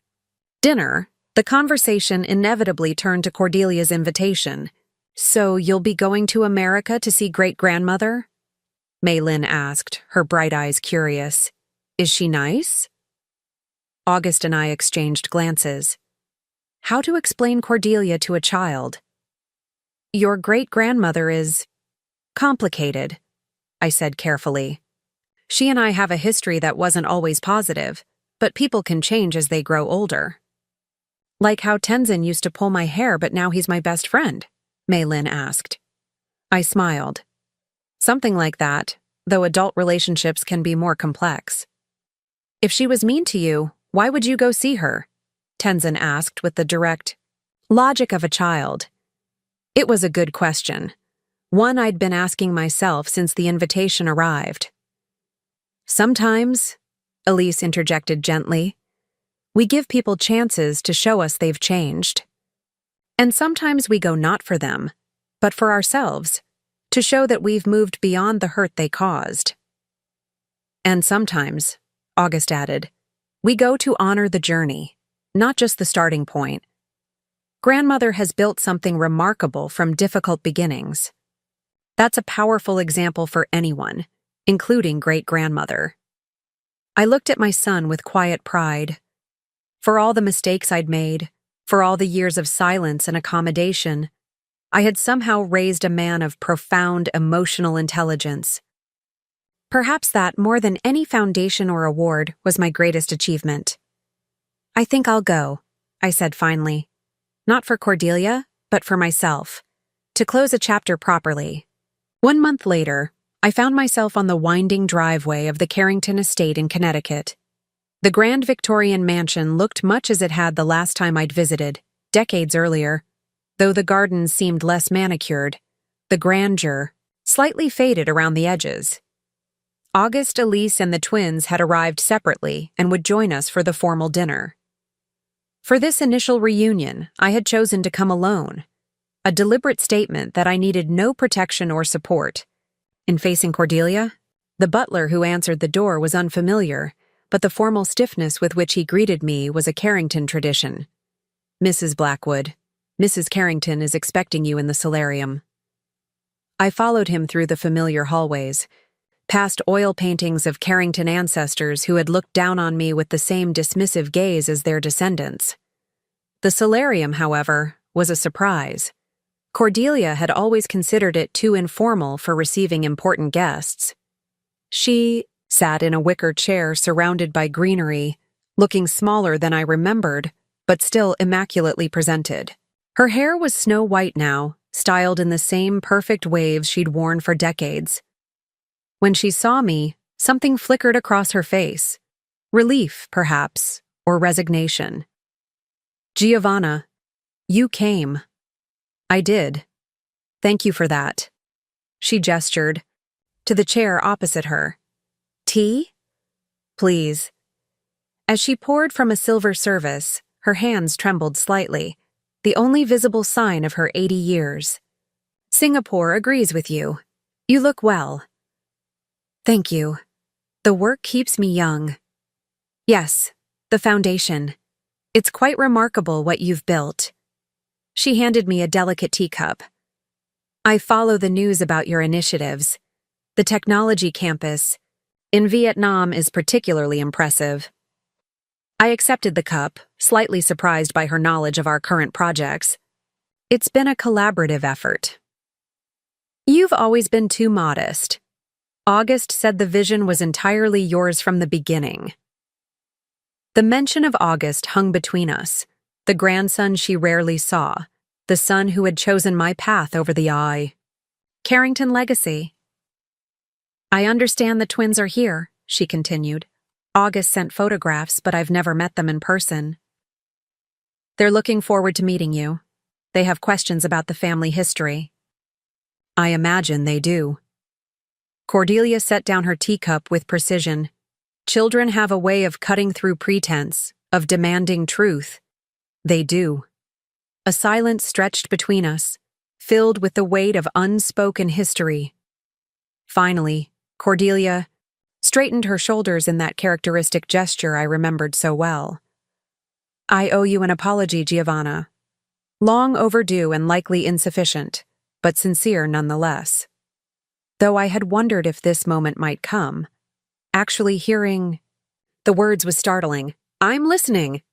dinner, the conversation inevitably turned to Cordelia's invitation. So you'll be going to America to see great-grandmother? Maylin asked, her bright eyes curious. Is she nice? August and I exchanged glances. How to explain Cordelia to a child? Your great-grandmother is complicated, I said carefully. She and I have a history that wasn't always positive, but people can change as they grow older. Like how Tenzin used to pull my hair, but now he's my best friend, Maylin asked. I smiled. Something like that, though adult relationships can be more complex. If she was mean to you, why would you go see her? Tenzin asked with the direct logic of a child. It was a good question, one I'd been asking myself since the invitation arrived. Sometimes, Elise interjected gently, we give people chances to show us they've changed. And sometimes we go not for them, but for ourselves, to show that we've moved beyond the hurt they caused. And sometimes, August added, we go to honor the journey, not just the starting point. Grandmother has built something remarkable from difficult beginnings. That's a powerful example for anyone, including great-grandmother. I looked at my son with quiet pride. For all the mistakes I'd made, for all the years of silence and accommodation, I had somehow raised a man of profound emotional intelligence. Perhaps that, more than any foundation or award, was my greatest achievement. I think I'll go, I said finally. Not for Cordelia, but for myself. To close a chapter properly. 1 month later, I found myself on the winding driveway of the Carrington estate in Connecticut. The grand Victorian mansion looked much as it had the last time I'd visited, decades earlier, though the gardens seemed less manicured, the grandeur slightly faded around the edges. August, Elise, and the twins had arrived separately and would join us for the formal dinner. For this initial reunion, I had chosen to come alone, a deliberate statement that I needed no protection or support. In facing Cordelia, the butler who answered the door was unfamiliar, but the formal stiffness with which he greeted me was a Carrington tradition. Mrs. Blackwood, Mrs. Carrington is expecting you in the solarium. I followed him through the familiar hallways, past oil paintings of Carrington ancestors who had looked down on me with the same dismissive gaze as their descendants. The solarium, however, was a surprise. Cordelia had always considered it too informal for receiving important guests. She sat in a wicker chair surrounded by greenery, looking smaller than I remembered, but still immaculately presented. Her hair was snow-white now, styled in the same perfect waves she'd worn for decades. When she saw me, something flickered across her face. Relief, perhaps, or resignation. Giovanna, you came. I did. Thank you for that. She gestured to the chair opposite her. Tea? Please. As she poured from a silver service, her hands trembled slightly. the only visible sign of her 80 years. Singapore agrees with you. You look well. Thank you. The work keeps me young. Yes, the foundation. It's quite remarkable what you've built. She handed me a delicate teacup. I follow the news about your initiatives. The technology campus in Vietnam is particularly impressive. I accepted the cup, slightly surprised by her knowledge of our current projects. It's been a collaborative effort. You've always been too modest. August said the vision was entirely yours from the beginning. The mention of August hung between us, the grandson she rarely saw, the son who had chosen my path over the eye. Carrington legacy. I understand the twins are here, she continued. August sent photographs, but I've never met them in person. They're looking forward to meeting you. They have questions about the family history. I imagine they do. Cordelia set down her teacup with precision. Children have a way of cutting through pretense, of demanding truth. They do. A silence stretched between us, filled with the weight of unspoken history. Finally, Cordelia straightened her shoulders in that characteristic gesture I remembered so well. I owe you an apology, Giovanna. Long overdue and likely insufficient, but sincere nonetheless. Though I had wondered if this moment might come, actually hearing the words was startling. I'm listening.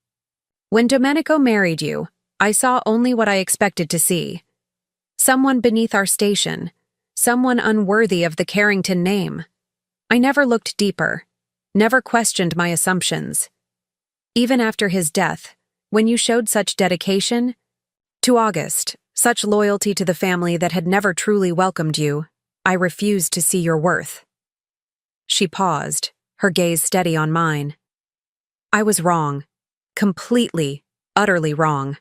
When Domenico married you, I saw only what I expected to see. Someone beneath our station, someone unworthy of the Carrington name. I never looked deeper, never questioned my assumptions. Even after his death, when you showed such dedication to August, such loyalty to the family that had never truly welcomed you, I refused to see your worth. She paused, her gaze steady on mine. I was wrong. Completely, utterly wrong.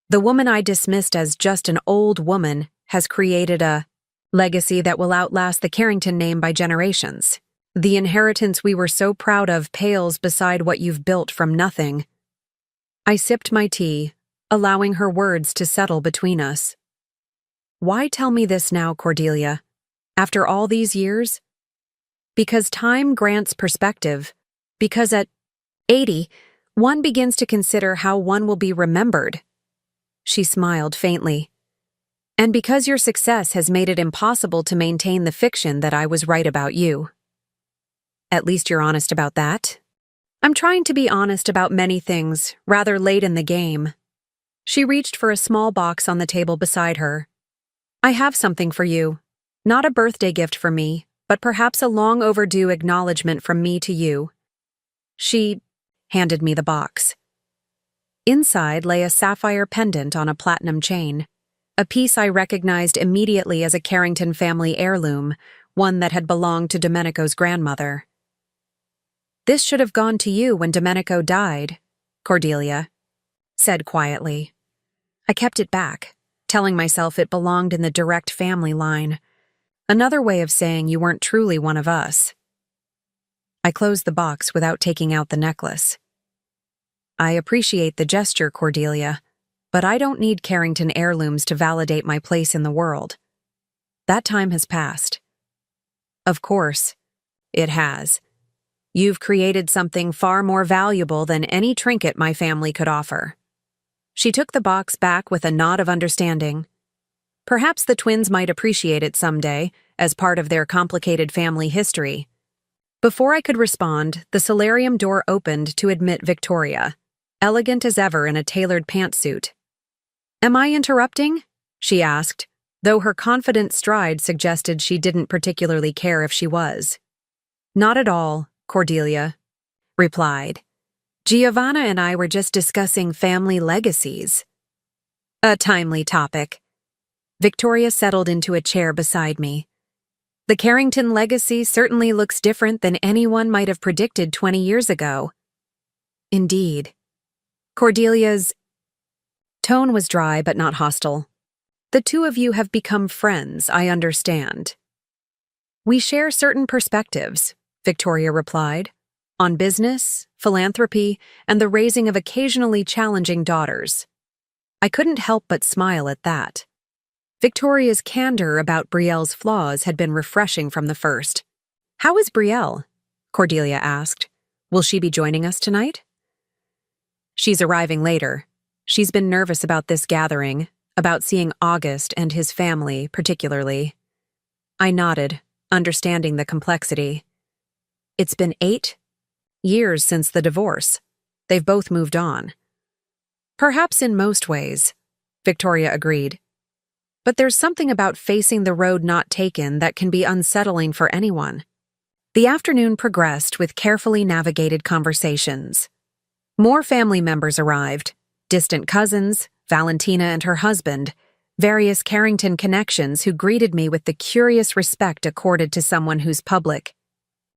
The woman I dismissed as just an old woman has created a legacy that will outlast the Carrington name by generations. The inheritance we were so proud of pales beside what you've built from nothing. I sipped my tea, allowing her words to settle between us. Why tell me this now, Cordelia? After all these years? Because time grants perspective. Because at 80, one begins to consider how one will be remembered. She smiled faintly. And because your success has made it impossible to maintain the fiction that I was right about you. At least you're honest about that. I'm trying to be honest about many things, rather late in the game. She reached for a small box on the table beside her. I have something for you. Not a birthday gift for me, but perhaps a long overdue acknowledgement from me to you. She handed me the box. Inside lay a sapphire pendant on a platinum chain, a piece I recognized immediately as a Carrington family heirloom, one that had belonged to Domenico's grandmother. This should have gone to you when Domenico died, Cordelia said quietly. I kept it back, telling myself it belonged in the direct family line. Another way of saying you weren't truly one of us. I closed the box without taking out the necklace. I appreciate the gesture, Cordelia, but I don't need Carrington heirlooms to validate my place in the world. That time has passed. Of course, it has. You've created something far more valuable than any trinket my family could offer. She took the box back with a nod of understanding. Perhaps the twins might appreciate it someday, as part of their complicated family history. Before I could respond, the solarium door opened to admit Victoria, elegant as ever in a tailored pantsuit. Am I interrupting? She asked, though her confident stride suggested she didn't particularly care if she was. Not at all, Cordelia replied. Giovanna and I were just discussing family legacies. A timely topic. Victoria settled into a chair beside me. The Carrington legacy certainly looks different than anyone might have predicted 20 years ago. Indeed. Cordelia's tone was dry but not hostile. The two of you have become friends, I understand. We share certain perspectives, Victoria replied, on business, philanthropy, and the raising of occasionally challenging daughters. I couldn't help but smile at that. Victoria's candor about Brielle's flaws had been refreshing from the first. "How is Brielle?" Cordelia asked. "Will she be joining us tonight?" "She's arriving later. She's been nervous about this gathering, about seeing August and his family particularly." I nodded, understanding the complexity. It's been 8 years since the divorce. They've both moved on. "Perhaps in most ways," Victoria agreed. "But there's something about facing the road not taken that can be unsettling for anyone." The afternoon progressed with carefully navigated conversations. More family members arrived: distant cousins, Valentina and her husband, various Carrington connections who greeted me with the curious respect accorded to someone whose public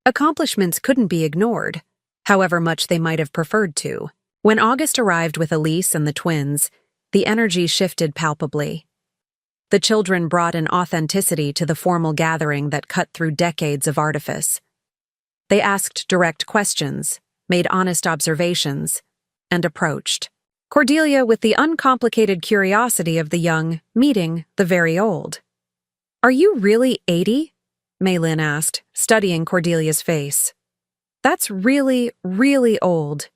accomplishments couldn't be ignored, however much they might have preferred to. When August arrived with Elise and the twins, the energy shifted palpably. The children brought an authenticity to the formal gathering that cut through decades of artifice. They asked direct questions, made honest observations, and approached Cordelia with the uncomplicated curiosity of the young meeting the very old. "Are you really 80? Maylin asked, studying Cordelia's face. "That's really, really old."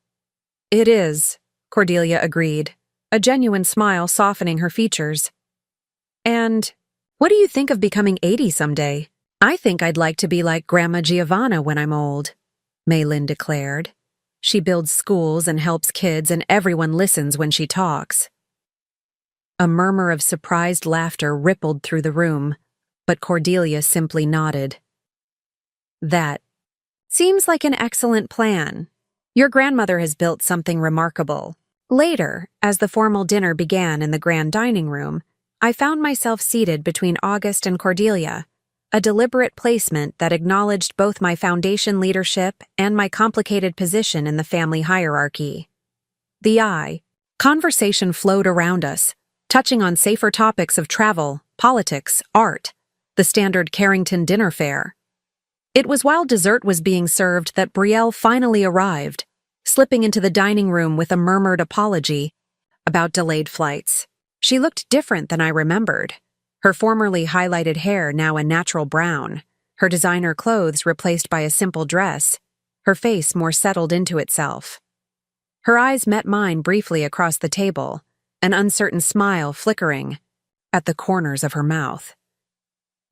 "It is," Cordelia agreed, a genuine smile softening her features. "And what do you think of becoming 80 someday?" "I think I'd like to be like Grandma Giovanna when I'm old," Maylin declared. "She builds schools and helps kids, and everyone listens when she talks." A murmur of surprised laughter rippled through the room, but Cordelia simply nodded. "That seems like an excellent plan. Your grandmother has built something remarkable." Later, as the formal dinner began in the grand dining room, I found myself seated between August and Cordelia, a deliberate placement that acknowledged both my foundation leadership and my complicated position in the family hierarchy. Conversation flowed around us, touching on safer topics of travel, politics, art, the standard Carrington dinner fare. It was while dessert was being served that Brielle finally arrived, slipping into the dining room with a murmured apology about delayed flights. She looked different than I remembered. Her formerly highlighted hair now a natural brown, her designer clothes replaced by a simple dress, her face more settled into itself. Her eyes met mine briefly across the table, an uncertain smile flickering at the corners of her mouth.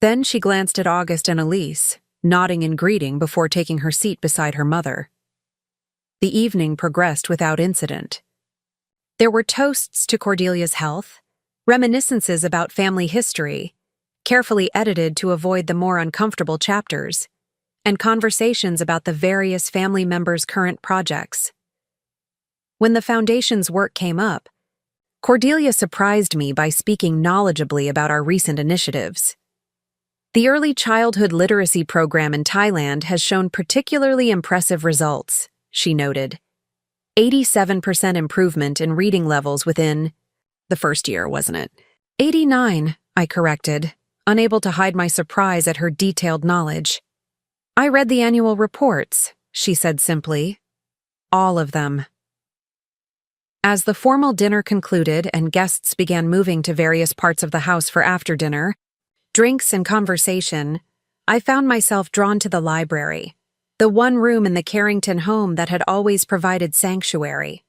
Then she glanced at August and Elise, nodding in greeting before taking her seat beside her mother. The evening progressed without incident. There were toasts to Cordelia's health, reminiscences about family history, carefully edited to avoid the more uncomfortable chapters, and conversations about the various family members' current projects. When the foundation's work came up, Cordelia surprised me by speaking knowledgeably about our recent initiatives. The early childhood literacy program in Thailand has shown particularly impressive results, she noted. 87% improvement in reading levels within the first year, wasn't it? 89, I corrected, unable to hide my surprise at her detailed knowledge. "I read the annual reports," she said simply. "All of them." As the formal dinner concluded and guests began moving to various parts of the house for after-dinner, drinks and conversation, I found myself drawn to the library, the one room in the Carrington home that had always provided sanctuary.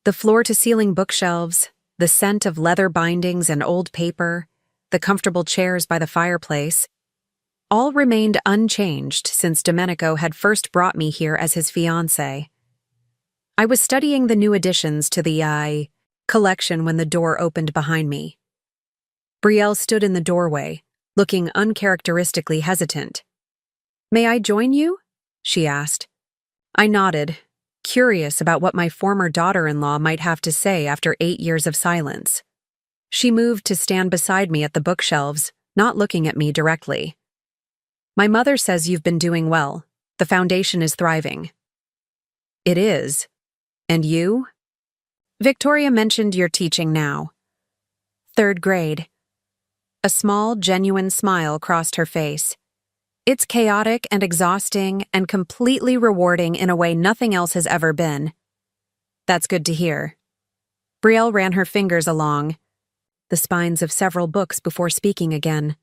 The floor-to-ceiling bookshelves, the scent of leather bindings and old paper, the comfortable chairs by the fireplace, all remained unchanged since Domenico had first brought me here as his fiancé. I was studying the new additions to the collection when the door opened behind me. Brielle stood in the doorway, looking uncharacteristically hesitant. "May I join you?" she asked. I nodded, curious about what my former daughter-in-law might have to say after 8 years of silence. She moved to stand beside me at the bookshelves, not looking at me directly. "My mother says you've been doing well. The foundation is thriving." "It is. And you?" "Victoria mentioned you're teaching now." "3rd grade." A small, genuine smile crossed her face. "It's chaotic and exhausting and completely rewarding in a way nothing else has ever been." "That's good to hear." Brielle ran her fingers along the spines of several books before speaking again.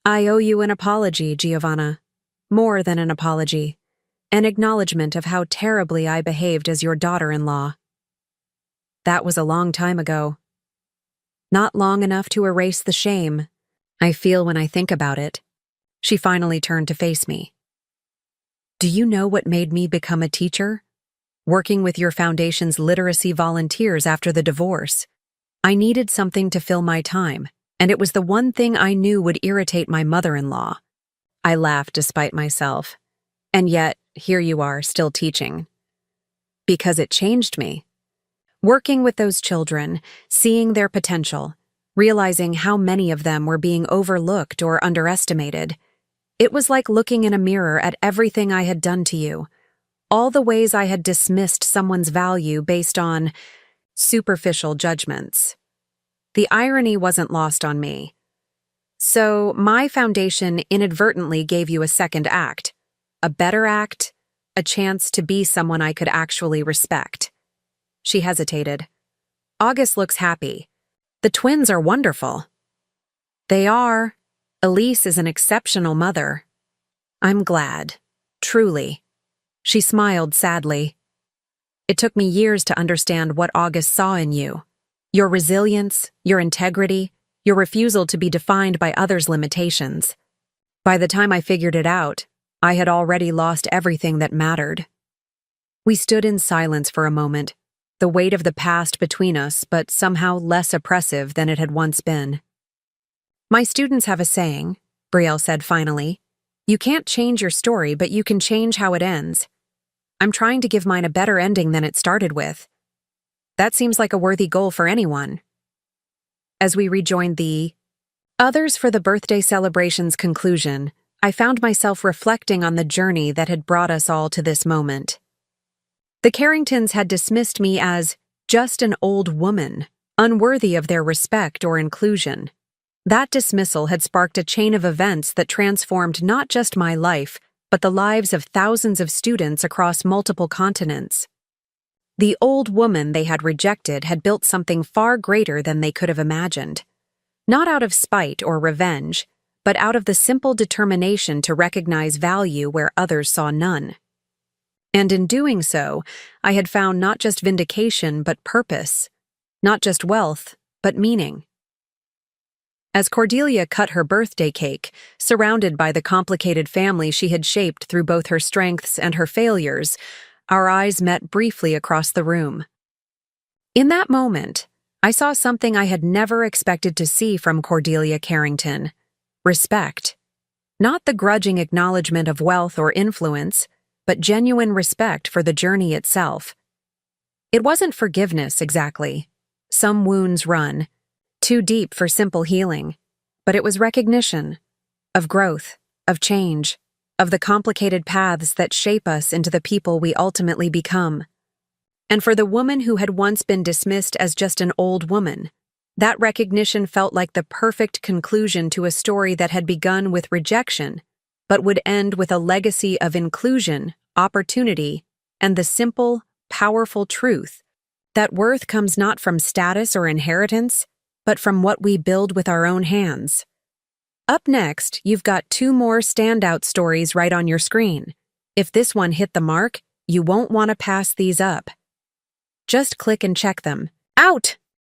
I owe you an apology, Giovanna. More than an apology. An acknowledgement of how terribly I behaved as your daughter-in-law. That was a long time ago. Not long enough to erase the shame I feel when I think about it. She finally turned to face me. Do you know what made me become a teacher? Working with your foundation's literacy volunteers after the divorce. I needed something to fill my time, and it was the one thing I knew would irritate my mother-in-law. I laughed despite myself. And yet, here you are, still teaching. Because it changed me. Working with those children, seeing their potential, realizing how many of them were being overlooked or underestimated. It was like looking in a mirror at everything I had done to you. All the ways I had dismissed someone's value based on superficial judgments. The irony wasn't lost on me. So, my foundation inadvertently gave you a second act. A better act, a chance to be someone I could actually respect. She hesitated. August looks happy. The twins are wonderful. They are. Elise is an exceptional mother. I'm glad. Truly. She smiled sadly. It took me years to understand what August saw in you. Your resilience, your integrity, your refusal to be defined by others' limitations. By the time I figured it out, I had already lost everything that mattered. We stood in silence for a moment, the weight of the past between us, but somehow less oppressive than it had once been. My students have a saying, Brielle said finally. You can't change your story, but you can change how it ends. I'm trying to give mine a better ending than it started with. That seems like a worthy goal for anyone. As we rejoined the others for the birthday celebration's conclusion, I found myself reflecting on the journey that had brought us all to this moment. The Carringtons had dismissed me as just an old woman, unworthy of their respect or inclusion. That dismissal had sparked a chain of events that transformed not just my life, but the lives of thousands of students across multiple continents. The old woman they had rejected had built something far greater than they could have imagined. Not out of spite or revenge, but out of the simple determination to recognize value where others saw none. And in doing so, I had found not just vindication but purpose, not just wealth, but meaning. As Cordelia cut her birthday cake, surrounded by the complicated family she had shaped through both her strengths and her failures, our eyes met briefly across the room. In that moment, I saw something I had never expected to see from Cordelia Carrington: respect. Not the grudging acknowledgement of wealth or influence, but genuine respect for the journey itself. It wasn't forgiveness, exactly. Some wounds run too deep for simple healing, but it was recognition of growth, of change, of the complicated paths that shape us into the people we ultimately become. And for the woman who had once been dismissed as just an old woman, that recognition felt like the perfect conclusion to a story that had begun with rejection, but would end with a legacy of inclusion, opportunity, and the simple, powerful truth that worth comes not from status or inheritance, but from what we build with our own hands. Up next, you've got 2 more standout stories right on your screen. If this one hit the mark, you won't want to pass these up. Just click and check them. Out!